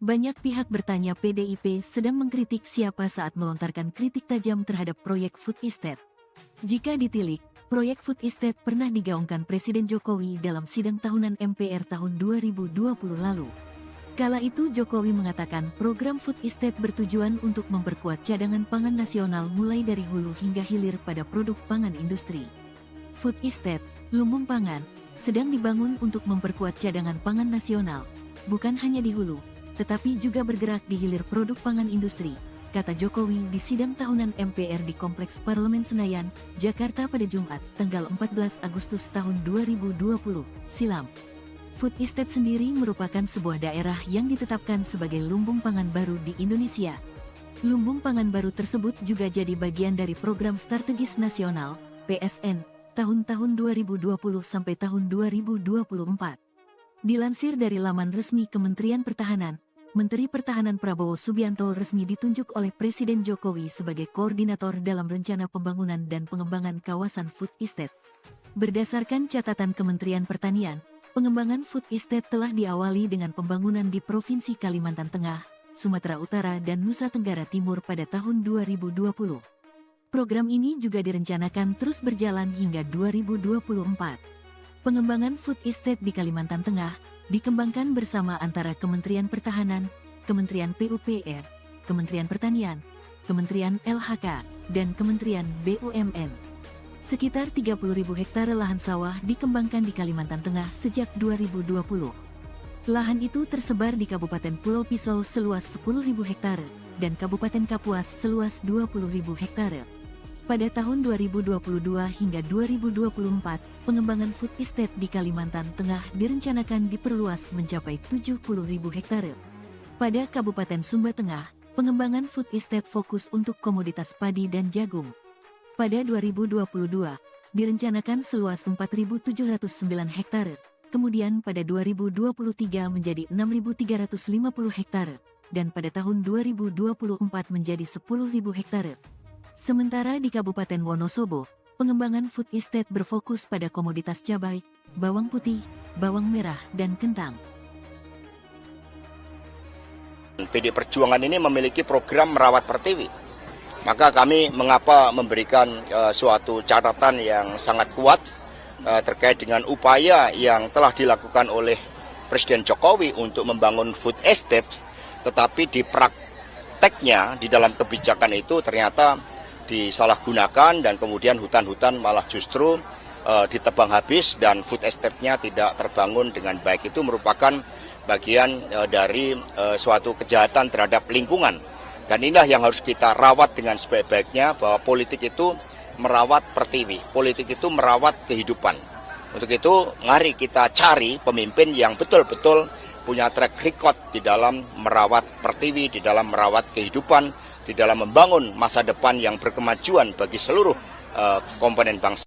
Banyak pihak bertanya PDIP sedang mengkritik siapa saat melontarkan kritik tajam terhadap proyek Food Estate. Jika ditilik, proyek Food Estate pernah digaungkan Presiden Jokowi dalam sidang tahunan MPR tahun 2020 lalu. Kala itu Jokowi mengatakan program Food Estate bertujuan untuk memperkuat cadangan pangan nasional mulai dari hulu hingga hilir pada produk pangan industri. Food Estate, lumbung pangan, sedang dibangun untuk memperkuat cadangan pangan nasional, bukan hanya di hulu, tetapi juga bergerak di hilir produk pangan industri, kata Jokowi di sidang tahunan MPR di Kompleks Parlemen Senayan, Jakarta pada Jumat, tanggal 14 Agustus tahun 2020, silam. Food Estate sendiri merupakan sebuah daerah yang ditetapkan sebagai lumbung pangan baru di Indonesia. Lumbung pangan baru tersebut juga jadi bagian dari Program Strategis Nasional, PSN, tahun-tahun 2020 sampai tahun 2024. Dilansir dari laman resmi Kementerian Pertahanan, Menteri Pertahanan Prabowo Subianto resmi ditunjuk oleh Presiden Jokowi sebagai koordinator dalam rencana pembangunan dan pengembangan kawasan Food Estate. Berdasarkan catatan Kementerian Pertanian, pengembangan Food Estate telah diawali dengan pembangunan di Provinsi Kalimantan Tengah, Sumatera Utara dan Nusa Tenggara Timur pada tahun 2020. Program ini juga direncanakan terus berjalan hingga 2024. Pengembangan Food Estate di Kalimantan Tengah dikembangkan bersama antara Kementerian Pertahanan, Kementerian PUPR, Kementerian Pertanian, Kementerian LHK, dan Kementerian BUMN. Sekitar 30.000 hektare lahan sawah dikembangkan di Kalimantan Tengah sejak 2020. Lahan itu tersebar di Kabupaten Pulau Pisau seluas 10.000 hektare dan Kabupaten Kapuas seluas 20.000 hektare. Pada tahun 2022 hingga 2024, pengembangan Food Estate di Kalimantan Tengah direncanakan diperluas mencapai 70.000 hektare. Pada Kabupaten Sumba Tengah, pengembangan Food Estate fokus untuk komoditas padi dan jagung. Pada 2022, direncanakan seluas 4.709 hektare, kemudian pada 2023 menjadi 6.350 hektare, dan pada tahun 2024 menjadi 10.000 hektare. Sementara di Kabupaten Wonosobo, pengembangan food estate berfokus pada komoditas cabai, bawang putih, bawang merah, dan kentang. PD Perjuangan ini memiliki program merawat pertiwi. Maka kami mengapa memberikan suatu catatan yang sangat kuat terkait dengan upaya yang telah dilakukan oleh Presiden Jokowi untuk membangun food estate, tetapi di prakteknya di dalam kebijakan itu ternyata disalahgunakan dan kemudian hutan-hutan malah justru ditebang habis dan food estate-nya tidak terbangun dengan baik. Itu merupakan bagian dari suatu kejahatan terhadap lingkungan. Dan inilah yang harus kita rawat dengan sebaik-baiknya, bahwa politik itu merawat pertiwi, politik itu merawat kehidupan. Untuk itu mari kita cari pemimpin yang betul-betul punya track record di dalam merawat pertiwi, di dalam merawat kehidupan, di dalam membangun masa depan yang berkemajuan bagi seluruh komponen bangsa.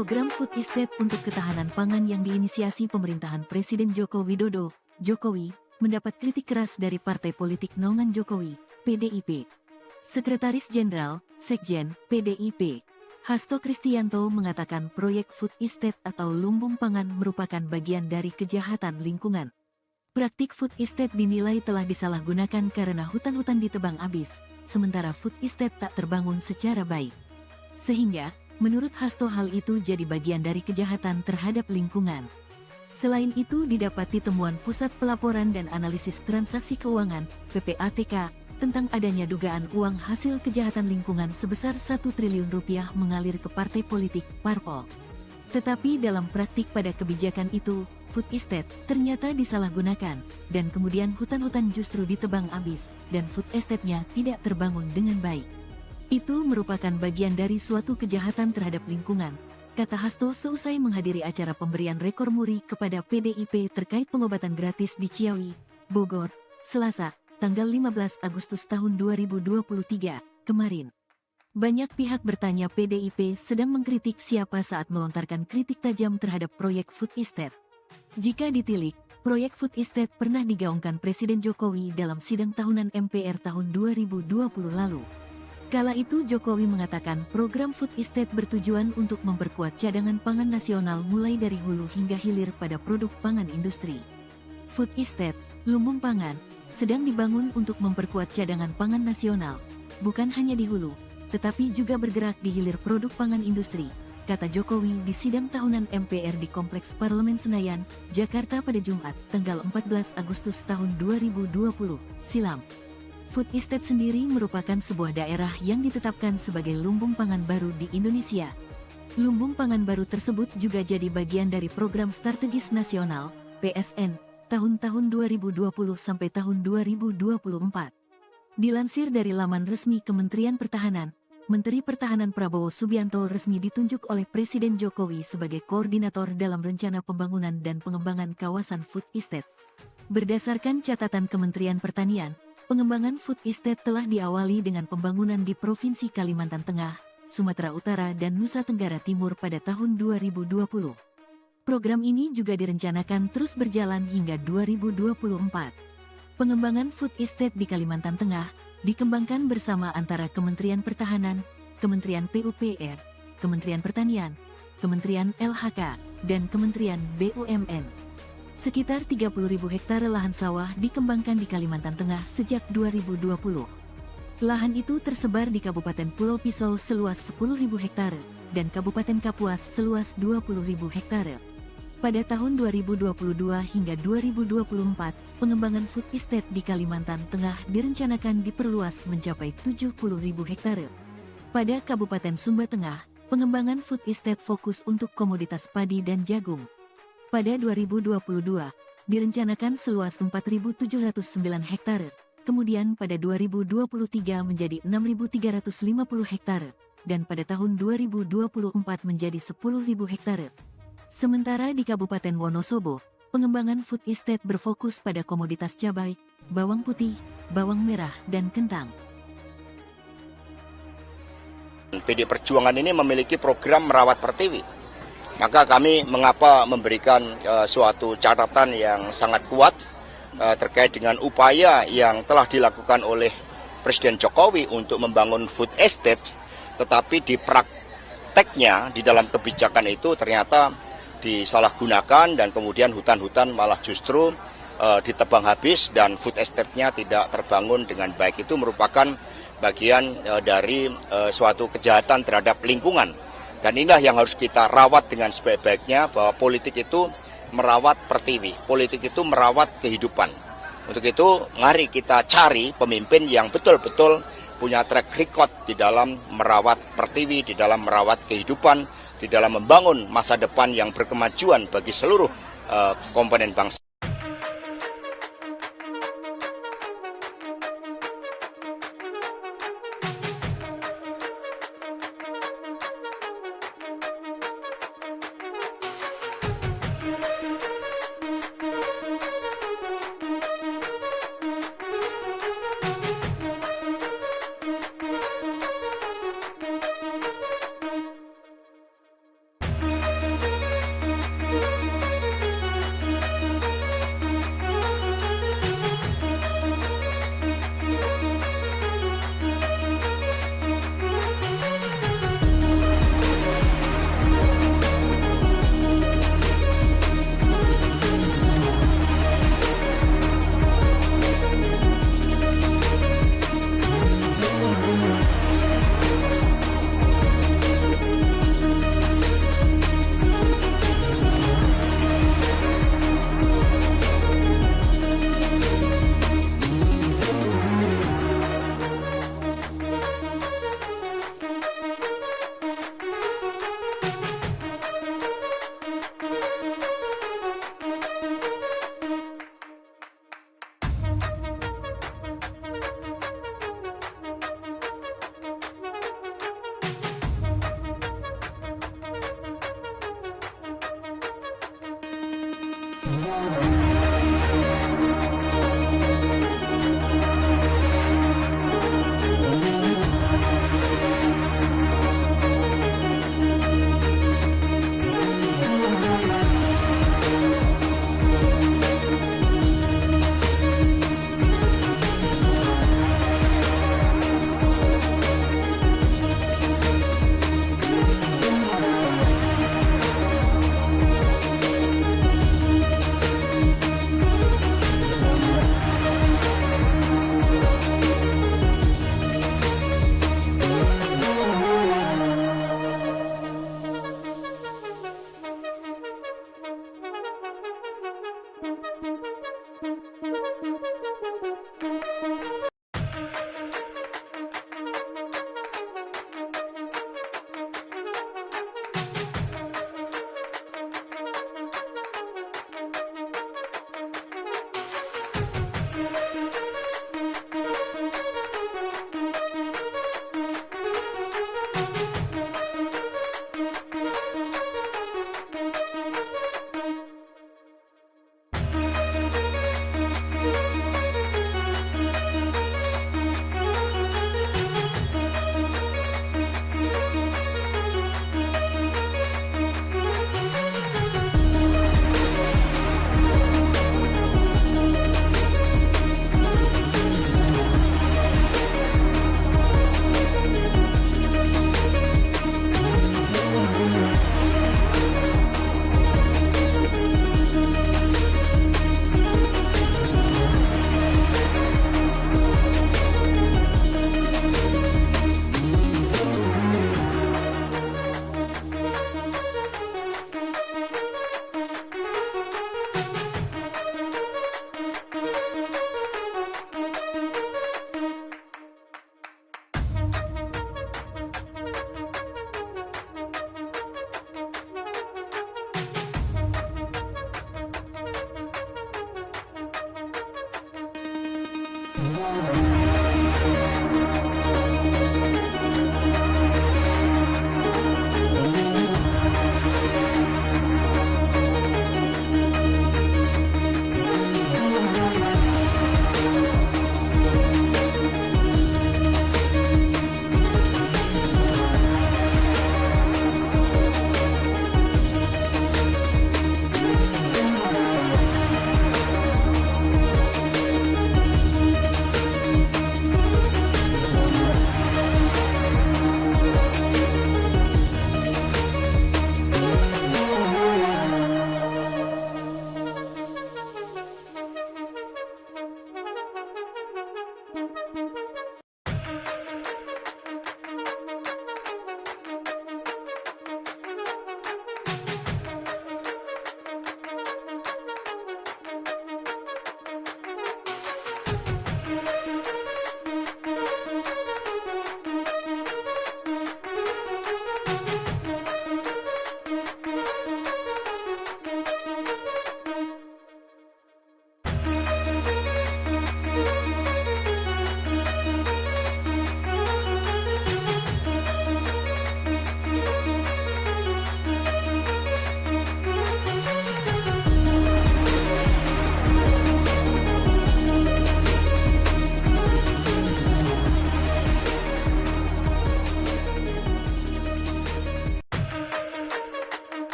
Program Food Estate untuk ketahanan pangan yang diinisiasi pemerintahan Presiden Joko Widodo, Jokowi, mendapat kritik keras dari Partai Politik Naungan Jokowi, PDIP. Sekretaris Jenderal, Sekjen, PDIP, Hasto Kristianto mengatakan proyek Food Estate atau lumbung pangan merupakan bagian dari kejahatan lingkungan. Praktik Food Estate dinilai telah disalahgunakan karena hutan-hutan ditebang habis, sementara Food Estate tak terbangun secara baik. Sehingga, menurut Hasto hal itu jadi bagian dari kejahatan terhadap lingkungan. Selain itu didapati temuan Pusat Pelaporan dan Analisis Transaksi Keuangan, PPATK, tentang adanya dugaan uang hasil kejahatan lingkungan sebesar 1 triliun rupiah mengalir ke partai politik, parpol. Tetapi dalam praktik pada kebijakan itu, Food Estate ternyata disalahgunakan, dan kemudian hutan-hutan justru ditebang habis, dan Food Estate-nya tidak terbangun dengan baik. Itu merupakan bagian dari suatu kejahatan terhadap lingkungan, kata Hasto seusai menghadiri acara pemberian rekor muri kepada PDIP terkait pengobatan gratis di Ciawi, Bogor, Selasa, tanggal 15 Agustus tahun 2023, kemarin. Banyak pihak bertanya PDIP sedang mengkritik siapa saat melontarkan kritik tajam terhadap proyek Food Estate. Jika ditilik, proyek Food Estate pernah digaungkan Presiden Jokowi dalam sidang tahunan MPR tahun 2020 lalu. Kala itu Jokowi mengatakan program Food Estate bertujuan untuk memperkuat cadangan pangan nasional mulai dari hulu hingga hilir pada produk pangan industri. Food Estate, lumbung pangan, sedang dibangun untuk memperkuat cadangan pangan nasional, bukan hanya di hulu, tetapi juga bergerak di hilir produk pangan industri, kata Jokowi di sidang tahunan MPR di Kompleks Parlemen Senayan, Jakarta pada Jumat, tanggal 14 Agustus tahun 2020, silam. Food Estate sendiri merupakan sebuah daerah yang ditetapkan sebagai lumbung pangan baru di Indonesia. Lumbung pangan baru tersebut juga jadi bagian dari Program Strategis Nasional, PSN, tahun-tahun 2020 sampai tahun 2024. Dilansir dari laman resmi Kementerian Pertahanan, Menteri Pertahanan Prabowo Subianto resmi ditunjuk oleh Presiden Jokowi sebagai koordinator dalam rencana pembangunan dan pengembangan kawasan Food Estate. Berdasarkan catatan Kementerian Pertanian, pengembangan Food Estate telah diawali dengan pembangunan di Provinsi Kalimantan Tengah, Sumatera Utara dan Nusa Tenggara Timur pada tahun 2020. Program ini juga direncanakan terus berjalan hingga 2024. Pengembangan Food Estate di Kalimantan Tengah dikembangkan bersama antara Kementerian Pertahanan, Kementerian PUPR, Kementerian Pertanian, Kementerian LHK, dan Kementerian BUMN. Sekitar 30.000 hektare lahan sawah dikembangkan di Kalimantan Tengah sejak 2020. Lahan itu tersebar di Kabupaten Pulau Pisau seluas 10.000 hektare dan Kabupaten Kapuas seluas 20.000 hektare. Pada tahun 2022 hingga 2024, pengembangan Food Estate di Kalimantan Tengah direncanakan diperluas mencapai 70.000 hektare. Pada Kabupaten Sumba Tengah, pengembangan Food Estate fokus untuk komoditas padi dan jagung. Pada 2022, direncanakan seluas 4.709 hektare, kemudian pada 2023 menjadi 6.350 hektare, dan pada tahun 2024 menjadi 10.000 hektare. Sementara di Kabupaten Wonosobo, pengembangan Food Estate berfokus pada komoditas cabai, bawang putih, bawang merah, dan kentang. PD Perjuangan ini memiliki program merawat pertiwi. Maka kami mengapa memberikan suatu catatan yang sangat kuat terkait dengan upaya yang telah dilakukan oleh Presiden Jokowi untuk membangun Food Estate, tetapi di prakteknya di dalam kebijakan itu ternyata disalahgunakan dan kemudian hutan-hutan malah justru ditebang habis dan Food Estate-nya tidak terbangun dengan baik. Itu merupakan bagian dari suatu kejahatan terhadap lingkungan. Dan inilah yang harus kita rawat dengan sebaik-baiknya, bahwa politik itu merawat pertiwi, politik itu merawat kehidupan. Untuk itu, mari kita cari pemimpin yang betul-betul punya track record di dalam merawat pertiwi, di dalam merawat kehidupan, di dalam membangun masa depan yang berkemajuan bagi seluruh komponen bangsa.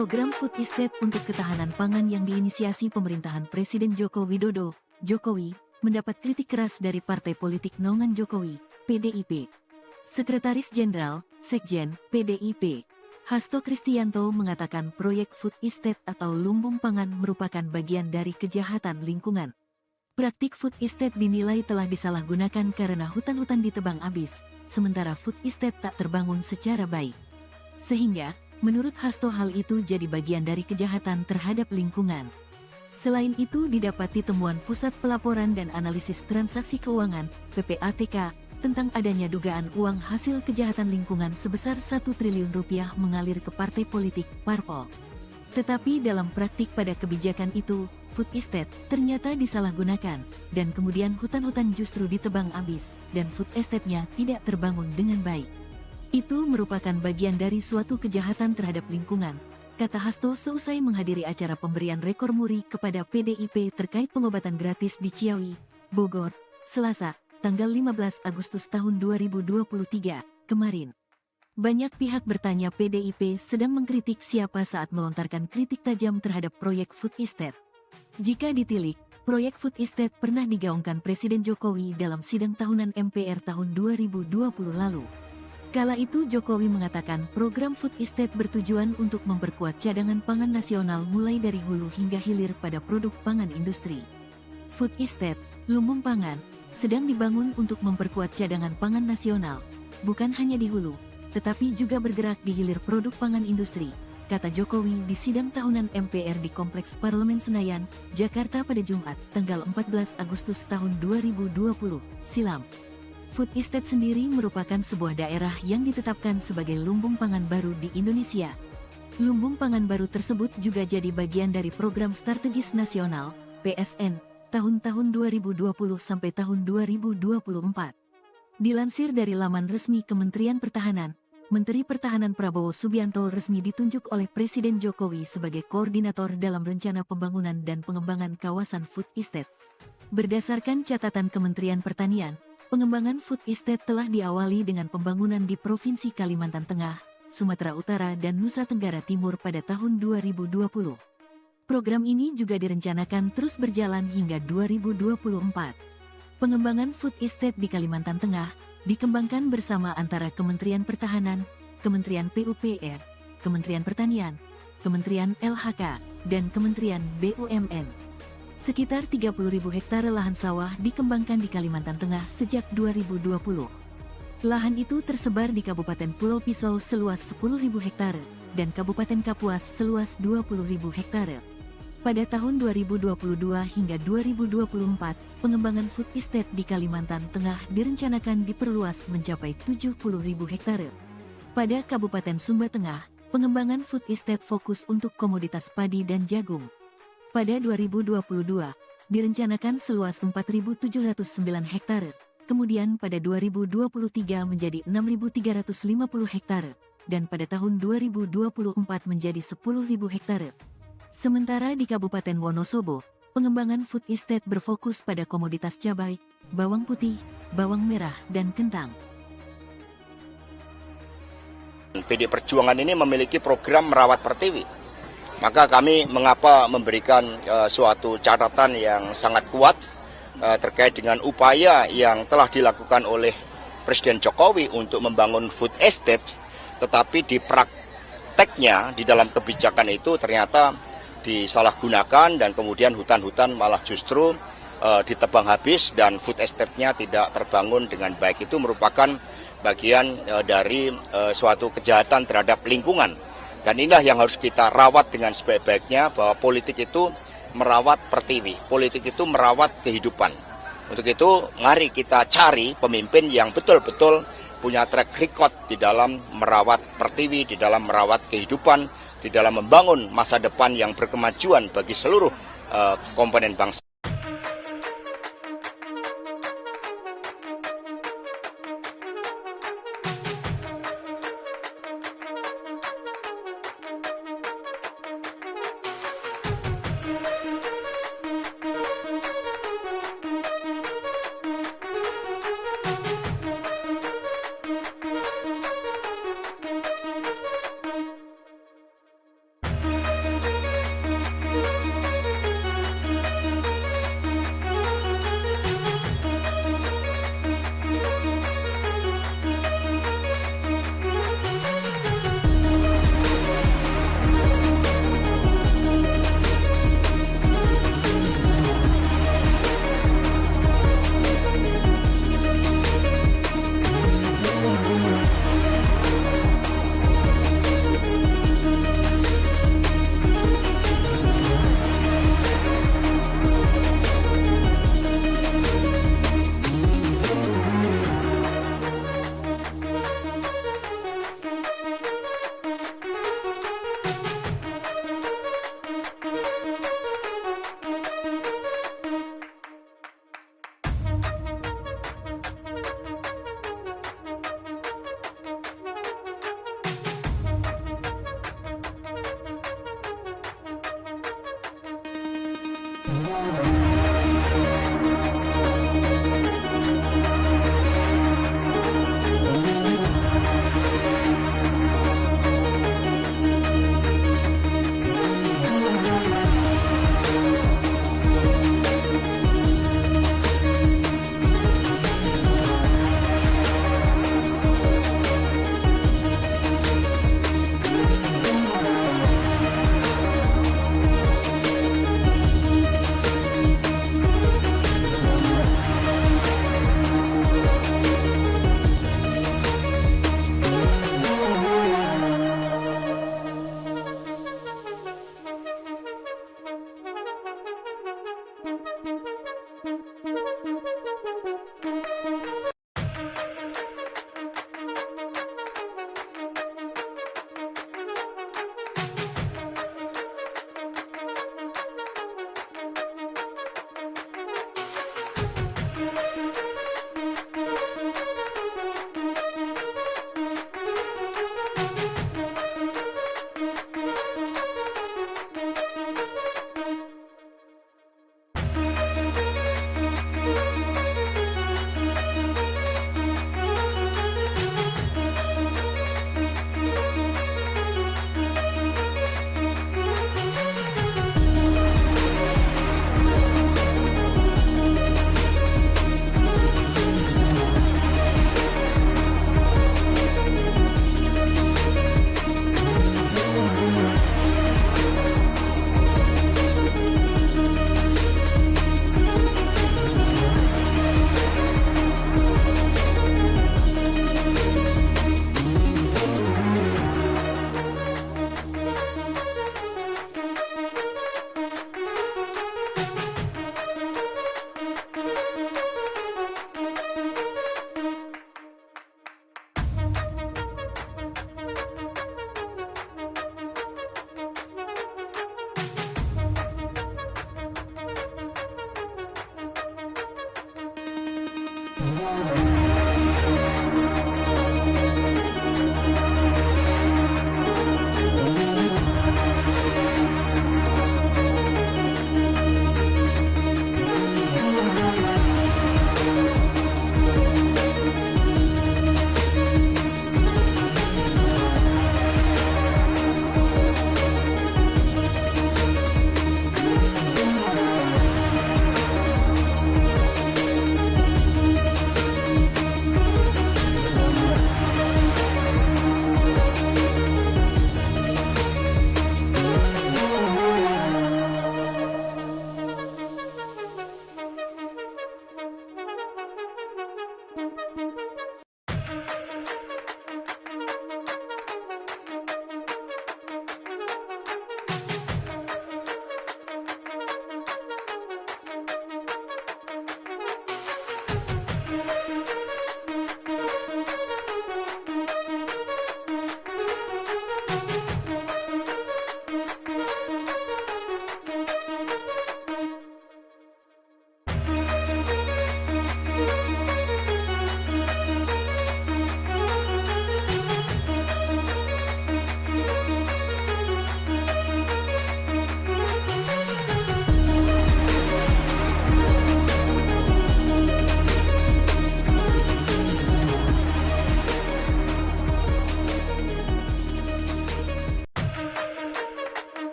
Program Food Estate untuk ketahanan pangan yang diinisiasi pemerintahan Presiden Joko Widodo, Jokowi, mendapat kritik keras dari Partai Politik Naungan Jokowi, PDIP. Sekretaris Jenderal, Sekjen, PDIP, Hasto Kristianto mengatakan proyek Food Estate atau lumbung pangan merupakan bagian dari kejahatan lingkungan. Praktik Food Estate dinilai telah disalahgunakan karena hutan-hutan ditebang habis, sementara Food Estate tak terbangun secara baik. Sehingga, menurut Hasto hal itu jadi bagian dari kejahatan terhadap lingkungan. Selain itu didapati temuan Pusat Pelaporan dan Analisis Transaksi Keuangan, PPATK, tentang adanya dugaan uang hasil kejahatan lingkungan sebesar 1 triliun rupiah mengalir ke partai politik, parpol. Tetapi dalam praktik pada kebijakan itu, Food Estate ternyata disalahgunakan, dan kemudian hutan-hutan justru ditebang habis, dan Food Estate-nya tidak terbangun dengan baik. Itu merupakan bagian dari suatu kejahatan terhadap lingkungan, kata Hasto seusai menghadiri acara pemberian rekor muri kepada PDIP terkait pengobatan gratis di Ciawi, Bogor, Selasa, tanggal 15 Agustus tahun 2023, kemarin. Banyak pihak bertanya PDIP sedang mengkritik siapa saat melontarkan kritik tajam terhadap proyek Food Estate. Jika ditilik, proyek Food Estate pernah digaungkan Presiden Jokowi dalam sidang tahunan MPR tahun 2020 lalu. Kala itu Jokowi mengatakan program Food Estate bertujuan untuk memperkuat cadangan pangan nasional mulai dari hulu hingga hilir pada produk pangan industri. Food Estate, lumbung pangan, sedang dibangun untuk memperkuat cadangan pangan nasional, bukan hanya di hulu, tetapi juga bergerak di hilir produk pangan industri, kata Jokowi di sidang tahunan MPR di Kompleks Parlemen Senayan, Jakarta pada Jumat, tanggal 14 Agustus tahun 2020, silam. Food Estate sendiri merupakan sebuah daerah yang ditetapkan sebagai lumbung pangan baru di Indonesia. Lumbung pangan baru tersebut juga jadi bagian dari Program Strategis Nasional, PSN, tahun-tahun 2020 sampai tahun 2024. Dilansir dari laman resmi Kementerian Pertahanan, Menteri Pertahanan Prabowo Subianto resmi ditunjuk oleh Presiden Jokowi sebagai koordinator dalam rencana pembangunan dan pengembangan kawasan Food Estate. Berdasarkan catatan Kementerian Pertanian, pengembangan Food Estate telah diawali dengan pembangunan di Provinsi Kalimantan Tengah, Sumatera Utara dan Nusa Tenggara Timur pada tahun 2020. Program ini juga direncanakan terus berjalan hingga 2024. Pengembangan Food Estate di Kalimantan Tengah dikembangkan bersama antara Kementerian Pertahanan, Kementerian PUPR, Kementerian Pertanian, Kementerian LHK, dan Kementerian BUMN. Sekitar 30.000 hektare lahan sawah dikembangkan di Kalimantan Tengah sejak 2020. Lahan itu tersebar di Kabupaten Pulau Pisau seluas 10.000 hektare dan Kabupaten Kapuas seluas 20.000 hektare. Pada tahun 2022 hingga 2024, pengembangan Food Estate di Kalimantan Tengah direncanakan diperluas mencapai 70.000 hektare. Pada Kabupaten Sumba Tengah, pengembangan Food Estate fokus untuk komoditas padi dan jagung. Pada 2022, direncanakan seluas 4.709 hektare, kemudian pada 2023 menjadi 6.350 hektare, dan pada tahun 2024 menjadi 10.000 hektare. Sementara di Kabupaten Wonosobo, pengembangan food estate berfokus pada komoditas cabai, bawang putih, bawang merah, dan kentang. PD Perjuangan ini memiliki program merawat pertiwi. Maka kami mengapa memberikan suatu catatan yang sangat kuat terkait dengan upaya yang telah dilakukan oleh Presiden Jokowi untuk membangun food estate, tetapi di prakteknya di dalam kebijakan itu ternyata disalahgunakan dan kemudian hutan-hutan malah justru ditebang habis dan food estate-nya tidak terbangun dengan baik. Itu merupakan bagian dari suatu kejahatan terhadap lingkungan. Dan inilah yang harus kita rawat dengan sebaik-baiknya, bahwa politik itu merawat pertiwi, politik itu merawat kehidupan. Untuk itu, mari kita cari pemimpin yang betul-betul punya track record di dalam merawat pertiwi, di dalam merawat kehidupan, di dalam membangun masa depan yang berkemajuan bagi seluruh komponen bangsa.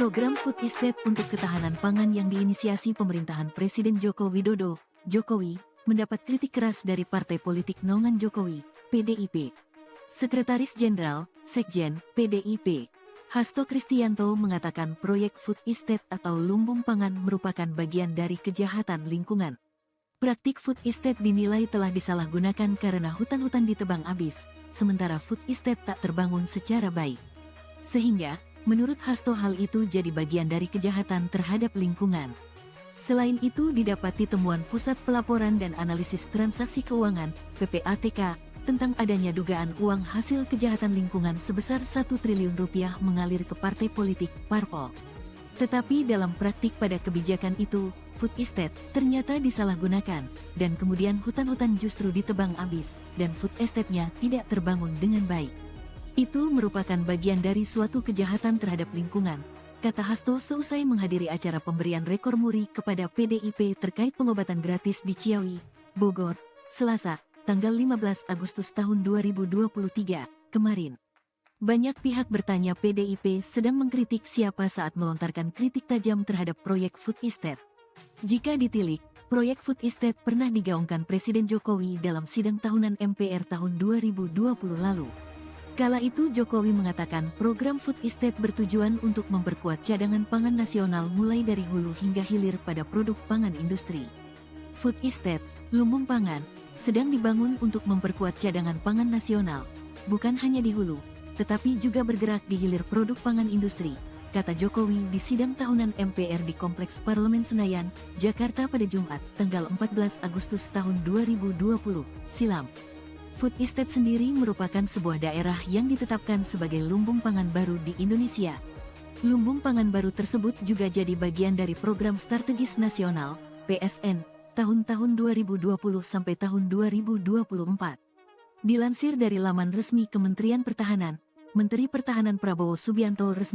Program Food Estate untuk ketahanan pangan yang diinisiasi pemerintahan Presiden Joko Widodo, Jokowi, mendapat kritik keras dari Partai Politik Naungan Jokowi, PDIP. Sekretaris Jenderal, Sekjen, PDIP, Hasto Kristianto mengatakan proyek Food Estate atau lumbung pangan merupakan bagian dari kejahatan lingkungan. Praktik Food Estate dinilai telah disalahgunakan karena hutan-hutan ditebang habis, sementara Food Estate tak terbangun secara baik. Sehingga, menurut Hasto hal itu jadi bagian dari kejahatan terhadap lingkungan. Selain itu didapati temuan Pusat Pelaporan dan Analisis Transaksi Keuangan, PPATK, tentang adanya dugaan uang hasil kejahatan lingkungan sebesar 1 triliun rupiah mengalir ke partai politik, parpol. Tetapi dalam praktik pada kebijakan itu, Food Estate ternyata disalahgunakan, dan kemudian hutan-hutan justru ditebang habis, dan Food Estate-nya tidak terbangun dengan baik. Itu merupakan bagian dari suatu kejahatan terhadap lingkungan, kata Hasto seusai menghadiri acara pemberian rekor muri kepada PDIP terkait pengobatan gratis di Ciawi, Bogor, Selasa, tanggal 15 Agustus tahun 2023, kemarin. Banyak pihak bertanya PDIP sedang mengkritik siapa saat melontarkan kritik tajam terhadap proyek Food Estate. Jika ditilik, proyek Food Estate pernah digaungkan Presiden Jokowi dalam sidang tahunan MPR tahun 2020 lalu. Kala itu Jokowi mengatakan program Food Estate bertujuan untuk memperkuat cadangan pangan nasional mulai dari hulu hingga hilir pada produk pangan industri. Food Estate, lumbung pangan, sedang dibangun untuk memperkuat cadangan pangan nasional, bukan hanya di hulu, tetapi juga bergerak di hilir produk pangan industri, kata Jokowi di sidang tahunan MPR di Kompleks Parlemen Senayan, Jakarta pada Jumat, tanggal 14 Agustus tahun 2020, silam. Food Estate sendiri merupakan sebuah daerah yang ditetapkan sebagai lumbung pangan baru di Indonesia. Lumbung pangan baru tersebut juga jadi bagian dari Program Strategis Nasional, PSN, tahun-tahun 2020 sampai tahun 2024. Dilansir dari laman resmi Kementerian Pertahanan, Menteri Pertahanan Prabowo Subianto resmi